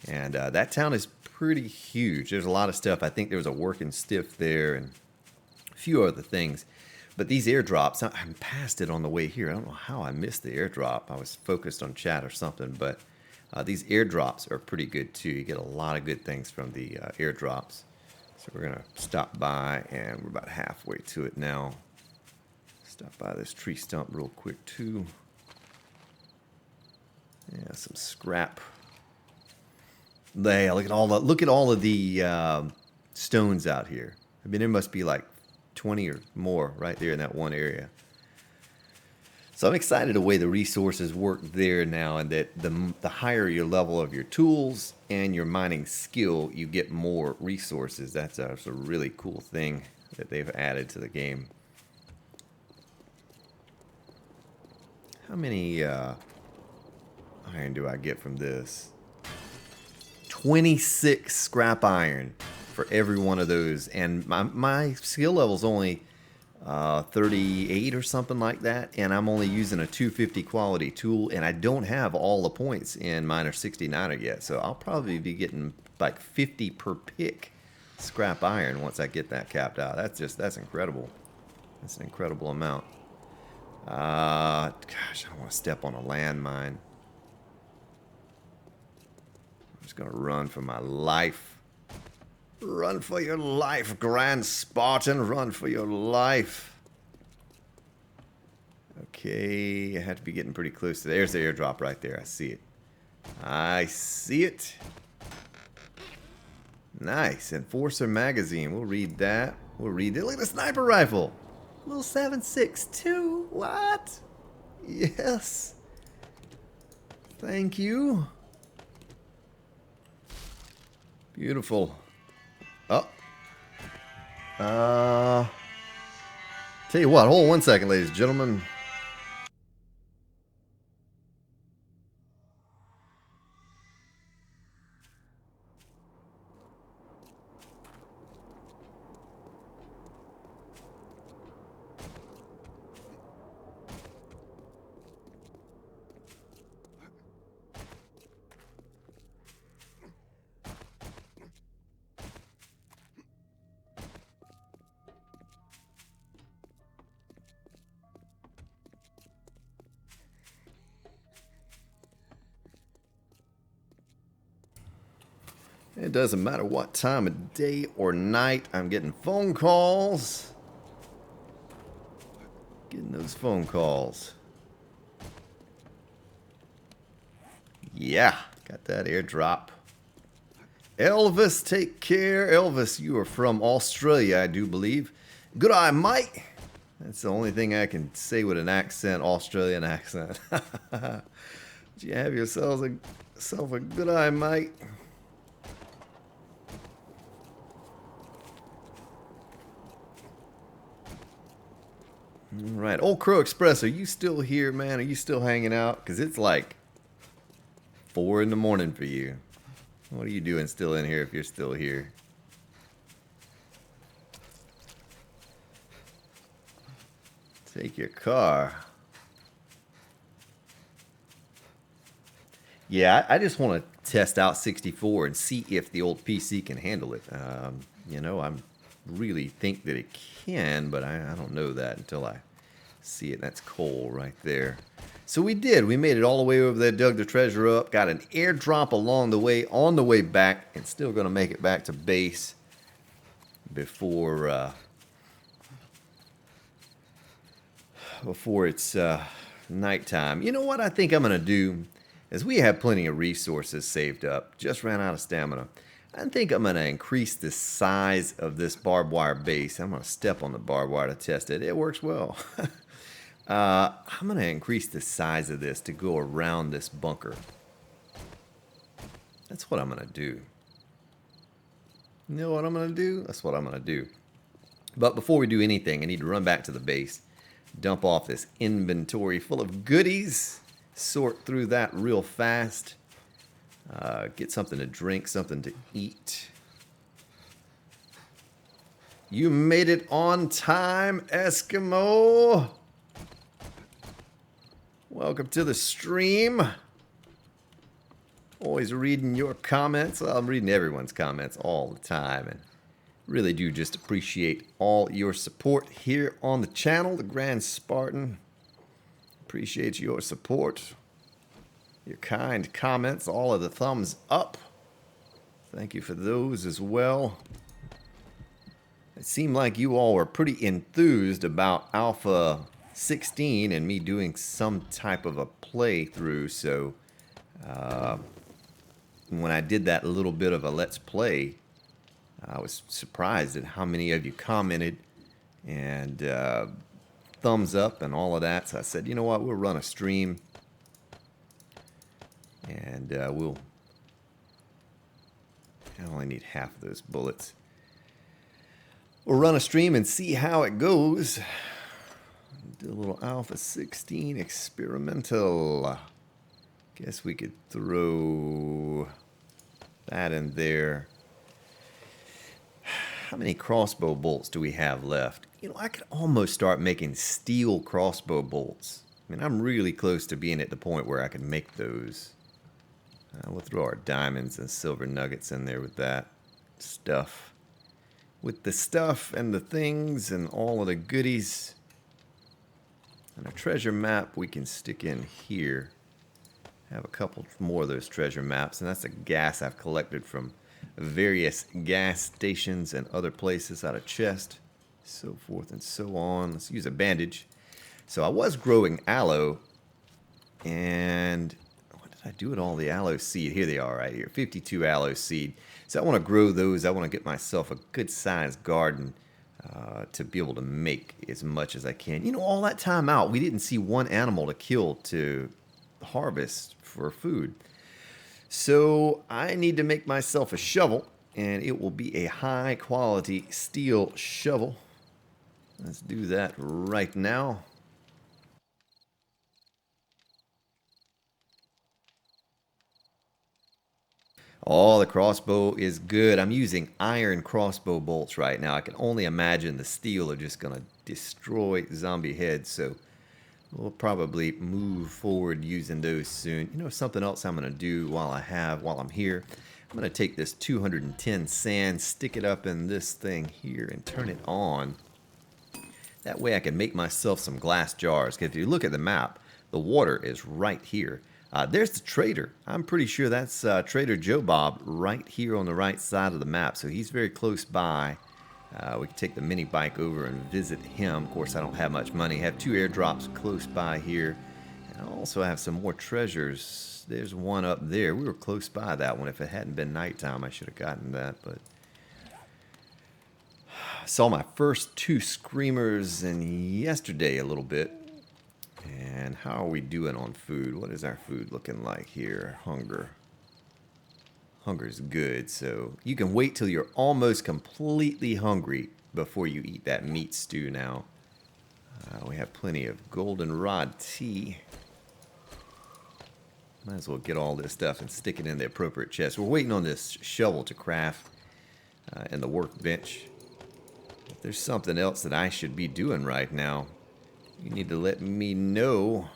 And that town is pretty huge. There's a lot of stuff. I think there was a working stiff there and a few other things. But these airdrops, I passed it on the way here. I don't know how I missed the airdrop. I was focused on chat or something, but these airdrops are pretty good too. You get a lot of good things from the airdrops. So we're going to stop by, and we're about halfway to it now. Stop by this tree stump real quick too. Yeah, some scrap. Yeah, look at all of the stones out here. I mean, there must be like 20 or more right there in that one area. So I'm excited the way the resources work there now, and that the higher your level of your tools and your mining skill, you get more resources. That's a really cool thing that they've added to the game. How many iron do I get from this? 26 scrap iron for every one of those, and my skill level's only 38 or something like that, and I'm only using a 250 quality tool, and I don't have all the points in Miner 69er yet, so I'll probably be getting like 50 per pick scrap iron once I get that capped out. That's incredible. That's an incredible amount. Gosh, I don't want to step on a landmine. I'm just gonna run for my life. Run for your life, Grand Spartan. Run for your life. Okay, I have to be getting pretty close to there's the airdrop right there. I see it. I see it. Nice. Enforcer magazine. We'll read that. We'll read it. Look at the sniper rifle. Little 7.62. What? Yes. Thank you. Beautiful. Oh. Tell you what, hold on 1 second, ladies and gentlemen. It doesn't matter what time of day or night, I'm getting phone calls. Getting those phone calls. Yeah, got that airdrop. Elvis, take care. Elvis, you are from Australia, I do believe. Good eye, Mike. That's the only thing I can say with an accent, Australian accent. Did you have yourself a good eye, Mike? All right, Old Crow Express, are you still here, man? Are you still hanging out? Because it's like 4 in the morning for you. What are you doing still in here if you're still here? Take your car. Yeah, I just want to test out 64 and see if the old PC can handle it. You know, I really think that it can, but I don't know that until I see it. That's coal right there. So we did. We made it all the way over there, dug the treasure up, got an airdrop along the way, on the way back, and still going to make it back to base before it's nighttime. You know what I think I'm going to do? As we have plenty of resources saved up, just ran out of stamina. I think I'm going to increase the size of this barbed wire base. I'm going to step on the barbed wire to test it. It works well. I'm going to increase the size of this to go around this bunker. That's what I'm going to do. You know what I'm going to do? That's what I'm going to do. But before we do anything, I need to run back to the base, dump off this inventory full of goodies, sort through that real fast, get something to drink, something to eat. You made it on time, Eskimo. Welcome to the stream. Always reading your comments. Well, I'm reading everyone's comments all the time, and Really do just appreciate all your support here on the channel, the Grand Spartan. Appreciate your support, your kind comments, all of the thumbs up. Thank you for those as well. It seemed like you all were pretty enthused about Alpha 16 and me doing some type of a playthrough, so when I did that little bit of a Let's Play, I was surprised at how many of you commented and thumbs up and all of that. So I said, you know what, we'll run a stream and we'll... I only need half of those bullets. We'll run a stream and see how it goes. Do a little Alpha 16 experimental. Guess we could throw that in there. How many crossbow bolts do we have left? You know, I could almost start making steel crossbow bolts. I mean, I'm really close to being at the point where I can make those. We'll throw our diamonds and silver nuggets in there with that stuff. With the stuff and the things and all of the goodies. And a treasure map we can stick in here. Have a couple more of those treasure maps, and that's the gas I've collected from various gas stations and other places out of chest, so forth and so on. Let's use a bandage. So I was growing aloe, and what did I do with all the aloe seed? Here they are right here, 52 aloe seed. So I want to grow those. I want to get myself a good sized garden to be able to make as much as I can. You know, all that time out, we didn't see one animal to kill to harvest for food. So I need to make myself a shovel, and it will be a high quality steel shovel. Let's do that right now. Oh, the crossbow is good. I'm using iron crossbow bolts right now. I can only imagine the steel are just going to destroy zombie heads, so we'll probably move forward using those soon. You know, something else I'm going to do while I'm here. I'm going to take this 210 sand, stick it up in this thing here, and turn it on. That way I can make myself some glass jars. Because if you look at the map, the water is right here. There's the trader. I'm pretty sure that's Trader Joe Bob right here on the right side of the map. So he's very close by. We can take the mini bike over and visit him. Of course, I don't have much money. I have 2 airdrops close by here. And I also have some more treasures. There's one up there. We were close by that one. If it hadn't been nighttime, I should have gotten that. But I saw my first 2 screamers yesterday a little bit. And how are we doing on food? What is our food looking like here? Hunger. Hunger's good, so you can wait till you're almost completely hungry before you eat that meat stew now. We have plenty of goldenrod tea. Might as well get all this stuff and stick it in the appropriate chest. We're waiting on this shovel to craft and the workbench. If there's something else that I should be doing right now, you need to let me know.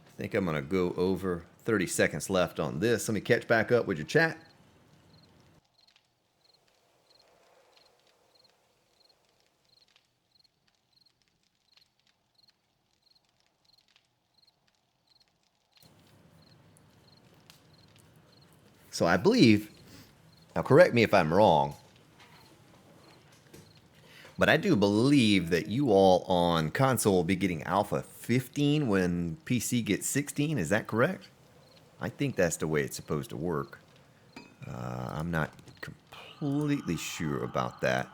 I think I'm going to go over 30 seconds left on this. Let me catch back up with your chat. So I believe, now correct me if I'm wrong, but I do believe that you all on console will be getting Alpha 15 when PC gets 16. Is that correct? I think that's the way it's supposed to work. I'm not completely sure about that,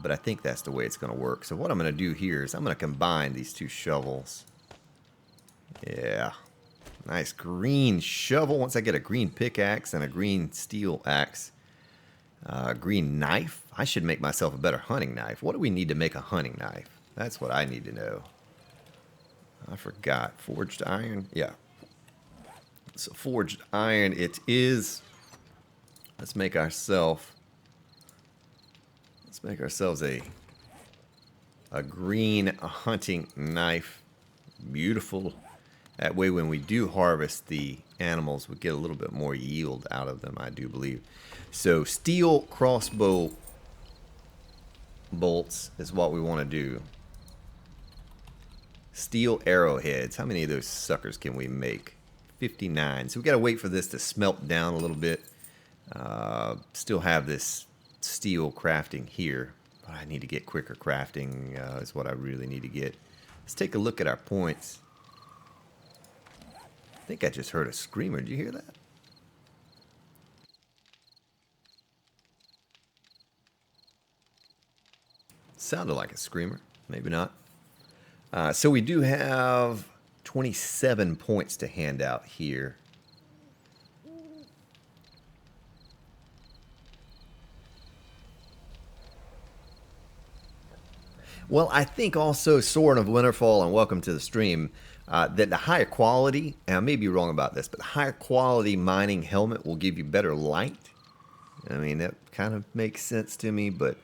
but I think that's the way it's going to work. So what I'm going to do here is I'm going to combine these 2 shovels. Yeah, nice green shovel. Once I get a green pickaxe and a green steel axe, green knife. I should make myself a better hunting knife. What do we need to make a hunting knife? That's what I need to know. I forgot. Forged iron? Yeah. So forged iron it is. Let's make ourselves a green hunting knife. Beautiful. That way when we do harvest the animals, we get a little bit more yield out of them, I do believe. So steel crossbow bolts is what we want to do. Steel arrowheads. How many of those suckers can we make? 59. So we got to wait for this to smelt down a little bit. Still have this steel crafting here. But I need to get quicker crafting is what I really need to get. Let's take a look at our points. I think I just heard a screamer. Did you hear that? Sounded like a screamer. Maybe not. So we do have 27 points to hand out here. Well, I think also, Soren of Winterfall, and welcome to the stream, that the higher quality, and I may be wrong about this, but the higher quality mining helmet will give you better light. I mean, that kind of makes sense to me, but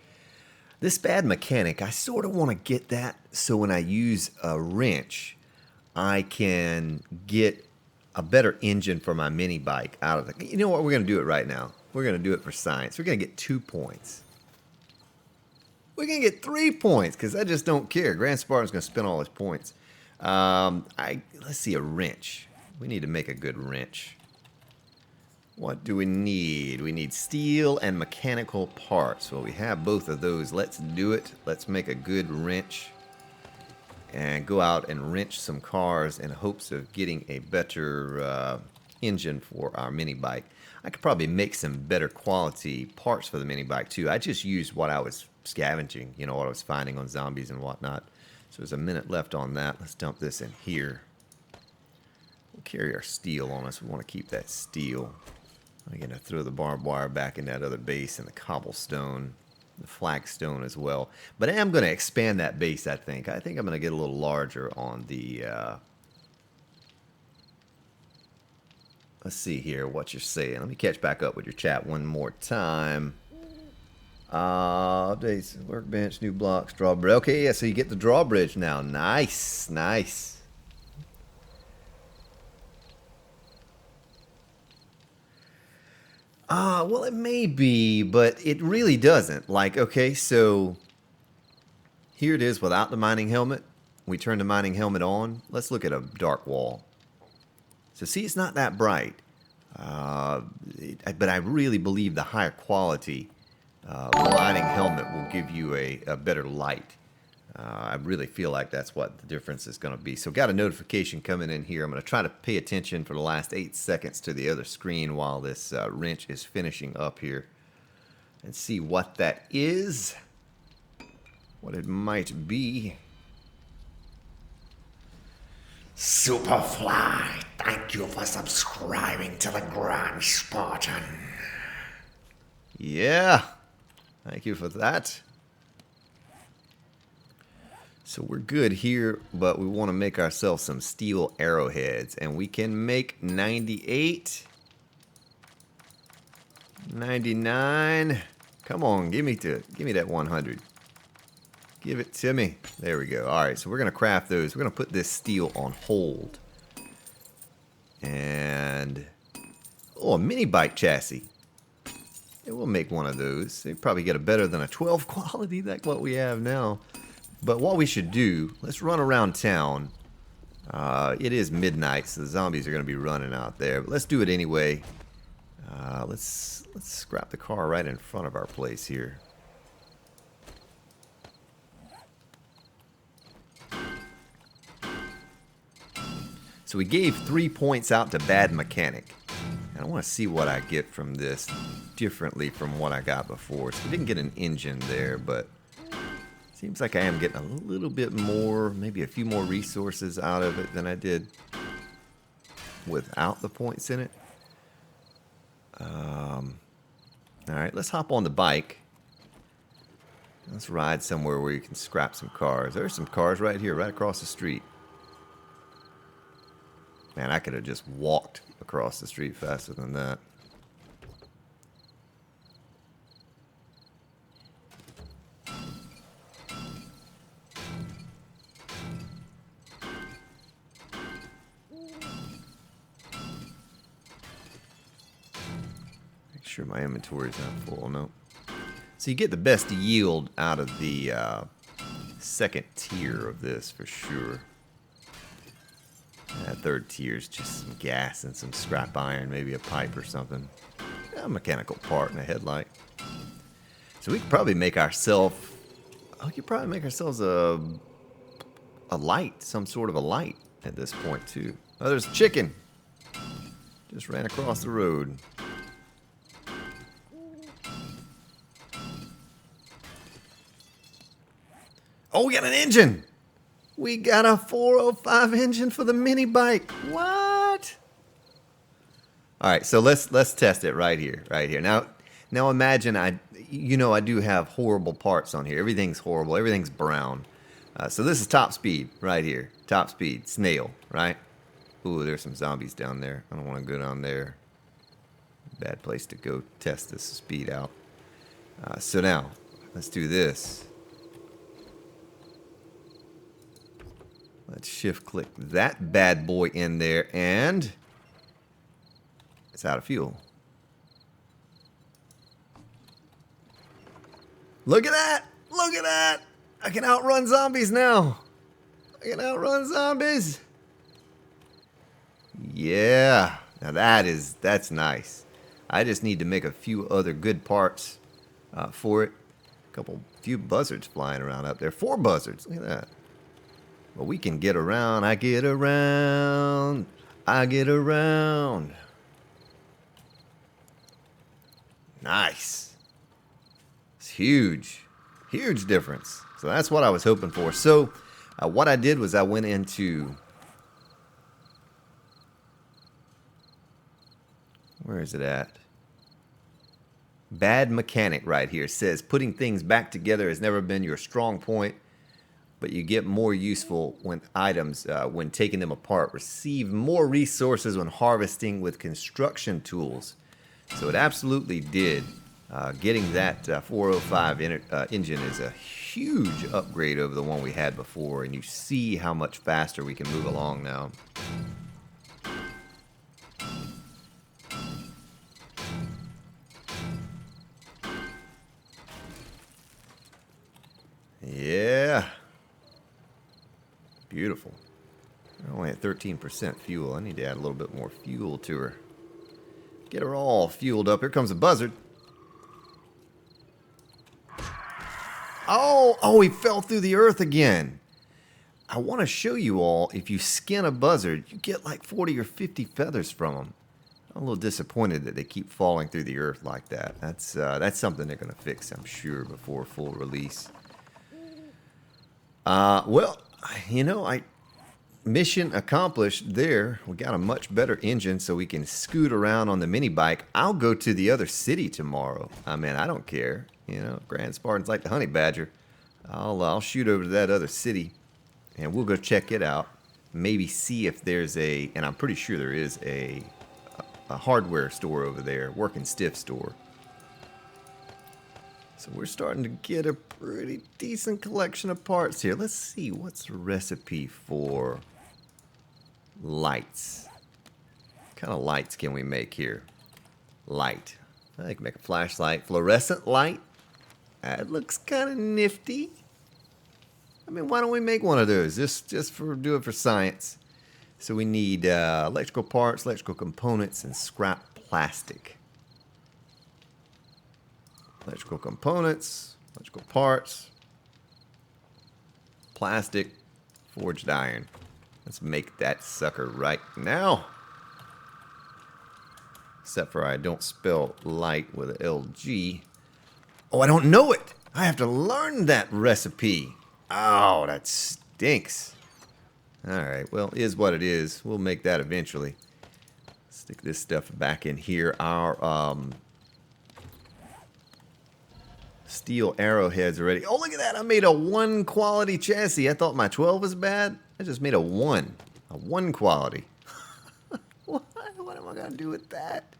this bad mechanic, I sort of want to get that so when I use a wrench, I can get a better engine for my mini bike out of it. You know what? We're going to do it right now. We're going to do it for science. We're going to get 2 points. We're going to get 3 points because I just don't care. Grand Spartan's going to spend all his points. Let's see, a wrench. We need to make a good wrench. What do we need? We need steel and mechanical parts. Well, we have both of those. Let's do it. Let's make a good wrench and go out and wrench some cars in hopes of getting a better engine for our mini bike. I could probably make some better quality parts for the mini bike too. I just used what I was scavenging, you know, what I was finding on zombies and whatnot. So there's a minute left on that. Let's dump this in here. We'll carry our steel on us. We want to keep that steel. I'm going to throw the barbed wire back in that other base and the cobblestone, the flagstone as well. But I am going to expand that base, I think. I think I'm going to get a little larger on the... let's see here what you're saying. Let me catch back up with your chat one more time. Updates, workbench, new blocks, drawbridge. Okay, yeah, so you get the drawbridge now. Nice, nice. Well, it may be, but it really doesn't. Like, okay, so here it is without the mining helmet. We turn the mining helmet on. Let's look at a dark wall. So see, it's not that bright. But I really believe the higher quality mining helmet will give you a better light. I really feel like that's what the difference is going to be. So got a notification coming in here. I'm going to try to pay attention for the last 8 seconds to the other screen while this wrench is finishing up here and see what that is, what it might be. Superfly, thank you for subscribing to the Grand Spartan. Yeah, thank you for that. So we're good here, but we want to make ourselves some steel arrowheads, and we can make 98, 99. Come on, give me that 100. Give it to me. There we go. All right, so we're going to craft those. We're going to put this steel on hold. And, oh, a mini bike chassis. Yeah, we'll make one of those. They probably get a better than a 12 quality, like what we have now. But what we should do, let's run around town. It is midnight, so the zombies are going to be running out there. But let's do it anyway. Let's scrap the car right in front of our place here. So we gave 3 points out to bad mechanic. And I want to see what I get from this differently from what I got before. So we didn't get an engine there, but seems like I am getting a little bit more, maybe a few more resources out of it than I did without the points in it. Alright, let's hop on the bike. Let's ride somewhere where you can scrap some cars. There's some cars right here, right across the street. Man, I could have just walked across the street faster than that. Make sure my inventory's not full. No. So you get the best yield out of the second tier of this for sure. Third tier is just some gas and some scrap iron, maybe a pipe or something. A mechanical part and a headlight. So we could probably make ourselves... Oh, we could probably make ourselves a light, some sort of a light at this point too. Oh, there's a chicken. Just ran across the road. Oh, we got an engine. We got a 405 engine for the mini bike. What? All right, so let's test it right here, Now imagine I do have horrible parts on here. Everything's horrible. Everything's brown. So this is top speed right here. Top speed, snail, right? Ooh, there's some zombies down there. I don't want to go down there. Bad place to go test this speed out. So now, let's do this. Let's shift click that bad boy in there, and it's out of fuel. Look at that! Look at that! I can outrun zombies now. I can outrun zombies. Yeah, now that's nice. I just need to make a few other good parts for it. Few buzzards flying around up there. 4 buzzards. Look at that. But we can get around. I get around. I get around. Nice. It's huge. Huge difference. So that's what I was hoping for. So what I did was I went into... Where is it at? Bad mechanic right here. It says putting things back together has never been your strong point, but you get more useful when items when taking them apart. Receive more resources when harvesting with construction tools. So it absolutely did. Getting that 405 engine is a huge upgrade over the one we had before, and you see how much faster we can move along now. Yeah. Beautiful. We're only at 13% fuel. I need to add a little bit more fuel to her. Get her all fueled up. Here comes a buzzard. Oh, he fell through the earth again. I want to show you all, if you skin a buzzard, you get like 40 or 50 feathers from them. I'm a little disappointed that they keep falling through the earth like that. That's something they're going to fix, I'm sure, before full release. Well, mission accomplished there. We got a much better engine so we can scoot around on the mini bike. I'll go to the other city tomorrow. I mean, I don't care. Grand Spartans like the honey badger. I'll shoot over to that other city and we'll go check it out. Maybe see if there's and I'm pretty sure there is a hardware store over there, working stiff store. So we're starting to get a pretty decent collection of parts here. Let's see, what's the recipe for lights? What kind of lights can we make here? Light. I can make a flashlight. Fluorescent light. That looks kind of nifty. I mean, why don't we make one of those? Just do it for science. So we need electrical parts, electrical components, and scrap plastic. Electrical components, electrical parts, plastic, forged iron. Let's make that sucker right now. Except for I don't spell light with an LG. Oh, I don't know it. I have to learn that recipe. Oh, that stinks. All right, well, it is what it is. We'll make that eventually. Stick this stuff back in here. Our steel arrowheads already. Oh, look at that. I made a 1 quality chassis. I thought my 12 was bad. I just made a 1. A 1 quality. What am I going to do with that?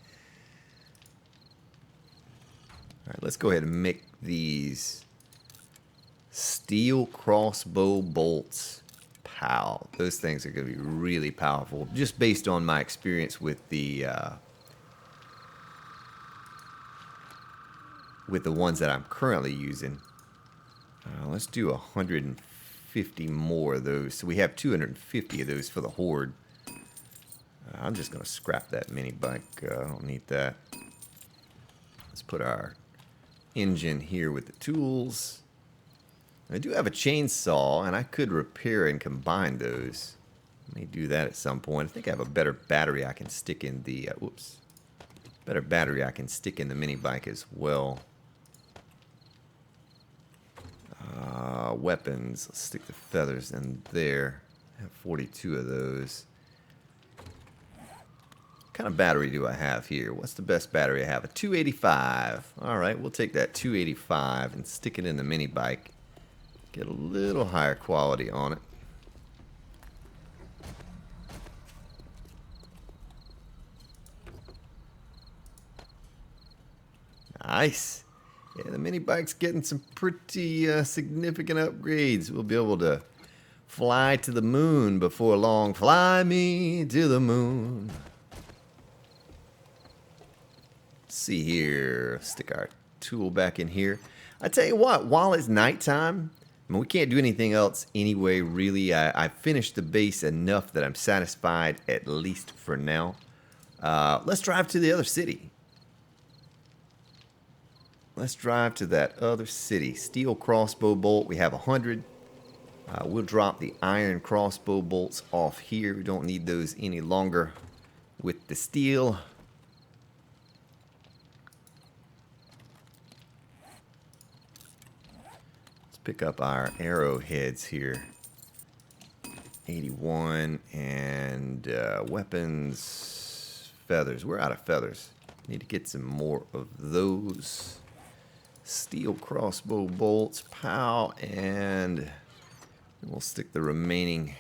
All right, let's go ahead and make these steel crossbow bolts. Pow. Those things are going to be really powerful, just based on my experience with the with the ones that I'm currently using. Let's do 150 more of those. So we have 250 of those for the horde. I'm just going to scrap that mini bike. I don't need that. Let's put our engine here with the tools. I do have a chainsaw, and I could repair and combine those. I may do that at some point. I think I have a better battery I can stick in the... better battery I can stick in the mini bike as well. Weapons. Let's stick the feathers in there. I have 42 of those. What kind of battery do I have here? What's the best battery I have? A 285. Alright, we'll take that 285 and stick it in the mini bike. Get a little higher quality on it. Nice. Yeah, the mini bike's getting some pretty significant upgrades. We'll be able to fly to the moon before long. Fly me to the moon. Let's see here. Stick our tool back in here. I tell you what, while it's nighttime, I mean, we can't do anything else anyway, really. I finished the base enough that I'm satisfied, at least for now. Let's drive to the other city. Let's drive to that other city. Steel crossbow bolt. We have 100. We'll drop the iron crossbow bolts off here. We don't need those any longer with the steel. Let's pick up our arrowheads here. 81 and weapons, feathers. We're out of feathers. Need to get some more of those. Steel crossbow bolts, pow, and we'll stick the remaining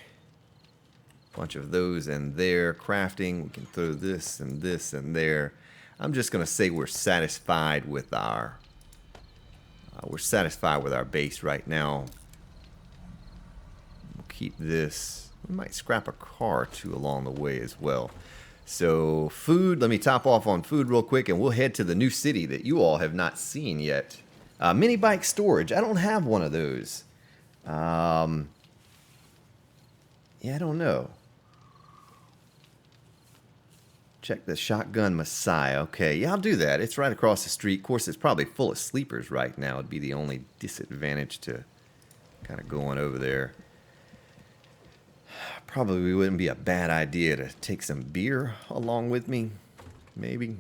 bunch of those in there. Crafting, we can throw this and this and there. I'm just gonna say we're satisfied with our base right now. We'll keep this. We might scrap a car or two along the way as well. So food, let me top off on food real quick and we'll head to the new city that you all have not seen yet. Mini bike storage, I don't have one of those. Yeah, I don't know. Check the shotgun Messiah. Okay, yeah, I'll do that. It's right across the street. Of course, it's probably full of sleepers right now. It'd be the only disadvantage to kind of going over there. Probably wouldn't be a bad idea to take some beer along with me. Maybe.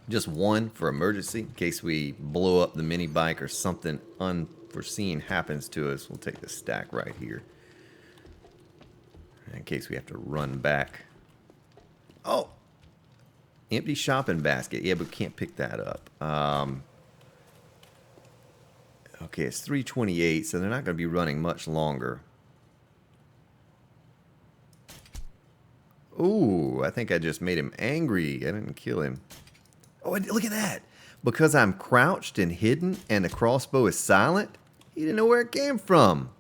Just one for emergency. In case we blow up the mini bike or something unforeseen happens to us. We'll take the stack right here. In case we have to run back. Oh! Empty shopping basket. Yeah, but we can't pick that up. Okay, it's 3:28, so they're not going to be running much longer. Ooh, I think I just made him angry. I didn't kill him. Oh, look at that. Because I'm crouched and hidden and the crossbow is silent, he didn't know where it came from.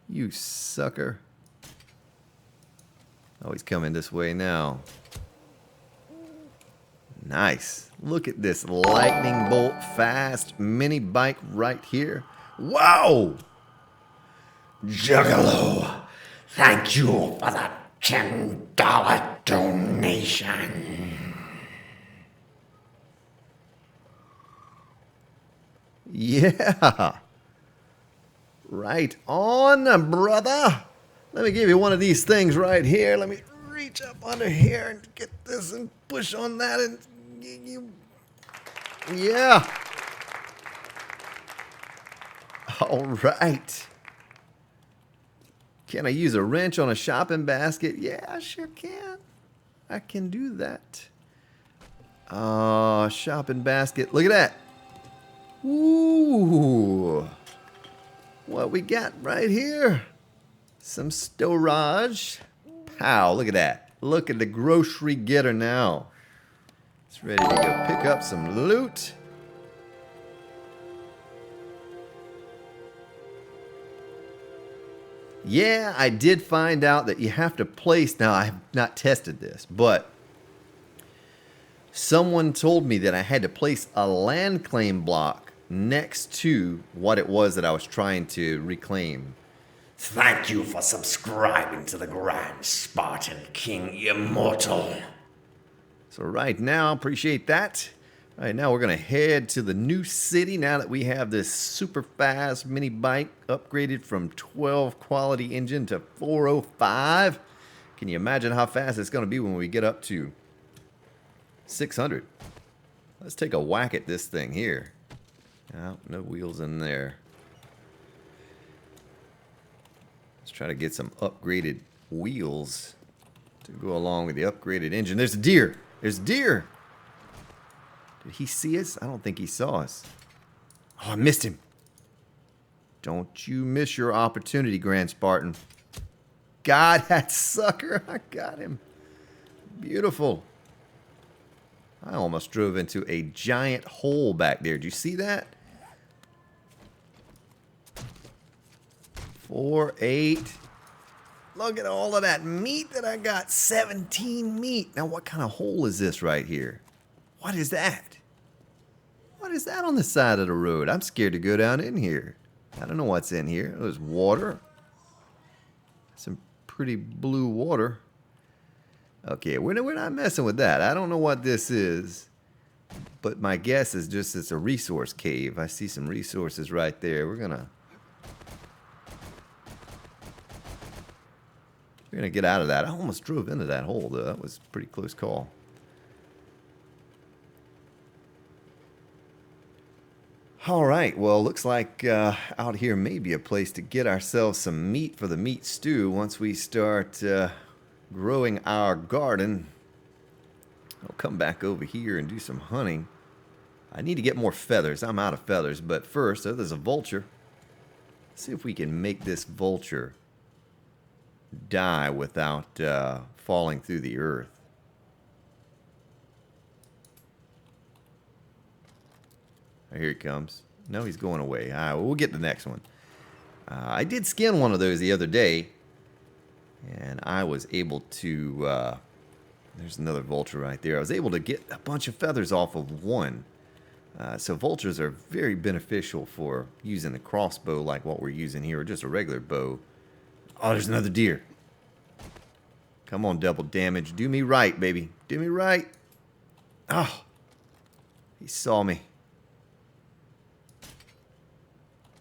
You sucker. Oh, he's coming this way now. Nice. Look at this lightning bolt fast mini bike right here. Wow! Juggalo, thank you for the $10 donation. Yeah. Right on, brother. Let me give you one of these things right here. Let me reach up under here and get this and push on that and you. Yeah. All right. Can I use a wrench on a shopping basket? Yeah, I sure can. I can do that. Shopping basket. Look at that. Ooh. What we got right here? Some storage. Pow, look at that. Look at the grocery getter now. It's ready to go pick up some loot. Yeah, I did find out that you have to place, now I have not tested this, but Someone told me that I had to place a land claim block next to what it was that I was trying to reclaim. Thank you for subscribing to the Grand Spartan King Immortal. So right now, appreciate that. All right, now we're going to head to the new city now that we have this super fast mini bike upgraded from 12 quality engine to 405. Can you imagine how fast it's going to be when we get up to 600? Let's take a whack at this thing here. Oh, no wheels in there. Let's try to get some upgraded wheels to go along with the upgraded engine. There's a deer. There's a deer. Did he see us? I don't think he saw us. Oh, I missed him. Don't you miss your opportunity, Grand Spartan. Got that sucker. I got him. Beautiful. I almost drove into a giant hole back there. Did you see that? 4-8. Look at all of that meat that I got. 17 meat. Now, what kind of hole is this right here? What is that? What is that on the side of the road? I'm scared to go down in here. I don't know what's in here. There's water. Some pretty blue water. Okay, we're not messing with that. I don't know what this is. But my guess is just it's a resource cave. I see some resources right there. We're gonna get out of that. I almost drove into that hole, though. That was a pretty close call. All right, well, looks like out here may be a place to get ourselves some meat for the meat stew once we start growing our garden. I'll come back over here and do some hunting. I need to get more feathers. I'm out of feathers, but first, there's a vulture. Let's see if we can make this vulture die without falling through the earth. Here he comes. No, he's going away. All right, well, we'll get the next one. I did skin one of those the other day, and I was able to... there's another vulture right there. I was able to get a bunch of feathers off of one. So vultures are very beneficial for using a crossbow like what we're using here, or just a regular bow. Oh, there's another deer. Come on, double damage. Do me right, baby. Do me right. Oh, he saw me.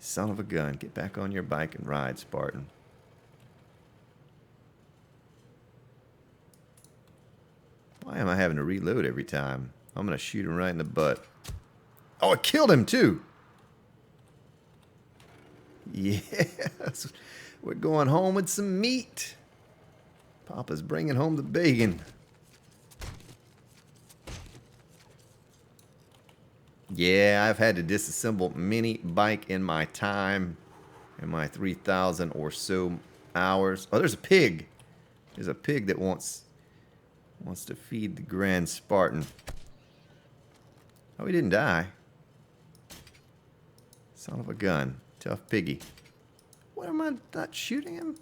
Son of a gun. Get back on your bike and ride, Spartan. Why am I having to reload every time? I'm going to shoot him right in the butt. Oh, I killed him too. Yes. We're going home with some meat. Papa's bringing home the bacon. Yeah, I've had to disassemble mini bike in my time, in my 3,000 or so hours. Oh, there's a pig. There's a pig that wants to feed the Grand Spartan. Oh, he didn't die. Son of a gun. Tough piggy. What am I not shooting him?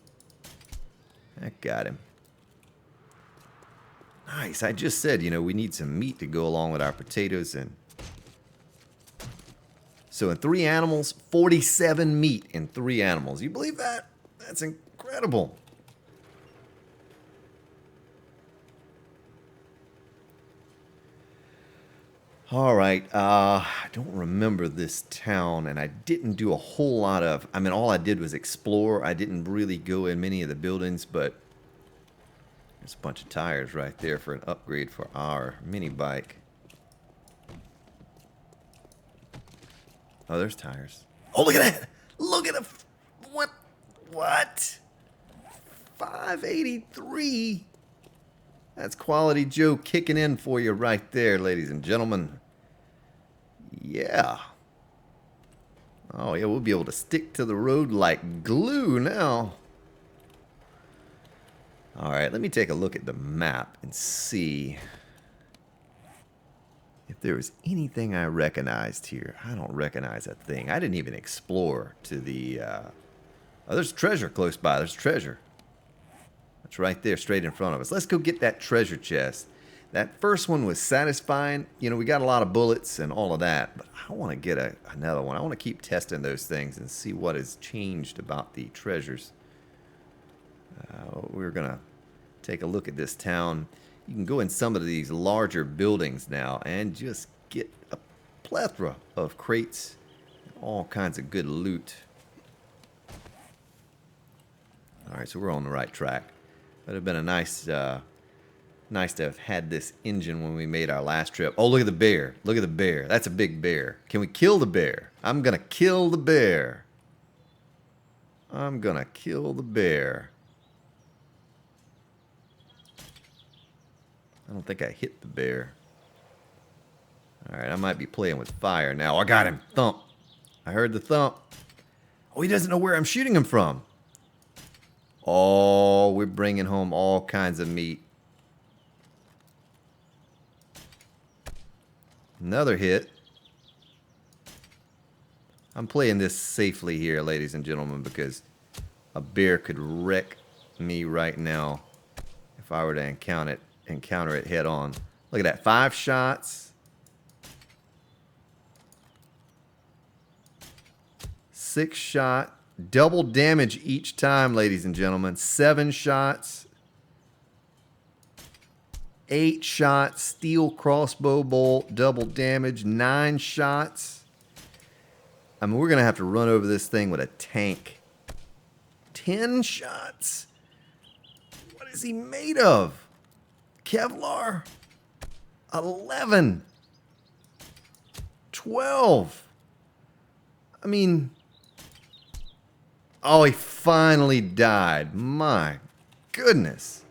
I got him. Nice. I just said, we need some meat to go along with our potatoes. And so in 3 animals, 47 meat in 3 animals. You believe that? That's incredible. All right, I don't remember this town, and I didn't do a whole lot of, all I did was explore. I didn't really go in many of the buildings, but there's a bunch of tires right there for an upgrade for our mini bike. Oh, there's tires. Oh, look at that! Look at it! What? 583? That's Quality Joe kicking in for you right there, ladies and gentlemen. Yeah. Oh, yeah, we'll be able to stick to the road like glue now. All right, let me take a look at the map and see if there was anything I recognized here. I don't recognize a thing. I didn't even explore to the... Oh, there's treasure close by. There's treasure. It's right there, straight in front of us. Let's go get that treasure chest. That first one was satisfying. You know, we got a lot of bullets and all of that, but I want to get another one. I want to keep testing those things and see what has changed about the treasures. We're going to take a look at this town. You can go in some of these larger buildings now and just get a plethora of crates, all kinds of good loot. All right, so we're on the right track. It would have been a nice to have had this engine when we made our last trip. Oh, look at the bear. Look at the bear. That's a big bear. Can we kill the bear? I'm going to kill the bear. I'm going to kill the bear. I don't think I hit the bear. All right, I might be playing with fire now. I got him. Thump. I heard the thump. Oh, he doesn't know where I'm shooting him from. Oh, we're bringing home all kinds of meat. Another hit. I'm playing this safely here, ladies and gentlemen, because a bear could wreck me right now if I were to encounter it head on. Look at that. 5 shots. 6 shot. Double damage each time, ladies and gentlemen. 7 shots. 8 shots. Steel crossbow bolt. Double damage. 9 shots. I mean, we're going to have to run over this thing with a tank. 10 shots. What is he made of? Kevlar. 11. 12. I mean... Oh, he finally died. My goodness.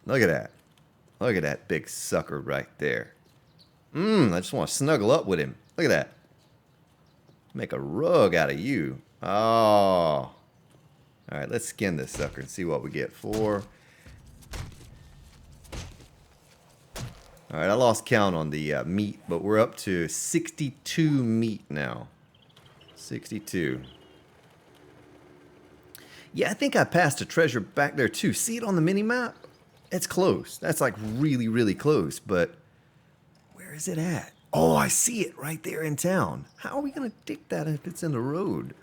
Look at that. Look at that big sucker right there. I just want to snuggle up with him. Look at that. Make a rug out of you. Oh. All right, let's skin this sucker and see what we get for. All right, I lost count on the meat, but we're up to 62 meat now. 62. Yeah, I think I passed a treasure back there too. See it on the mini-map? It's close. That's like really, really close, but where is it at? Oh, I see it right there in town. How are we going to dig that if it's in the road?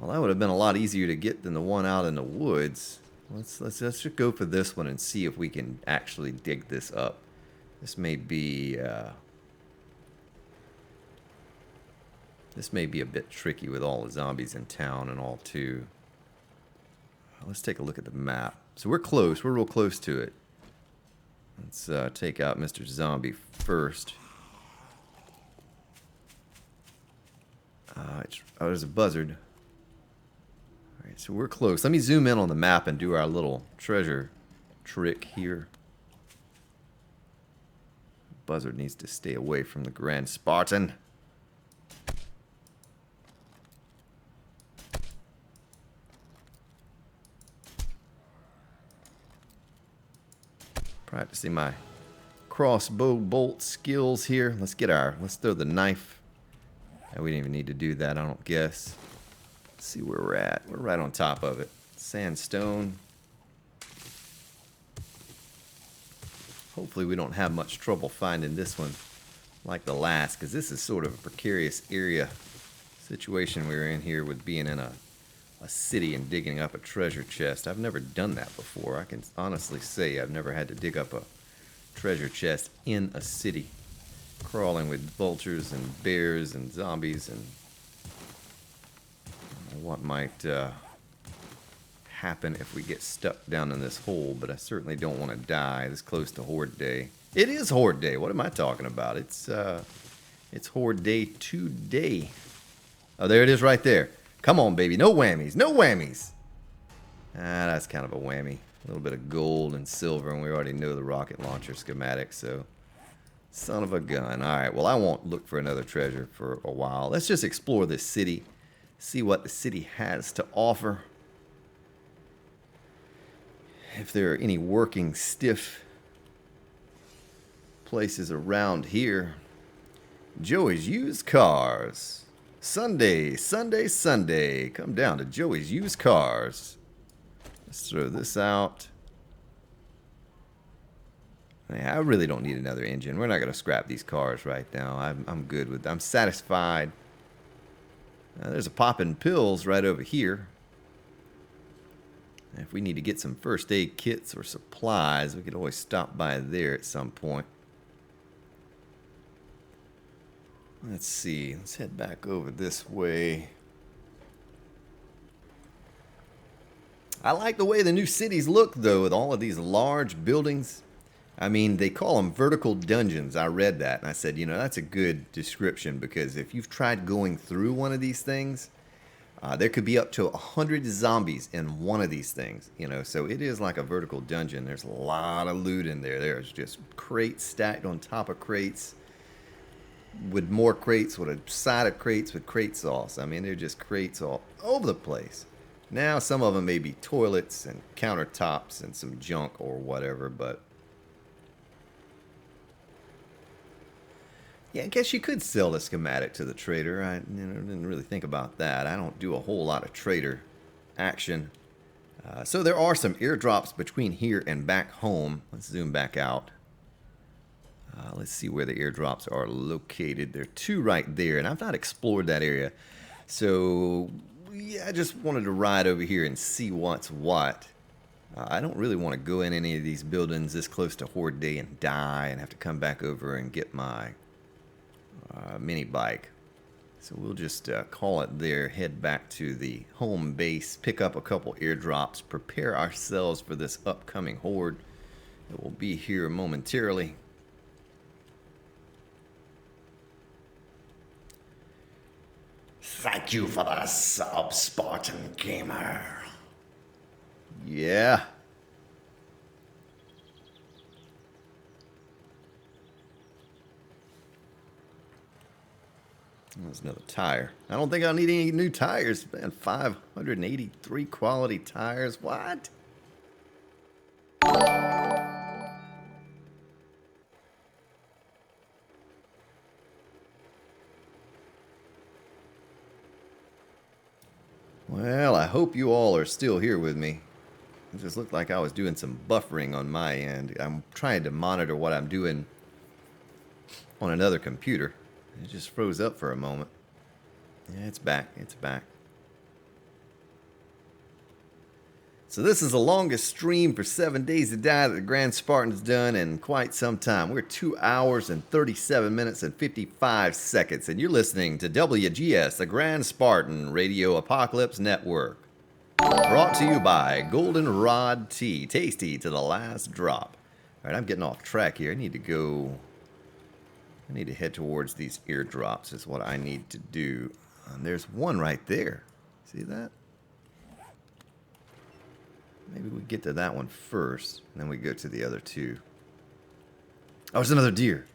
Well, that would have been a lot easier to get than the one out in the woods. Let's just go for this one and see if we can actually dig this up. This may be a bit tricky with all the zombies in town and all too. Let's take a look at the map. So we're close. We're real close to it. Let's take out Mr. Zombie first. Oh, there's a buzzard. All right, so we're close. Let me zoom in on the map and do our little treasure trick here. Buzzard needs to stay away from the Grand Spartan. Practicing my crossbow bolt skills here. Let's throw the knife. We didn't even need to do that, I don't guess. Let's see where we're at. We're right on top of it. Sandstone. Hopefully we don't have much trouble finding this one like the last, because this is sort of a precarious area situation we're in here with being in a city and digging up a treasure chest. I've never done that before. I can honestly say I've never had to dig up a treasure chest in a city. Crawling with vultures and bears and zombies and what might happen if we get stuck down in this hole, but I certainly don't want to die this close to Horde Day. It is Horde Day. What am I talking about? It's Horde Day today. Oh, there it is right there. Come on, baby. No whammies. No whammies. Ah, that's kind of a whammy. A little bit of gold and silver, and we already know the rocket launcher schematic, so... Son of a gun. Alright, well, I won't look for another treasure for a while. Let's just explore this city. See what the city has to offer. If there are any working stiff places around here. Joey's Used Cars. Sunday, Sunday, Sunday. Come down to Joey's Used Cars. Let's throw this out. I really don't need another engine. We're not going to scrap these cars right now. I'm good with them. I'm satisfied. There's a poppin' pills right over here. If we need to get some first aid kits or supplies, we could always stop by there at some point. Let's see. Let's head back over this way. I like the way the new cities look, though, with all of these large buildings. I mean, they call them vertical dungeons. I read that, and I said, you know, that's a good description, because if you've tried going through one of these things, there could be up to 100 zombies in one of these things, you know, so it is like a vertical dungeon. There's a lot of loot in there. There's just crates stacked on top of crates, with more crates, with a side of crates with crate sauce. I mean, they're just crates all over the place. Now, some of them may be toilets and countertops and some junk or whatever, but yeah, I guess you could sell the schematic to the trader. I didn't really think about that. I don't do a whole lot of trader action. So there are some airdrops between here and back home. Let's zoom back out. Let's see where the airdrops are located. There are two right there, and I've not explored that area. So, yeah, I just wanted to ride over here and see what's what. I don't really want to go in any of these buildings this close to Horde Day and die and have to come back over and get my mini bike. So we'll just call it there, head back to the home base, pick up a couple airdrops, prepare ourselves for this upcoming horde. It will be here momentarily. Thank you for the sub, Spartan Gamer. Yeah. There's another tire. I don't think I'll need any new tires, man. 583 quality tires. What? Well, I hope you all are still here with me. It just looked like I was doing some buffering on my end. I'm trying to monitor what I'm doing on another computer. It just froze up for a moment. Yeah, it's back. It's back. So this is the longest stream for 7 Days to Die that the Grand Spartan's done in quite some time. We're 2 hours and 37 minutes and 55 seconds. And you're listening to WGS, the Grand Spartan Radio Apocalypse Network. Brought to you by Goldenrod Tea. Tasty to the last drop. All right, I'm getting off track here. I need to head towards these airdrops is what I need to do. And there's one right there. See that? Maybe we get to that one first, and then we go to the other two. Oh, there's another deer.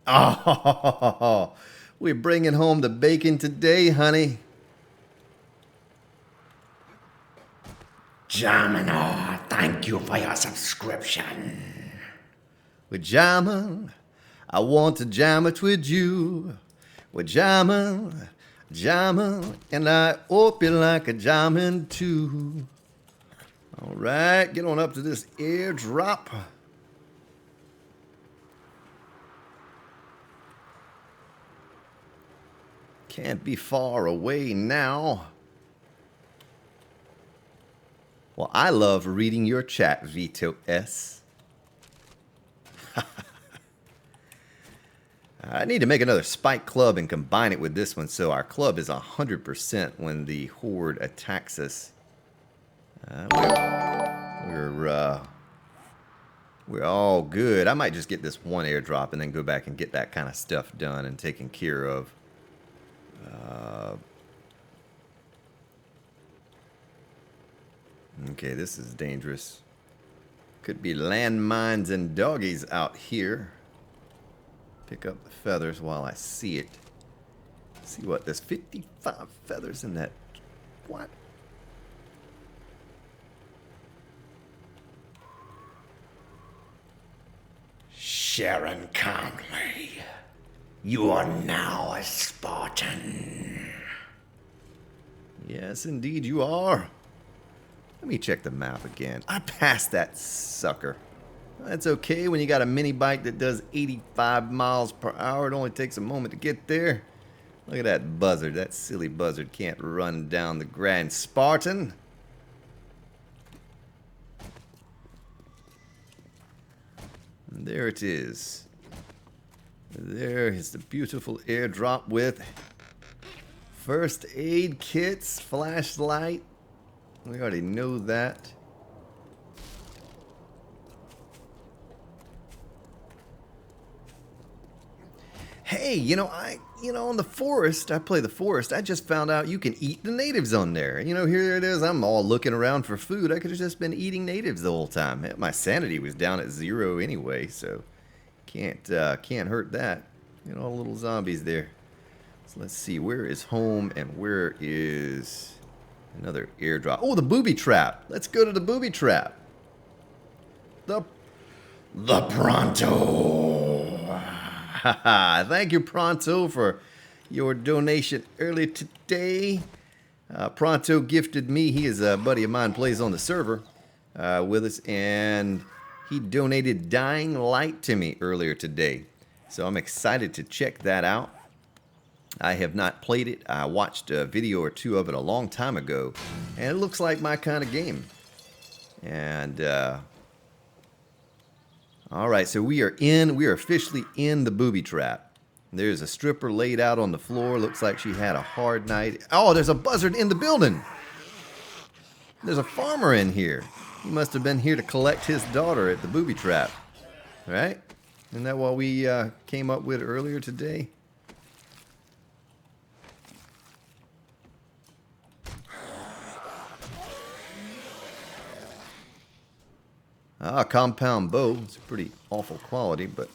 Oh, we're bringing home the bacon today, honey. Jamina, thank you for your subscription. We're jamming. I want to jam it with you. We're jamming, jamming, and I hope you like a jamming too. All right, get on up to this airdrop. Can't be far away now. Well, I love reading your chat, Vito S. I need to make another spike club and combine it with this one so our club is 100% when the horde attacks us. We're all good. I might just get this one airdrop and then go back and get that kind of stuff done and taken care of. Okay, this is dangerous. Could be landmines and doggies out here. Pick up the feathers while I see it. See what? There's 55 feathers in that. What? Sharon Conley. You are now a Spartan. Yes, indeed you are. Let me check the map again. I passed that sucker. That's okay when you got a mini bike that does 85 miles per hour. It only takes a moment to get there. Look at that buzzard. That silly buzzard can't run down the Grand Spartan. And there it is. There is the beautiful airdrop with first aid kits, flashlight. We already know that. Hey, on the forest, I play the forest. I just found out you can eat the natives on there. Here it is. I'm all looking around for food. I could have just been eating natives the whole time. My sanity was down at 0 anyway, so can't hurt that. All the little zombies there. So let's see. Where is home and where is another airdrop? Oh, the booby trap. Let's go to the booby trap. The Pronto. Thank you, Pronto, for your donation earlier today. Pronto gifted me. He is a buddy of mine, plays on the server with us, and he donated Dying Light to me earlier today. So I'm excited to check that out. I have not played it. I watched a video or two of it a long time ago, and it looks like my kind of game. And all right, so we are officially in the booby trap. There's a stripper laid out on the floor. Looks like she had a hard night. Oh, there's a buzzard in the building. There's a farmer in here. He must have been here to collect his daughter at the booby trap. Right? Isn't that what we came up with earlier today? Compound bow. It's a pretty awful quality, but...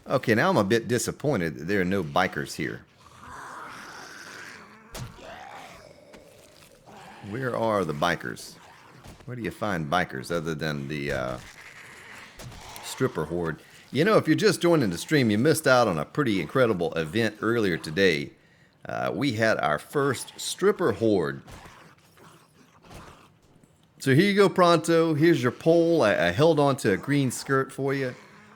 Okay, now I'm a bit disappointed that there are no bikers here. Where are the bikers? Where do you find bikers other than the stripper horde? If you're just joining the stream, you missed out on a pretty incredible event earlier today. We had our first stripper horde. So here you go, Pronto. Here's your pole. I held on to a green skirt for you.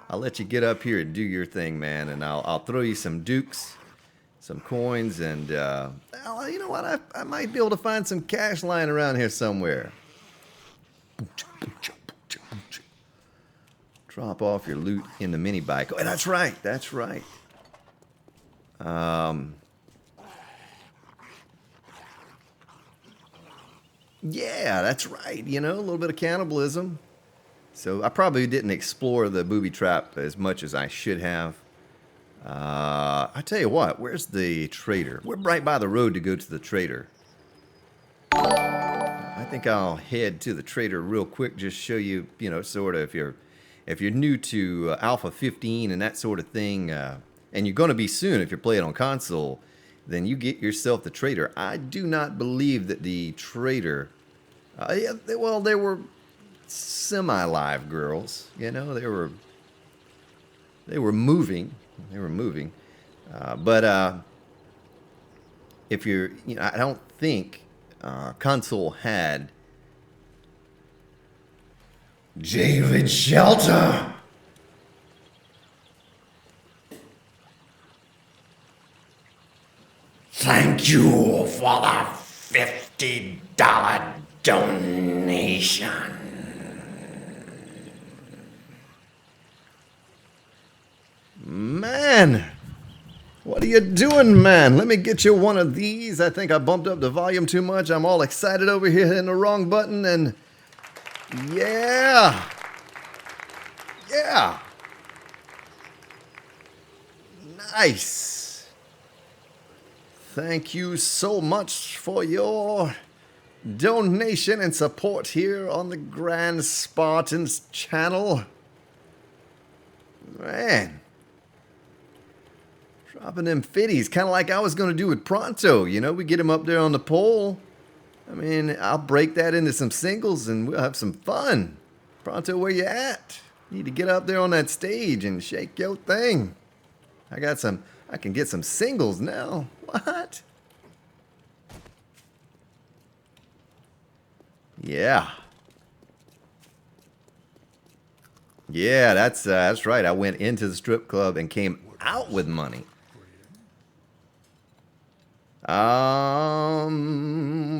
I'll let you get up here and do your thing, man. And I'll throw you some dukes, some coins, and you know what? I might be able to find some cash lying around here somewhere. Drop off your loot in the mini bike. Oh, that's right. That's right. Yeah, that's right. A little bit of cannibalism. So I probably didn't explore the booby trap as much as I should have. I tell you what, where's the trader? We're right by the road to go to the trader. I think I'll head to the trader real quick, just show you, sort of if you're new to Alpha 15 and that sort of thing, and you're going to be soon if you're playing on console, then you get yourself the trader. I do not believe that the trader, they were semi-live girls, they were moving, but if you're, I don't think console had David Shelter. Thank you for the $50 donation. Man, what are you doing, man? Let me get you one of these. I think I bumped up the volume too much. I'm all excited over here hitting the wrong button, and yeah. Nice. Thank you so much for your donation and support here on the Grand Spartans channel. Man. Dropping them fitties, kind of like I was going to do with Pronto. We get him up there on the pole. I mean, I'll break that into some singles and we'll have some fun. Pronto, where you at? Need to get up there on that stage and shake your thing. I can get some singles now. What? Yeah. Yeah, that's right. I went into the strip club and came out with money.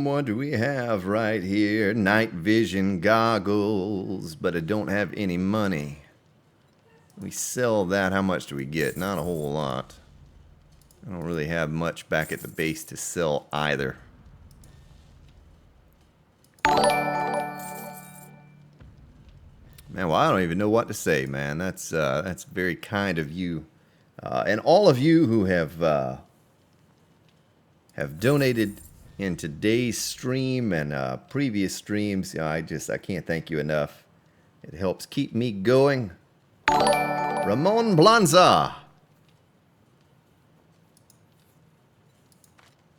What do we have right here? Night vision goggles, but I don't have any money. We sell that. How much do we get? Not a whole lot. I don't really have much back at the base to sell either. Man, well, I don't even know what to say, man. That's very kind of you, and all of you who have donated in today's stream and previous streams. You know, I can't thank you enough. It helps keep me going. Ramon Blanza,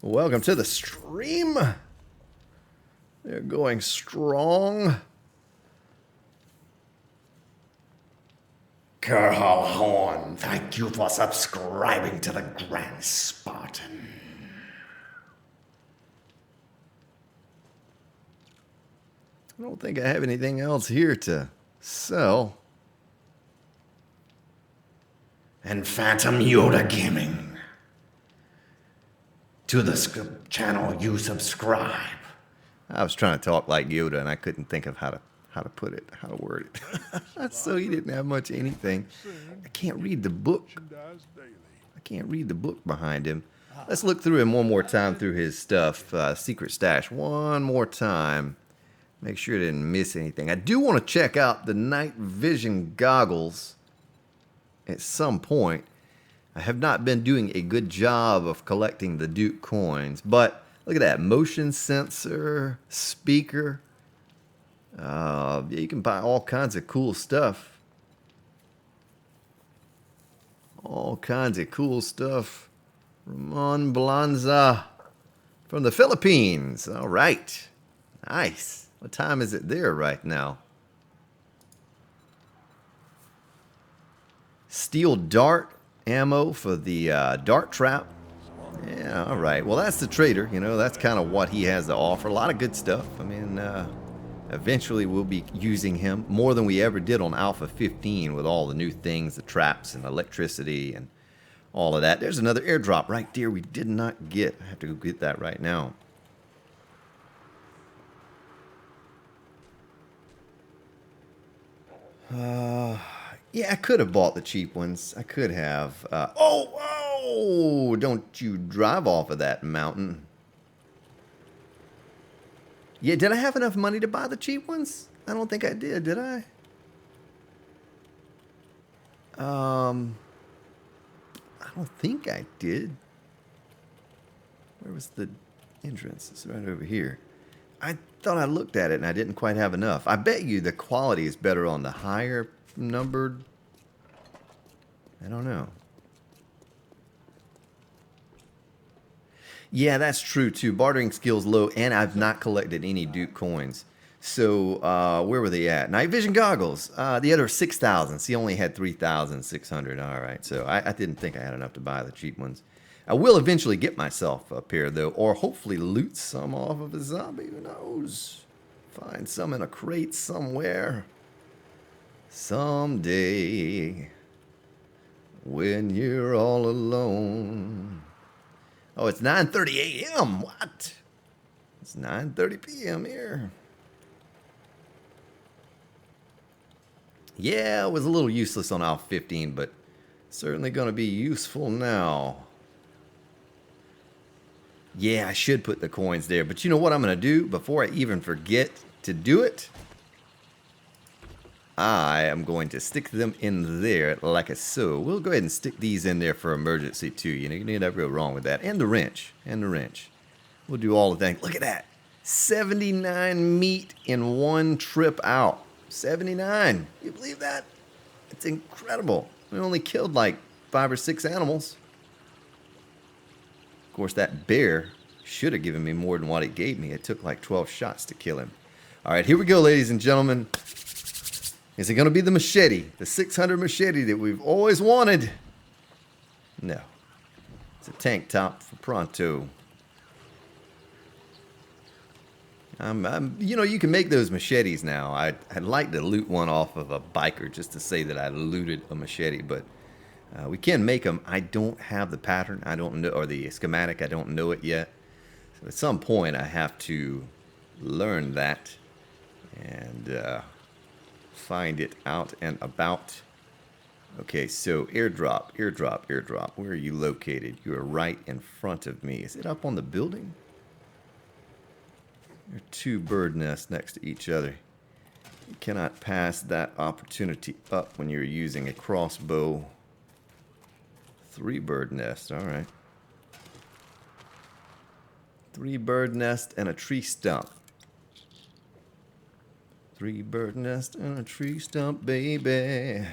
welcome to the stream. They're going strong. Kerhal Horn, thank you for subscribing to the Grand Spartan. I don't think I have anything else here to sell. And Phantom Yoda Gaming. To the channel you subscribe. I was trying to talk like Yoda and I couldn't think of how to put it, how to word it. So he didn't have much anything. I can't read the book. I can't read the book behind him. Let's look through him one more time through his stuff. Secret stash one more time. Make sure I didn't miss anything. I do want to check out the night vision goggles at some point. I have not been doing a good job of collecting the Duke coins, but look at that. Motion sensor, speaker. Yeah, you can buy all kinds of cool stuff. All kinds of cool stuff. Ramon Blanza from the Philippines. All right. Nice. What time is it there right now? Steel dart ammo for the dart trap. Yeah, all right. Well, that's the trader. You know, that's kind of what he has to offer. A lot of good stuff. I mean, eventually we'll be using him more than we ever did on Alpha 15 with all the new things, the traps and electricity and all of that. There's another airdrop right there we did not get. I have to go get that right now. Yeah, I could have bought the cheap ones. I could have. Oh, don't you drive off of that mountain. Yeah, did I have enough money to buy the cheap ones? I don't think I did I? I don't think I did. Where was the entrance? It's right over here. I thought I looked at it and I didn't quite have enough. I bet you the quality is better on the higher numbered. I don't know. Yeah, that's true too. Bartering skills low, and I've not collected any Duke coins. So where were they at? Night vision goggles. The other 6,000. See, only had 3,600. All right, so I didn't think I had enough to buy the cheap ones. I will eventually get myself a pair though, or hopefully loot some off of a zombie. Who knows? Find some in a crate somewhere. Someday, when you're all alone. Oh, it's 9:30 a.m. What? It's 9:30 p.m. here. Yeah, it was a little useless on Alpha 15, but certainly going to be useful now. Yeah, I should put the coins there, but you know what I'm going to do before I even forget to do it? I am going to stick them in there like so. We'll go ahead and stick these in there for emergency too. You know, you never go wrong with that. And the wrench. And the wrench. We'll do all the things. Look at that. 79 meat in one trip out. 79. You believe that? It's incredible. We only killed like 5 or 6 animals. Of course, that bear Should have given me more than what it gave me. It took like 12 shots to kill him. All right, here we go, ladies and gentlemen. Is it going to be the machete? The 600 machete that we've always wanted? No. It's a tank top for pronto. You know, you can make those machetes now. I'd like to loot one off of a biker just to say that I looted a machete, but we can make them. I don't have the pattern. I don't know, or the schematic. I don't know it yet. So at some point, I have to learn that and find it out and about. Okay, so airdrop, airdrop, airdrop. Where are you located? You are right in front of me. Is it up on the building? There are two bird nests next to each other. You cannot pass that opportunity up when you're using a crossbow. 3 bird nests, all right. 3 bird nests and a tree stump. 3 bird nests and a tree stump, baby.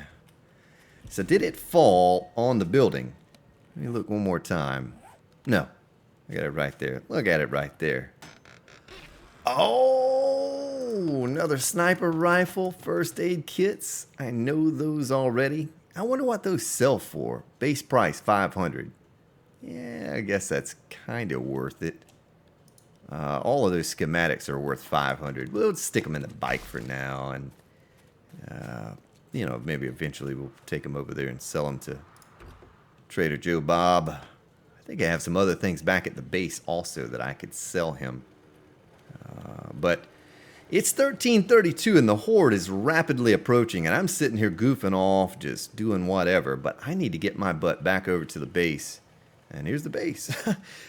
So did it fall on the building? Let me look one more time. No, I got it right there. Look at it right there. Oh, another sniper rifle, first aid kits. I know those already. I wonder what those sell for. Base price, 500. Yeah, I guess that's kind of worth it. All of those schematics are worth 500. We'll stick them in the bike for now, and you know, maybe eventually we'll take them over there and sell them to Trader Joe Bob. I think I have some other things back at the base also that I could sell him. But it's 13:32 and the horde is rapidly approaching, and I'm sitting here goofing off, just doing whatever, but I need to get my butt back over to the base. And here's the base.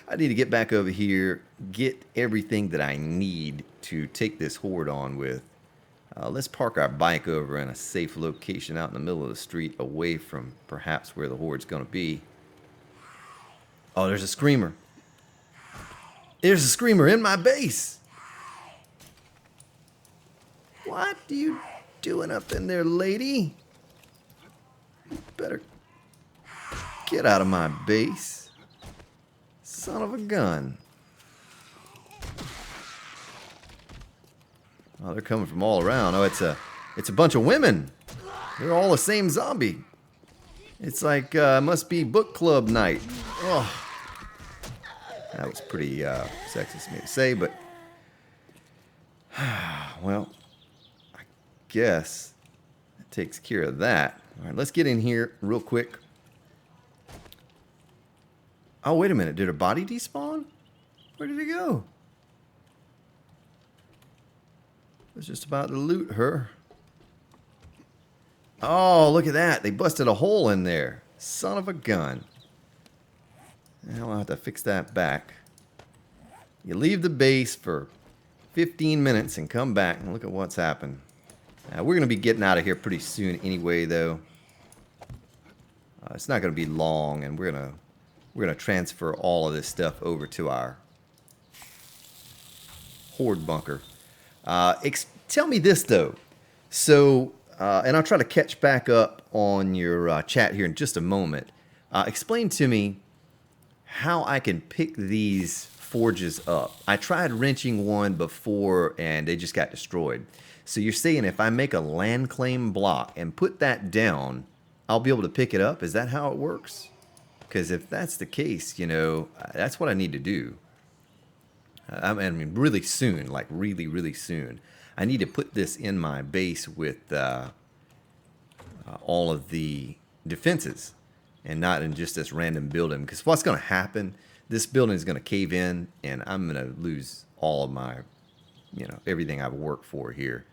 I need to get back over here, get everything that I need to take this horde on with. Let's park our bike over in a safe location out in the middle of the street, away from perhaps where the horde's going to be. Oh, there's a screamer. There's a screamer in my base. What are you doing up in there, lady? You better get out of my base. Son of a gun. Oh, they're coming from all around. Oh, it's a bunch of women. They're all the same zombie. It's like must be book club night. Oh, that was pretty sexist of me to say, but well, I guess that takes care of that. All right, let's get in here real quick. Oh, wait a minute. Did her body despawn? Where did it go? I was just about to loot her. Oh, look at that. They busted a hole in there. Son of a gun. Now I'll have to fix that back. You leave the base for 15 minutes and come back and look at what's happened. We're going to be getting out of here pretty soon anyway, though. It's not going to be long, and we're going to transfer all of this stuff over to our horde bunker. Tell me this, though. So, and I'll try to catch back up on your chat here in just a moment. Explain to me how I can pick these forges up. I tried wrenching one before, and they just got destroyed. So you're saying if I make a land claim block and put that down, I'll be able to pick it up? Is that how it works? Because if that's the case, you know, that's what I need to do. I mean, really soon, like really, really soon. I need to put this in my base with all of the defenses and not in just this random building. Because what's going to happen, this building is going to cave in and I'm going to lose all of my, you know, everything I've worked for here.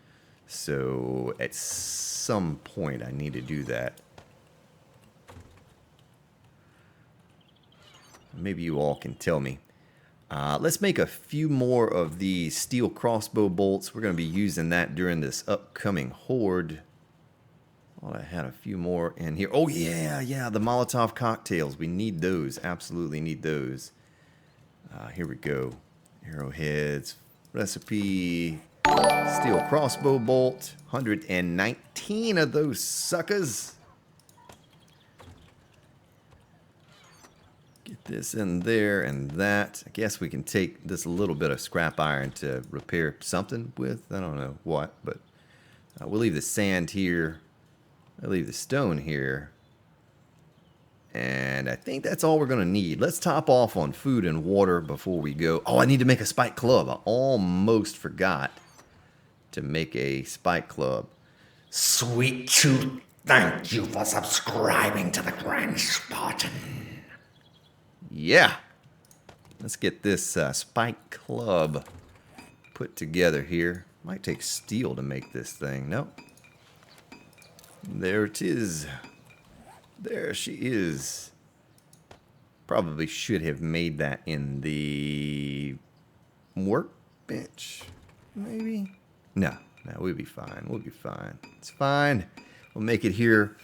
So at some point I need to do that. Maybe you all can tell me. Let's make a few more of these steel crossbow bolts. We're going to be using that during this upcoming horde. Oh, I had a few more in here. Oh, yeah, the Molotov cocktails. We need those. Absolutely need those. Here we go. Arrowheads. Recipe. Steel crossbow bolt. 119 of those suckers. Get this in there and that. I guess we can take this a little bit of scrap iron to repair something with. I don't know what, but we'll leave the sand here. I'll leave the stone here. And I think that's all we're going to need. Let's top off on food and water before we go. Oh, I need to make a spike club. I almost forgot to make a spike club. Sweet Tooth, thank you for subscribing to the Grand Spartan. Yeah. Let's get this spike club put together here. Might take steel to make this thing. Nope. There it is. There she is. Probably should have made that in the workbench, maybe? No, we'll be fine. We'll be fine. It's fine. We'll make it here.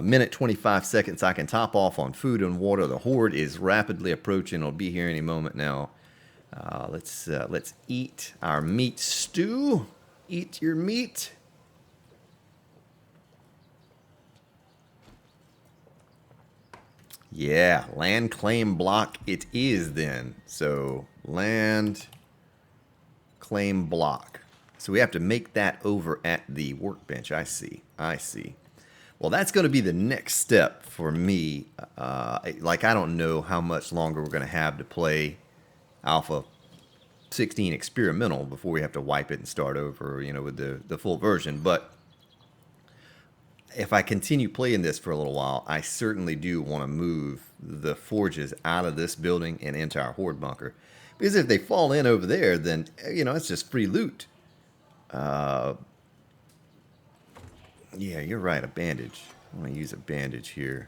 Minute 25 seconds. I can top off on food and water. The horde is rapidly approaching. It'll be here any moment now. Let's eat our meat stew. Eat your meat. Yeah, land claim block it is then. So land claim block. So we have to make that over at the workbench. I see. Well, that's going to be the next step for me. I don't know how much longer we're going to have to play Alpha 16 Experimental before we have to wipe it and start over, with the full version. But if I continue playing this for a little while, I certainly do want to move the forges out of this building and into our horde bunker. Because if they fall in over there, then, it's just free loot. Yeah, you're right, a bandage. I want to use a bandage here.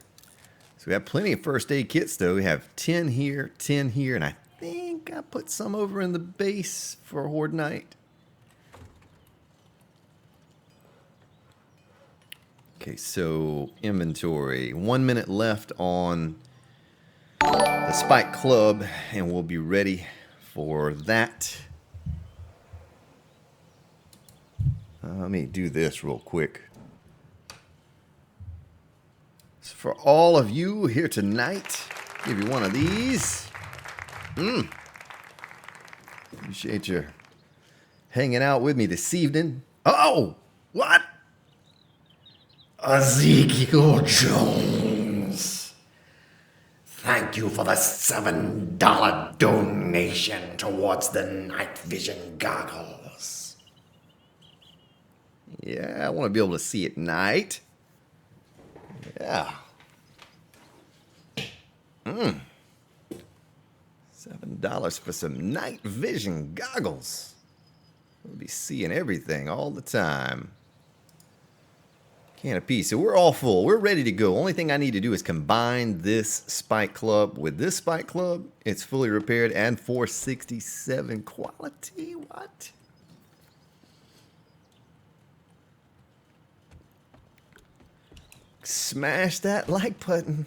So we have plenty of first aid kits, though. We have 10 here, and I think I put some over in the base for Horde Night. Okay, so inventory. 1 minute left on the Spike Club, and we'll be ready for that. Let me do this real quick. So for all of you here tonight, give you one of these. Appreciate you hanging out with me this evening. Oh, what? Ezekiel Jones, thank you for the $7 donation towards the night vision goggles. Yeah, I want to be able to see at night. Yeah. $7 for some night vision goggles. We'll be seeing everything all the time. Can of peace. So we're all full. We're ready to go. Only thing I need to do is combine this spike club with this spike club. It's fully repaired and 467 quality. What? Smash that like button.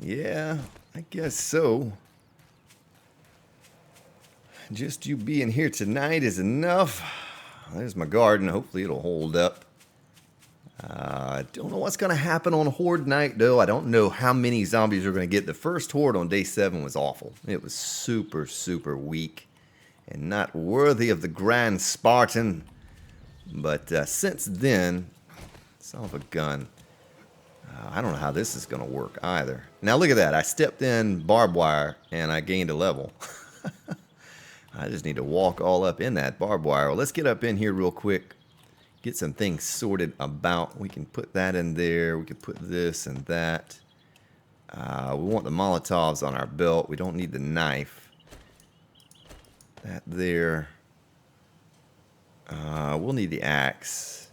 Yeah, I guess so. Just you being here tonight is enough. There's my garden. Hopefully it'll hold up. I don't know what's going to happen on Horde Night, though. I don't know how many zombies we're going to get. The first Horde on day 7 was awful. It was super, super weak and not worthy of the Grand Spartan. But since then, son of a gun, I don't know how this is going to work either. Now look at that. I stepped in barbed wire and I gained a level. I just need to walk all up in that barbed wire. Well, let's get up in here real quick. Get some things sorted about. We can put that in there. We can put this and that. We want the Molotovs on our belt. We don't need the knife. That there. We'll need the axe.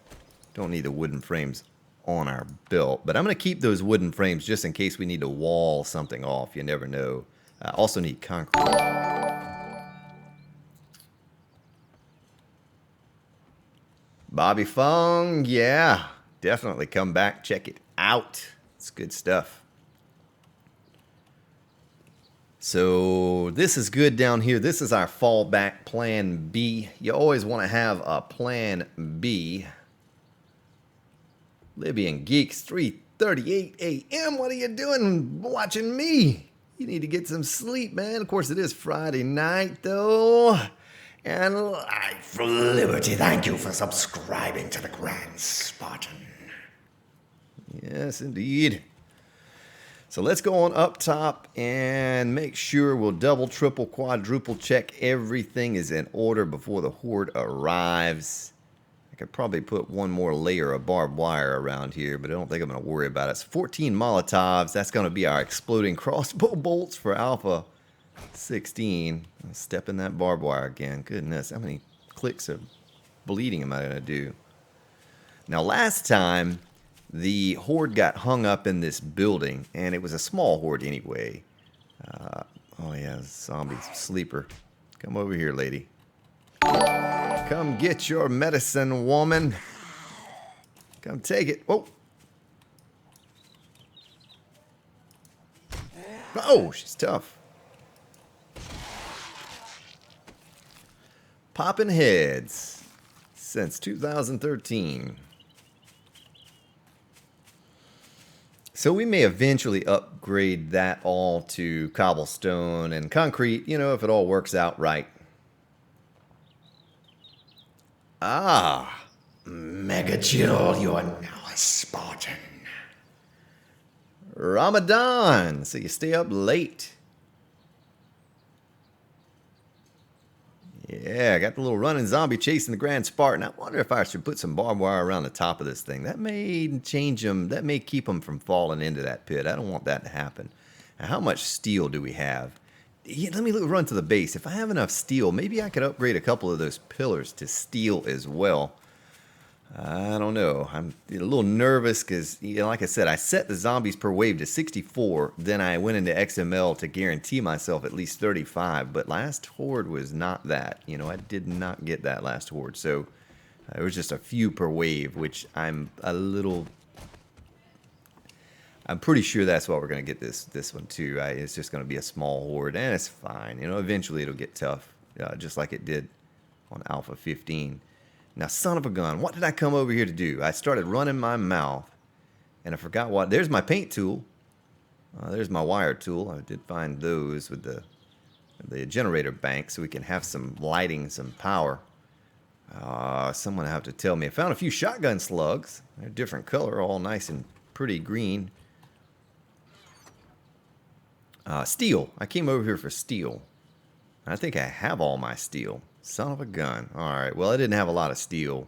Don't need the wooden frames on our belt. But I'm going to keep those wooden frames just in case we need to wall something off. You never know. Also need concrete. Bobby Fung, yeah, definitely come back, check it out. It's good stuff. So this is good down here. This is our fallback plan B. You always want to have a plan B. Libyan Geeks 1:38 a.m. What are you doing watching me? You need to get some sleep, man. Of course, it is Friday night, though. And Life for liberty. Thank you for subscribing to the Grand Spartan. yes, indeed. So let's go on up top and make sure we'll double, triple, quadruple check everything is in order before the horde arrives. I could probably put one more layer of barbed wire around here, but I don't think I'm going to worry about it. It's 14 Molotovs. That's going to be our exploding crossbow bolts for Alpha 16. I'll step in that barbed wire again. Goodness, how many clicks of bleeding am I going to do? Now, last time, the horde got hung up in this building, and it was a small horde anyway. Oh yeah, zombie sleeper. Come over here, lady. Come get your medicine, woman. Come take it. Whoa. Oh, she's tough. Popping heads since 2013. So we may eventually upgrade that all to cobblestone and concrete, you know, if it all works out right. Ah, Mega Jill, you are now a Spartan. Ramadan, so you stay up late. Yeah, I got the little running zombie chasing the Grand Spartan. I wonder if I should put some barbed wire around the top of this thing. That may change them. That may keep them from falling into that pit. I don't want that to happen. Now, how much steel do we have? Yeah, let me run to the base. If I have enough steel, maybe I could upgrade a couple of those pillars to steel as well. I don't know. I'm a little nervous because, you know, like I said, I set the zombies per wave to 64. Then I went into XML to guarantee myself at least 35. But last horde was not that. You know, I did not get that last horde. So it was just a few per wave, which I'm pretty sure that's what we're going to get this one too. It's just going to be a small horde, and it's fine. You know, eventually it'll get tough, just like it did on Alpha 15. Now, son of a gun, what did I come over here to do? I started running my mouth, and I forgot what. There's my paint tool. There's my wire tool. I did find those with the generator bank, so we can have some lighting, some power. Someone will have to tell me. I found a few shotgun slugs. They're a different color, all nice and pretty green. Steel. I came over here for steel. I think I have all my steel. Son of a gun. Alright, well, I didn't have a lot of steel.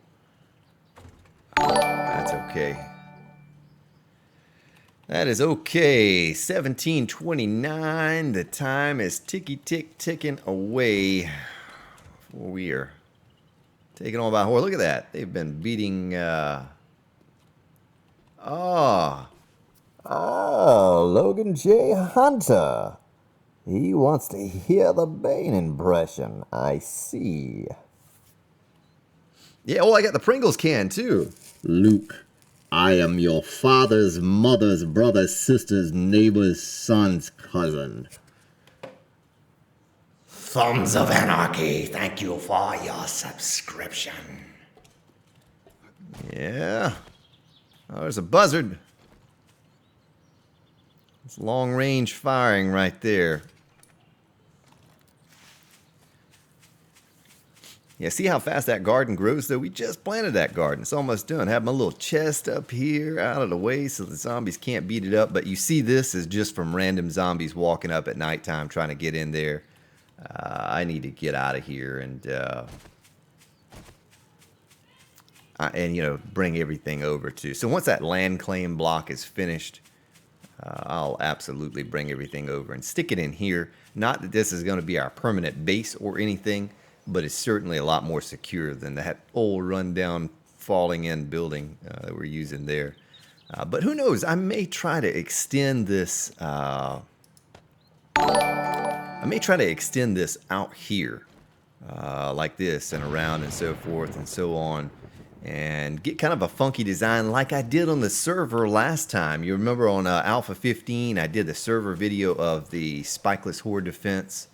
That's okay. That is okay. 17:29. The time is ticking away. We are taking on by horde. Look at that. They've been beating... Logan J. Hunter. He wants to hear the Bane impression. I see. Yeah, oh, I got the Pringles can, too. Luke, I am your father's, mother's, brother's, sister's, neighbor's, son's cousin. Thumbs of Anarchy, thank you for your subscription. Yeah. Oh, there's a buzzard. It's long-range firing right there. Yeah, see how fast that garden grows, though? We just planted that garden. It's almost done. Have my little chest up here out of the way so the zombies can't beat it up. But you see this is just from random zombies walking up at nighttime trying to get in there. I need to get out of here and you know, bring everything over to. So once that land claim block is finished, I'll absolutely bring everything over and stick it in here. Not that this is going to be our permanent base or anything, but it's certainly a lot more secure than that old rundown falling in building that we're using there. But who knows? I may try to extend this. I may try to extend this out here, like this and around and so forth and so on, and get kind of a funky design like I did on the server last time. You remember on Alpha 15, I did the server video of the spikeless horde defense.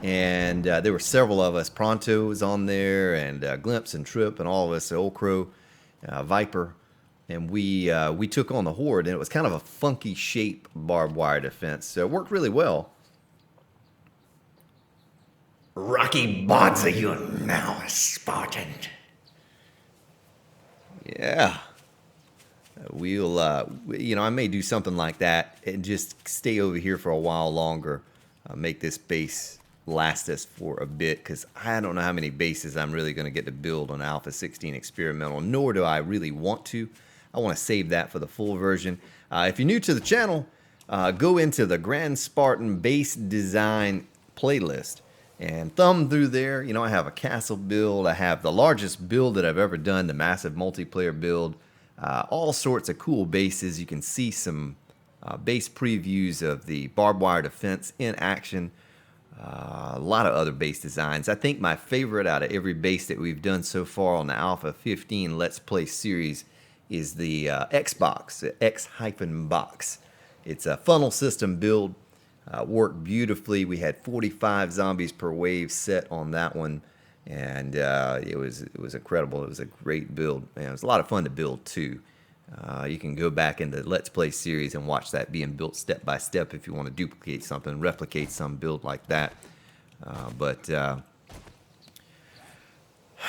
And there were several of us. Pronto was on there, and Glimpse and Trip, and all of us, Old Crow, Viper, and we took on the horde, and it was kind of a funky shape barbed wire defense, so it worked really well. Rocky Bods are you now, Spartan? Yeah. We'll, I may do something like that and just stay over here for a while longer. Make this base last us for a bit, because I don't know how many bases I'm really going to get to build on Alpha 16 Experimental, nor do I really want to. I want to save that for the full version. If you're new to the channel, go into the Grand Spartan Base Design playlist and thumb through there. I have a castle build. I have the largest build that I've ever done, the massive multiplayer build. All sorts of cool bases. You can see some base previews of the barbed wire defense in action. A lot of other base designs. I think my favorite out of every base that we've done so far on the Alpha 15 Let's Play series is the X-Box, the X-Box. It's a funnel system build. Worked beautifully. We had 45 zombies per wave set on that one, and it was incredible. It was a great build, and it was a lot of fun to build too. You can go back in the Let's Play series and watch that being built step by step if you want to duplicate something, replicate some build like that.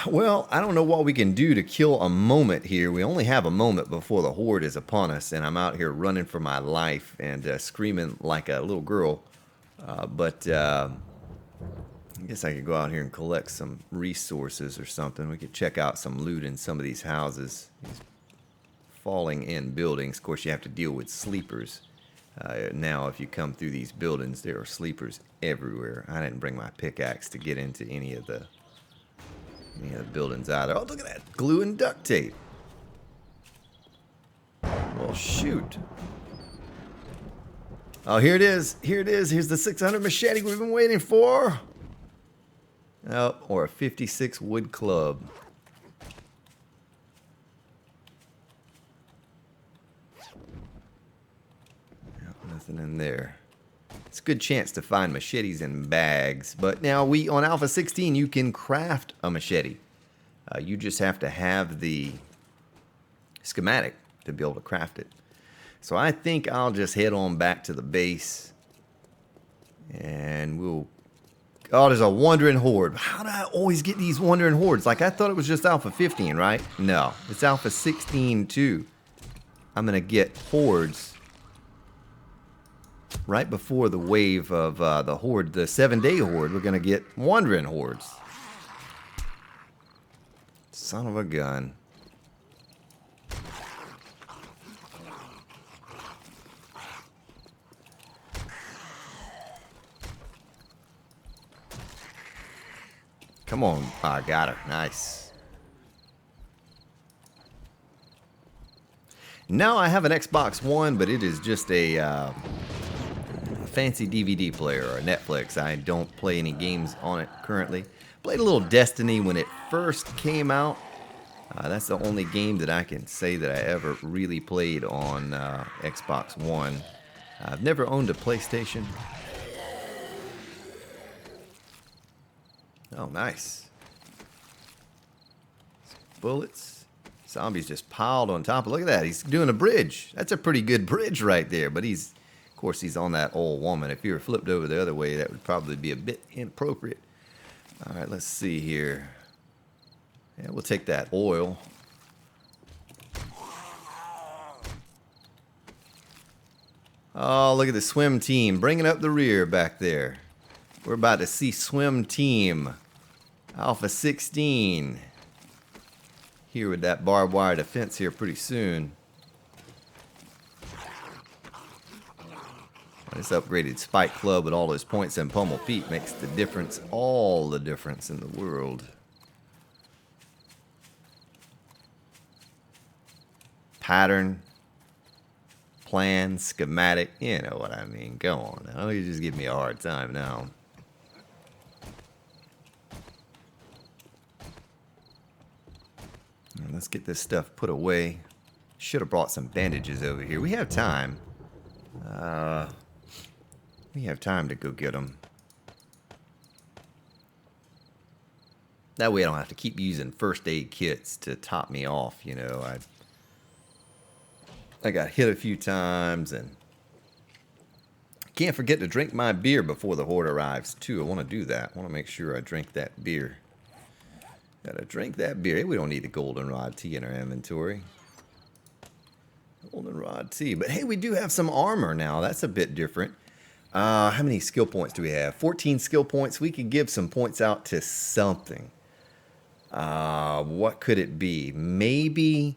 Well, I don't know what we can do to kill a moment here. We only have a moment before the horde is upon us, and I'm out here running for my life and screaming like a little girl. I guess I could go out here and collect some resources or something. We could check out some loot in some of these houses. These falling in buildings. Of course, you have to deal with sleepers. Now, if you come through these buildings, there are sleepers everywhere. I didn't bring my pickaxe to get into any of the buildings either. Oh, look at that. Glue and duct tape. Well, shoot. Oh, here it is. Here it is. Here's the 600 machete we've been waiting for. Oh, or a 56 wood club. Yep, nothing in there. It's a good chance to find machetes in bags. But now on Alpha 16, you can craft a machete. You just have to have the schematic to be able to craft it. So I think I'll just head on back to the base. And we'll... Oh, there's a wandering horde. How do I always get these wandering hordes? Like, I thought it was just Alpha 15, right? No, it's Alpha 16 too. I'm going to get hordes right before the wave of the horde, the 7-day horde. We're going to get wandering hordes. Son of a gun. Come on. Oh, I got her. Nice. Now I have an Xbox One, but it is just a fancy DVD player or Netflix. I don't play any games on it currently. Played a little Destiny when it first came out. That's the only game that I can say that I ever really played on Xbox One. I've never owned a PlayStation. Oh, nice. Bullets. Zombies just piled on top. Look at that. He's doing a bridge. That's a pretty good bridge right there. But of course, he's on that old woman. If you were flipped over the other way, that would probably be a bit inappropriate. All right, let's see here. Yeah, we'll take that oil. Oh, look at the swim team bringing up the rear back there. We're about to see swim team Alpha 16 here with that barbed wire defense here pretty soon. This upgraded Spike Club with all those points and pummel feet makes the difference, all the difference in the world. Pattern, plan, schematic, you know what I mean. Go on now, you just give me a hard time now. Let's get this stuff put away. Should have brought some bandages over here. We have time. We have time to go get them. That way I don't have to keep using first aid kits to top me off, you know. I got hit a few times, and can't forget to drink my beer before the horde arrives, too. I want to do that. I want to make sure I drink that beer. Gotta drink that beer. Hey, we don't need the goldenrod tea in our inventory. Goldenrod tea. But hey, we do have some armor now. That's a bit different. How many skill points do we have? 14 skill points. We could give some points out to something. What could it be? Maybe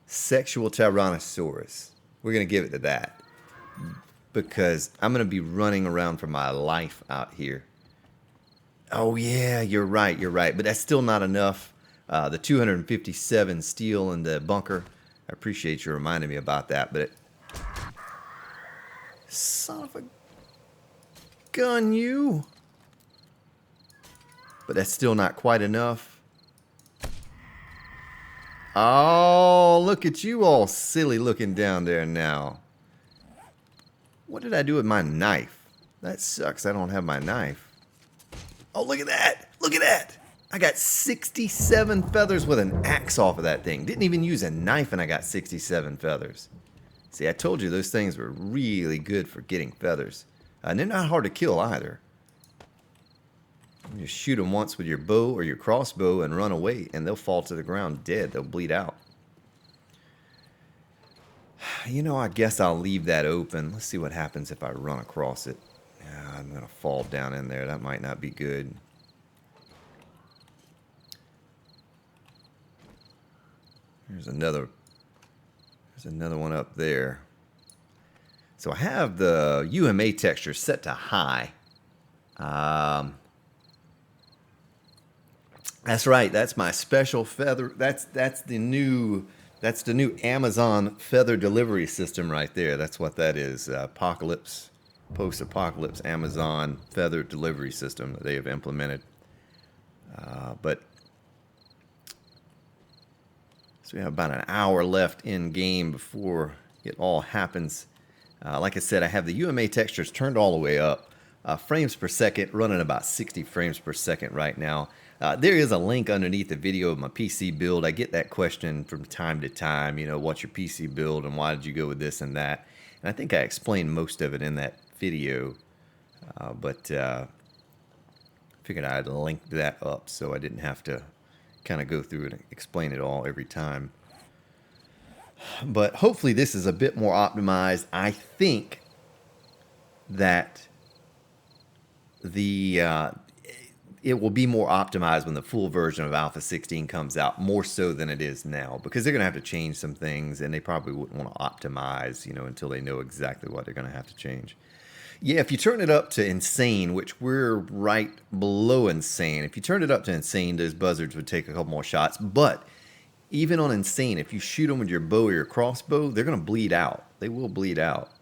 sexual Tyrannosaurus. We're going to give it to that. Because I'm going to be running around for my life out here. Oh, yeah, you're right. But that's still not enough. The 257 steel in the bunker. I appreciate you reminding me about that. But son of a gun, you. But that's still not quite enough. Oh, look at you all silly looking down there now. What did I do with my knife? That sucks. I don't have my knife. Oh, look at that. Look at that. I got 67 feathers with an axe off of that thing. Didn't even use a knife and I got 67 feathers. See, I told you those things were really good for getting feathers. And they're not hard to kill either. You just shoot them once with your bow or your crossbow and run away, and they'll fall to the ground dead. They'll bleed out. You know, I guess I'll leave that open. Let's see what happens if I run across it. Yeah, I'm going to fall down in there. That might not be good. There's another one up there. So I have the UMA texture set to high. That's right. That's my special feather. That's the new Amazon feather delivery system right there. That's what that is. Apocalypse, post-apocalypse Amazon feather delivery system that they have implemented. So we have about an hour left in game before it all happens. Like I said, I have the UMA textures turned all the way up. Frames per second, running about 60 frames per second right now. There is a link underneath the video of my PC build. I get that question from time to time, you know, what's your PC build and why did you go with this and that? And I think I explained most of it in that video, but figured I'd link that up so I didn't have to kind of go through and explain it all every time. But hopefully this is a bit more optimized. I think that it will be more optimized when the full version of Alpha 16 comes out, more so than it is now, because they're going to have to change some things, and they probably wouldn't want to optimize, you know, until they know exactly what they're going to have to change. Yeah, if you turn it up to insane, which we're right below insane, if you turn it up to insane, those buzzards would take a couple more shots. But even on insane, if you shoot them with your bow or your crossbow, they're going to bleed out. They will bleed out.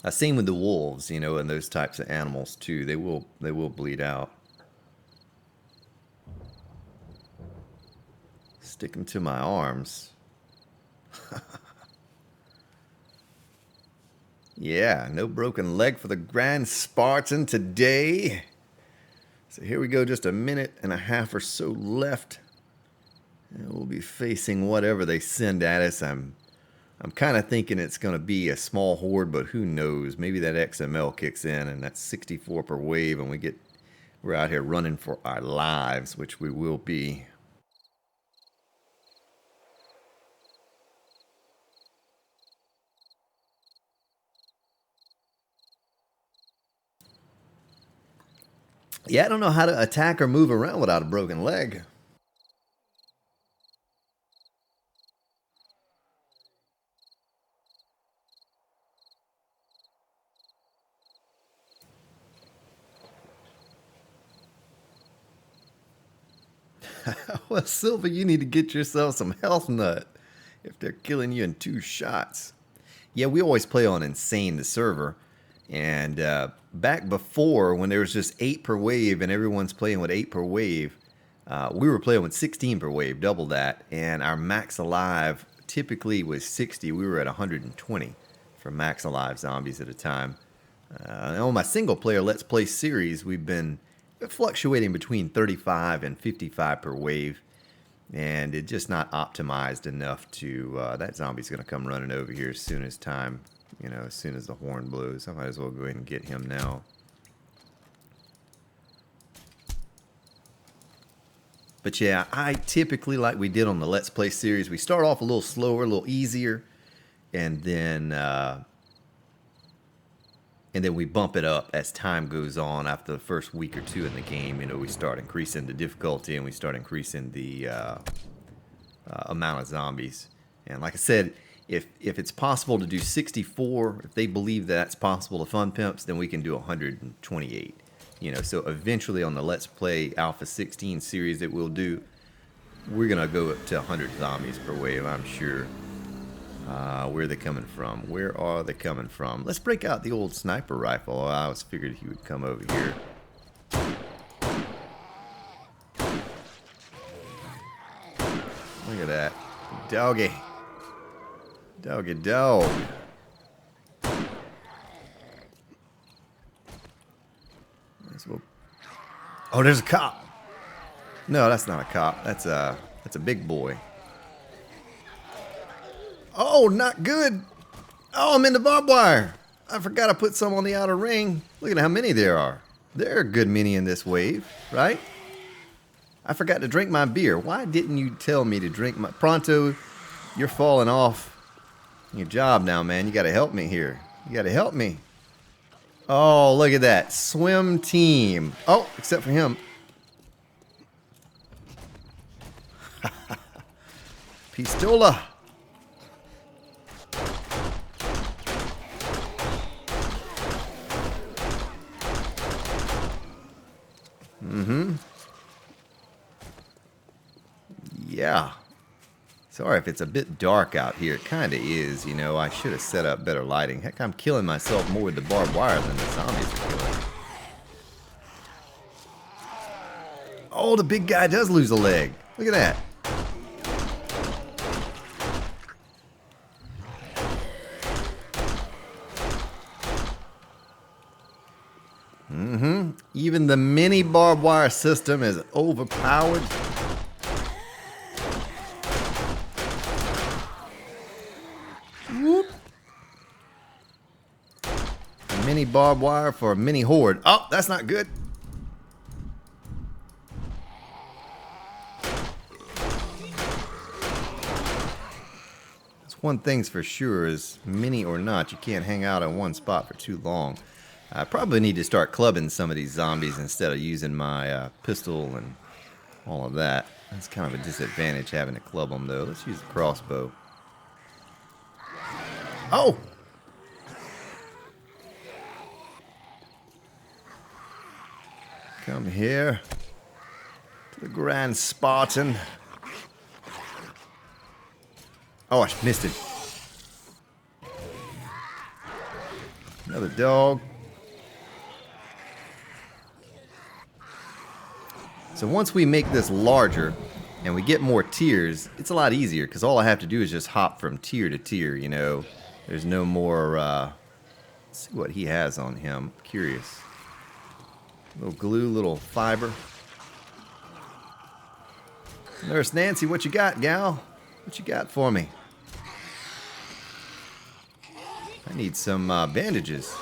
Same with the wolves, you know, and those types of animals too. They will bleed out. Stick them to my arms. Yeah, no broken leg for the Grand Spartan today. So here we go, just a minute and a half or so left. And we'll be facing whatever they send at us. I'm kind of thinking it's going to be a small horde, but who knows? Maybe that XML kicks in and that's 64 per wave and we're out here running for our lives, which we will be. Yeah, I don't know how to attack or move around without a broken leg. Well, Silver, you need to get yourself some health nut if they're killing you in 2 shots. Yeah, we always play on Insane, the server. And back before, when there was just 8 per wave and everyone's playing with 8 per wave, we were playing with 16 per wave, double that. And our max alive typically was 60. We were at 120 for max alive zombies at a time. On my single player Let's Play series, we've been fluctuating between 35 and 55 per wave. And it's just not optimized enough to... that zombie's going to come running over here as soon as time... You know, as soon as the horn blows. I might as well go ahead and get him now. But yeah, I typically, like we did on the Let's Play series, we start off a little slower, a little easier, and then we bump it up as time goes on. After the first week or two in the game, you know, we start increasing the difficulty and we start increasing the amount of zombies. And like I said, if it's possible to do 64, if they believe that's possible to Fun Pimps, then we can do 128. You know, so eventually on the Let's Play Alpha 16 series that we'll do, we're going to go up to 100 zombies per wave, I'm sure. Where are they coming from? Where are they coming from? Let's break out the old sniper rifle. I always figured he would come over here. Look at that. Doggy. Doggy dog. Oh, there's a cop. No, that's not a cop. That's a big boy. Oh, not good. Oh, I'm in the barbed wire. I forgot I put some on the outer ring. Look at how many there are. There are a good many in this wave, right? I forgot to drink my beer. Why didn't you tell me to drink my... Pronto, you're falling off your job now, man. You got to help me here. You got to help me. Oh, look at that. Swim team. Oh, except for him. Pistola. Yeah. Sorry if it's a bit dark out here. It kind of is, you know. I should have set up better lighting. Heck, I'm killing myself more with the barbed wire than the zombies are killing. Oh, the big guy does lose a leg. Look at that. Even the mini barbed wire system is overpowered. Whoop. A mini barbed wire for a mini horde. Oh, that's not good. That's one thing's for sure is mini or not, you can't hang out in one spot for too long. I probably need to start clubbing some of these zombies instead of using my pistol and all of that. That's kind of a disadvantage having to club them though. Let's use the crossbow. Oh! Come here to the Grand Spartan. Oh, I missed it. Another dog. So once we make this larger and we get more tiers, it's a lot easier because all I have to do is just hop from tier to tier, you know. There's no more, let's see what he has on him. Curious. Little glue, little fiber. Nurse Nancy, what you got, gal? What you got for me? I need some bandages.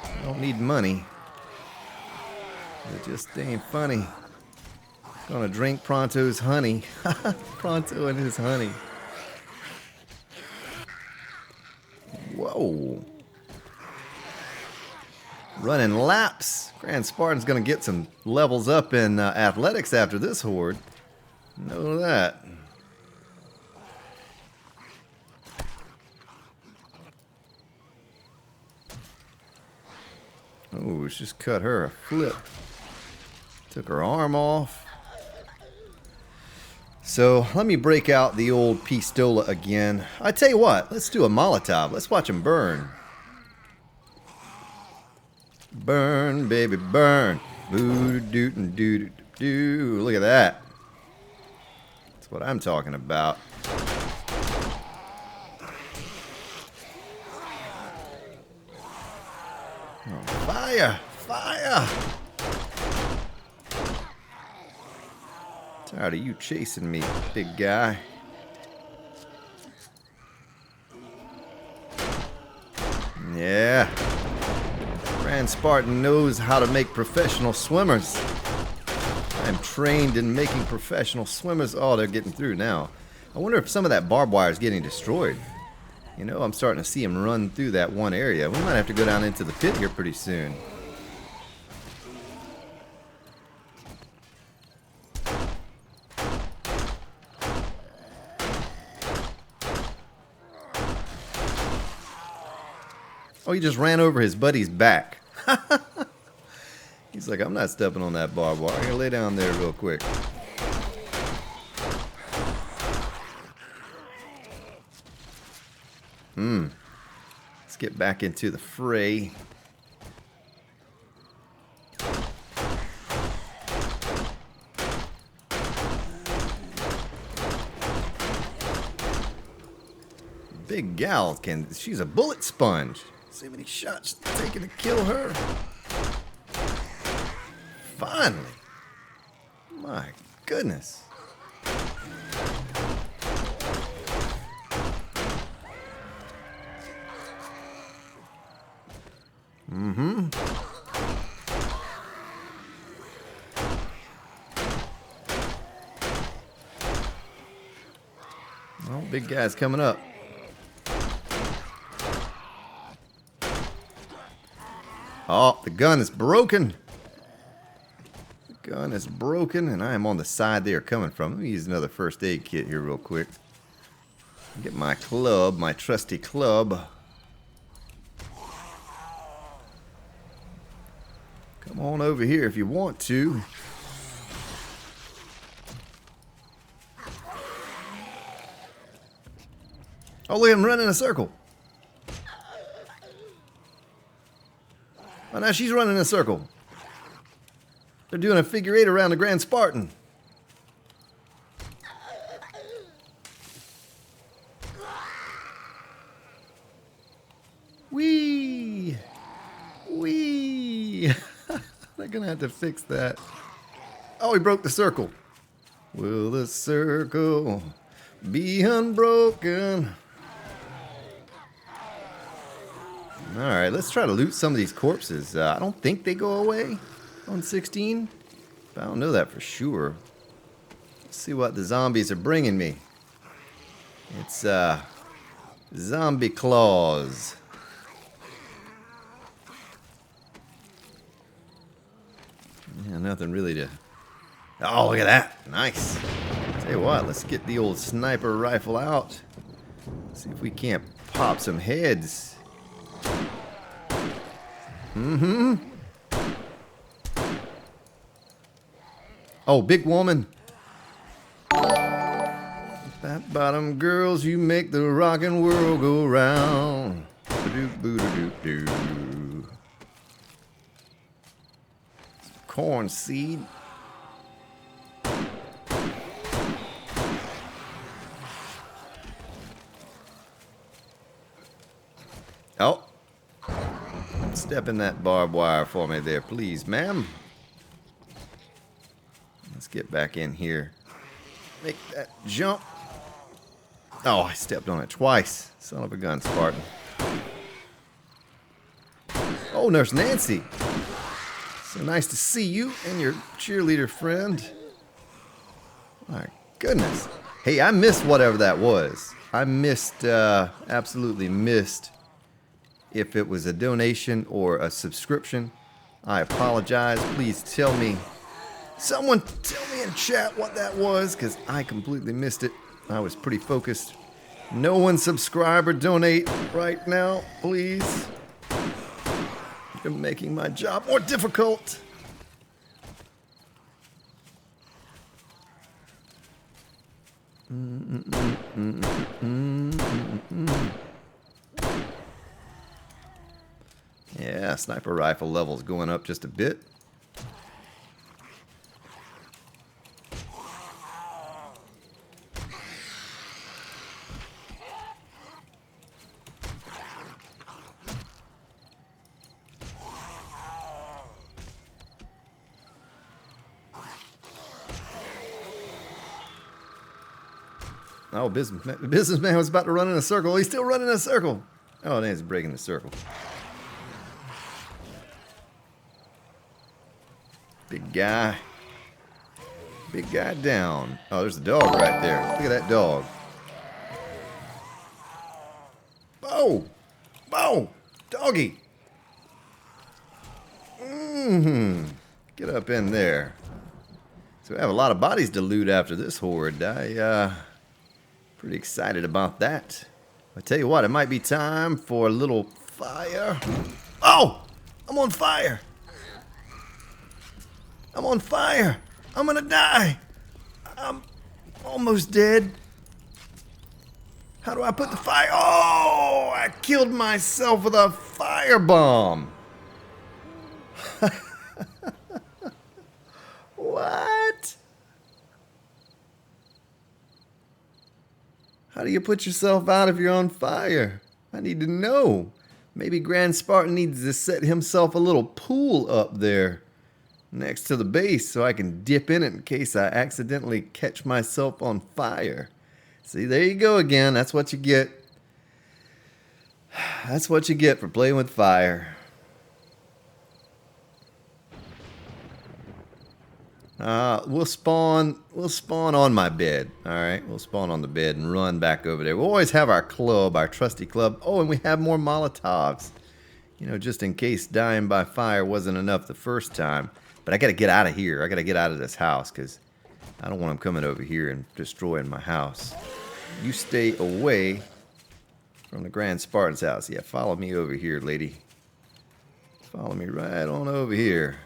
I don't need money. It just ain't funny. Gonna drink Pronto's honey. Pronto and his honey. Whoa. Running laps. Grand Spartan's gonna get some levels up in athletics after this horde. Know that. Oh, it's just cut her a flip. Took her arm off. So let me break out the old pistola again. I tell you what, let's do a Molotov. Let's watch him burn. Burn, baby, burn. Boo doo doo doo doo. Look at that. That's what I'm talking about. Oh, fire! Fire! Tired of you chasing me, big guy. Yeah. Grand Spartan knows how to make professional swimmers. I'm trained in making professional swimmers. Oh, they're getting through now. I wonder if some of that barbed wire is getting destroyed. You know, I'm starting to see him run through that one area. We might have to go down into the pit here pretty soon. Oh, he just ran over his buddy's back. He's like, I'm not stepping on that barbed wire. I'm going to lay down there real quick. Let's get back into the fray. Big gal she's a bullet sponge. See how many shots it's taking to kill her. Finally. My goodness. Well, big guy's coming up. Oh, the gun is broken. The gun is broken, and I am on the side they are coming from. Let me use another first aid kit here real quick. Get my club, my trusty club. Come on over here if you want to. Oh, look at him running in a circle. Oh, now she's running in a circle. They're doing a figure eight around the Grand Spartan. Whee! Whee! They're gonna have to fix that. Oh, he broke the circle. Will the circle be unbroken? Alright, let's try to loot some of these corpses. I don't think they go away on 16, but I don't know that for sure. Let's see what the zombies are bringing me. It's, zombie claws. Yeah, nothing really to... Oh, look at that. Nice. Tell you what, let's get the old sniper rifle out. See if we can't pop some heads. Oh, big woman. Fat bottom girls, you make the rockin' world go round. Ba-doop-boo-doo-doo-doo. Corn seed. Oh. Step in that barbed wire for me there, please, ma'am. Let's get back in here. Make that jump. Oh, I stepped on it twice. Son of a gun, Spartan. Oh, Nurse Nancy. So nice to see you and your cheerleader friend. My goodness. Hey, I missed whatever that was. I missed, absolutely missed if it was a donation or a subscription. I apologize. Please tell me. Someone tell me in chat what that was, because I completely missed it. I was pretty focused. No one subscribe or donate right now, please. You're making my job more difficult. Yeah, sniper rifle levels going up just a bit. Oh, businessman was about to run in a circle. He's still running in a circle. Oh, then he's breaking the circle. Big guy. Big guy down. Oh, there's a dog right there. Look at that dog. Bo! Bo! Doggy! Get up in there. So we have a lot of bodies to loot after this horde. Pretty excited about that. I tell you what, it might be time for a little fire. Oh! I'm on fire! I'm on fire! I'm gonna die! I'm almost dead. How do I put the fire? Oh! I killed myself with a firebomb! What? How do you put yourself out if you're on fire? I need to know. Maybe Grand Spartan needs to set himself a little pool up there next to the base so I can dip in it in case I accidentally catch myself on fire. See, there you go again. That's what you get. That's what you get for playing with fire. We'll spawn on my bed. Alright, we'll spawn on the bed and run back over there. We'll always have our club, our trusty club. Oh, and we have more Molotovs. You know, just in case dying by fire wasn't enough the first time. But I gotta get out of here. I gotta get out of this house because I don't want them coming over here and destroying my house. You stay away from the Grand Spartan's house. Yeah, follow me over here, lady. Follow me right on over here.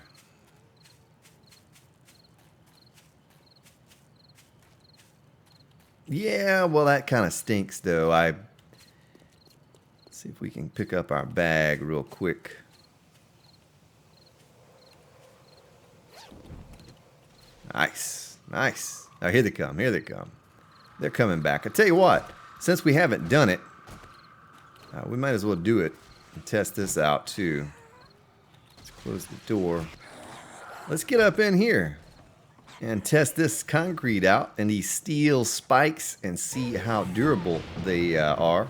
Yeah, well, that kind of stinks, though. Let's see if we can pick up our bag real quick. Nice, nice. Oh, here they come, here they come. They're coming back. I tell you what, since we haven't done it, we might as well do it and test this out, too. Let's close the door. Let's get up in here and test this concrete out and these steel spikes and see how durable they are.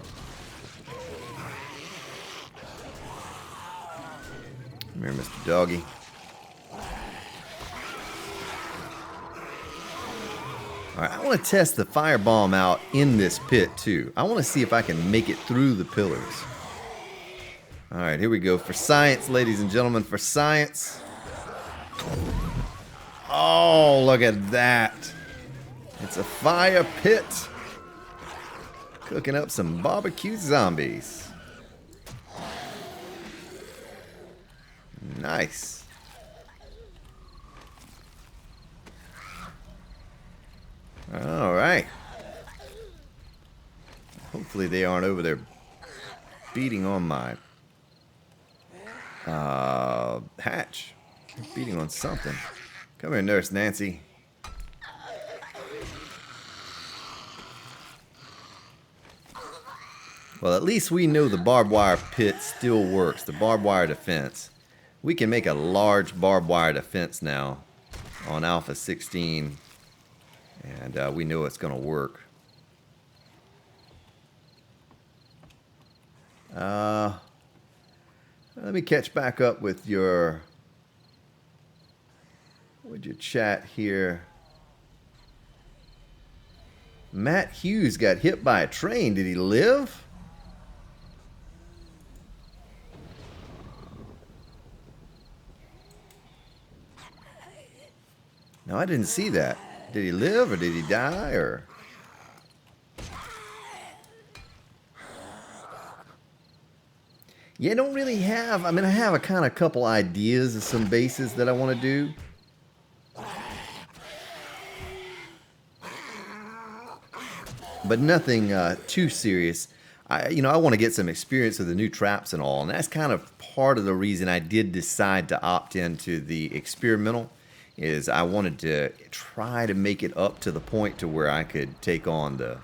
Come here, Mr. Doggy. Alright, I want to test the firebomb out in this pit too. I want to see if I can make it through the pillars. Alright, here we go. For science, ladies and gentlemen, for science. Oh, look at that. It's a fire pit. Cooking up some barbecue zombies. Nice. All right. Hopefully they aren't over there beating on my hatch. They're beating on something. Come here, Nurse Nancy. Well, at least we know the barbed wire pit still works. The barbed wire defense. We can make a large barbed wire defense now on Alpha 16. And we know it's going to work. Let me catch back up with your chat here. Matt Hughes got hit by a train. Did he live? No, I didn't see that. Did he live or did he die or? Yeah, I don't really have. I mean, I have a kind of couple ideas of some bases that I want to do. But nothing too serious. I want to get some experience with the new traps and all, and that's kind of part of the reason I did decide to opt into the experimental. Is I wanted to try to make it up to the point to where I could take on the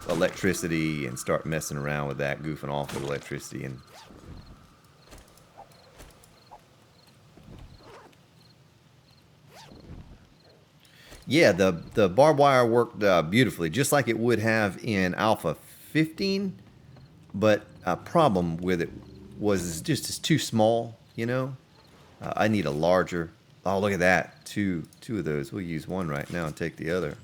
electricity and start messing around with that, goofing off with electricity. And Yeah, the barbed wire worked beautifully, just like it would have in Alpha 15. But a problem with it was it's too small, you know? I need a larger... Oh, look at that. Two of those. We'll use one right now and take the other.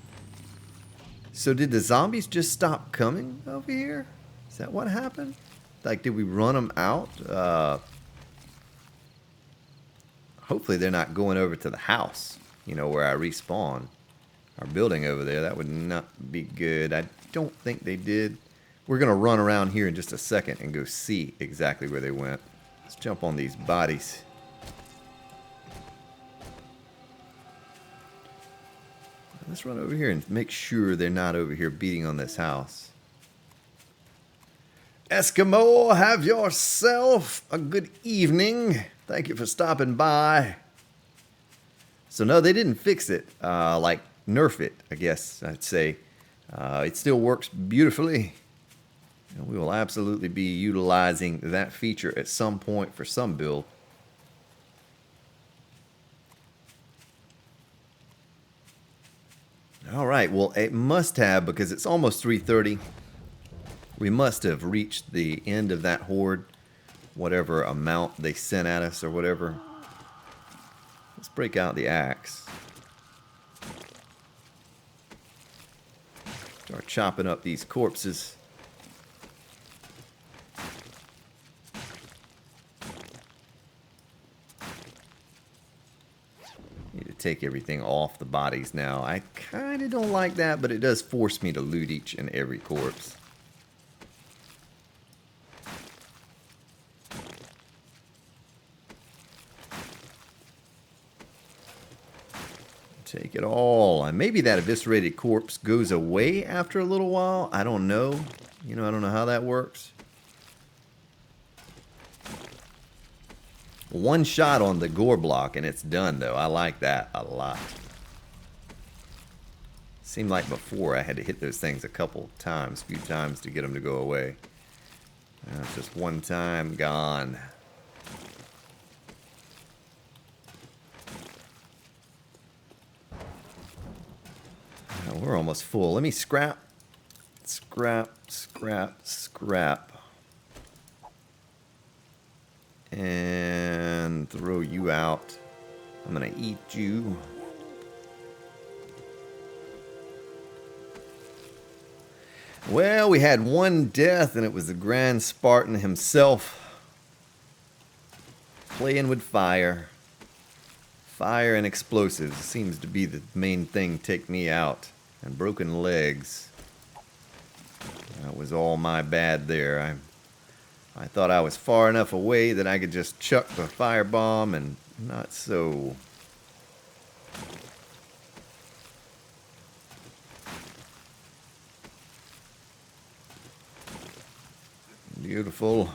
So did the zombies just stop coming over here? Is that what happened? Like, did we run them out? Hopefully they're not going over to the house, you know, where I respawn. Our building over there. That would not be good. I don't think they did. We're going to run around here in just a second and go see exactly where they went. Let's jump on these bodies. Let's run over here and make sure they're not over here beating on this house. Eskimo, have yourself a good evening. Thank you for stopping by. So no, they didn't fix it, like nerf it, I guess I'd say. It still works beautifully. And we will absolutely be utilizing that feature at some point for some build. All right, well, it must have, because it's almost 3:30. We must have reached the end of that horde, whatever amount they sent at us or whatever. Let's break out the axe. Start chopping up these corpses. Need to take everything off the bodies now. I kind of don't like that, but it does force me to loot each and every corpse. Take it all. And maybe that eviscerated corpse goes away after a little while. I don't know. You know, I don't know how that works. One shot on the gore block and it's done, though. I like that a lot. Seemed like before I had to hit those things a few times to get them to go away. Now it's just one time, gone. We're almost full. Let me scrap. Scrap. And throw you out. I'm gonna eat you. Well, we had one death, and it was the Grand Spartan himself. Playing with fire. Fire and explosives seems to be the main thing take me out. And broken legs. That was all my bad there. I thought I was far enough away that I could just chuck the firebomb, and not so. Beautiful.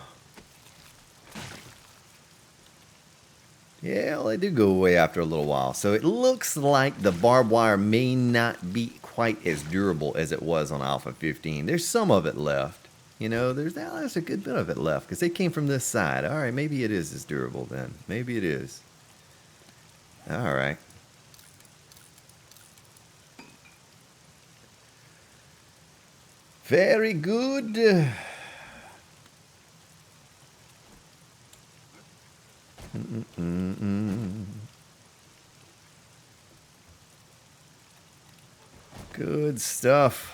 Yeah, well, they do go away after a little while. So it looks like the barbed wire may not be quite as durable as it was on Alpha 15. There's some of it left. You know, there's a good bit of it left because they came from this side. All right, maybe it is as durable then. Maybe it is. All right. Very good. Good stuff.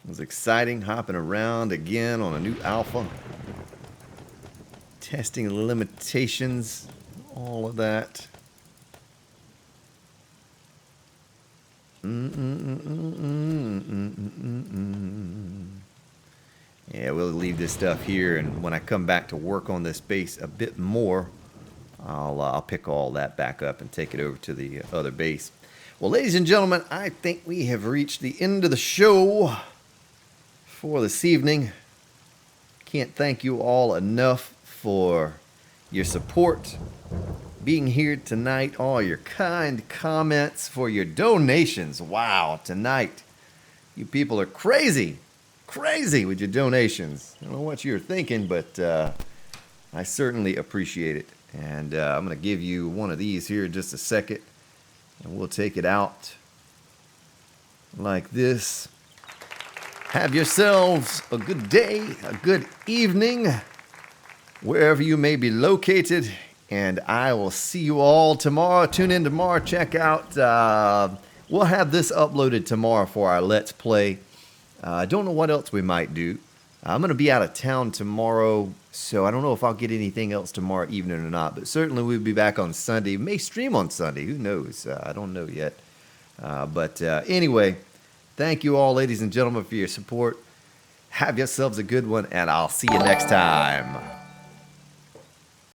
It was exciting hopping around again on a new alpha. Testing the limitations, all of that. Yeah, we'll leave this stuff here, and when I come back to work on this base a bit more, I'll pick all that back up and take it over to the other base. Well, ladies and gentlemen, I think we have reached the end of the show for this evening. Can't thank you all enough for your support, being here tonight, all your kind comments, for your donations. Wow, tonight, you people are crazy with your donations. I don't know what you're thinking, but I certainly appreciate it. And I'm going to give you one of these here in just a second. And we'll take it out like this. Have yourselves a good day, a good evening, wherever you may be located. And I will see you all tomorrow. Tune in tomorrow. Check out. We'll have this uploaded tomorrow for our Let's Play. I don't know what else we might do. I'm going to be out of town tomorrow, so I don't know if I'll get anything else tomorrow evening or not. But certainly we'll be back on Sunday. May stream on Sunday. Who knows? I don't know yet. But anyway, thank you all, ladies and gentlemen, for your support. Have yourselves a good one, and I'll see you next time.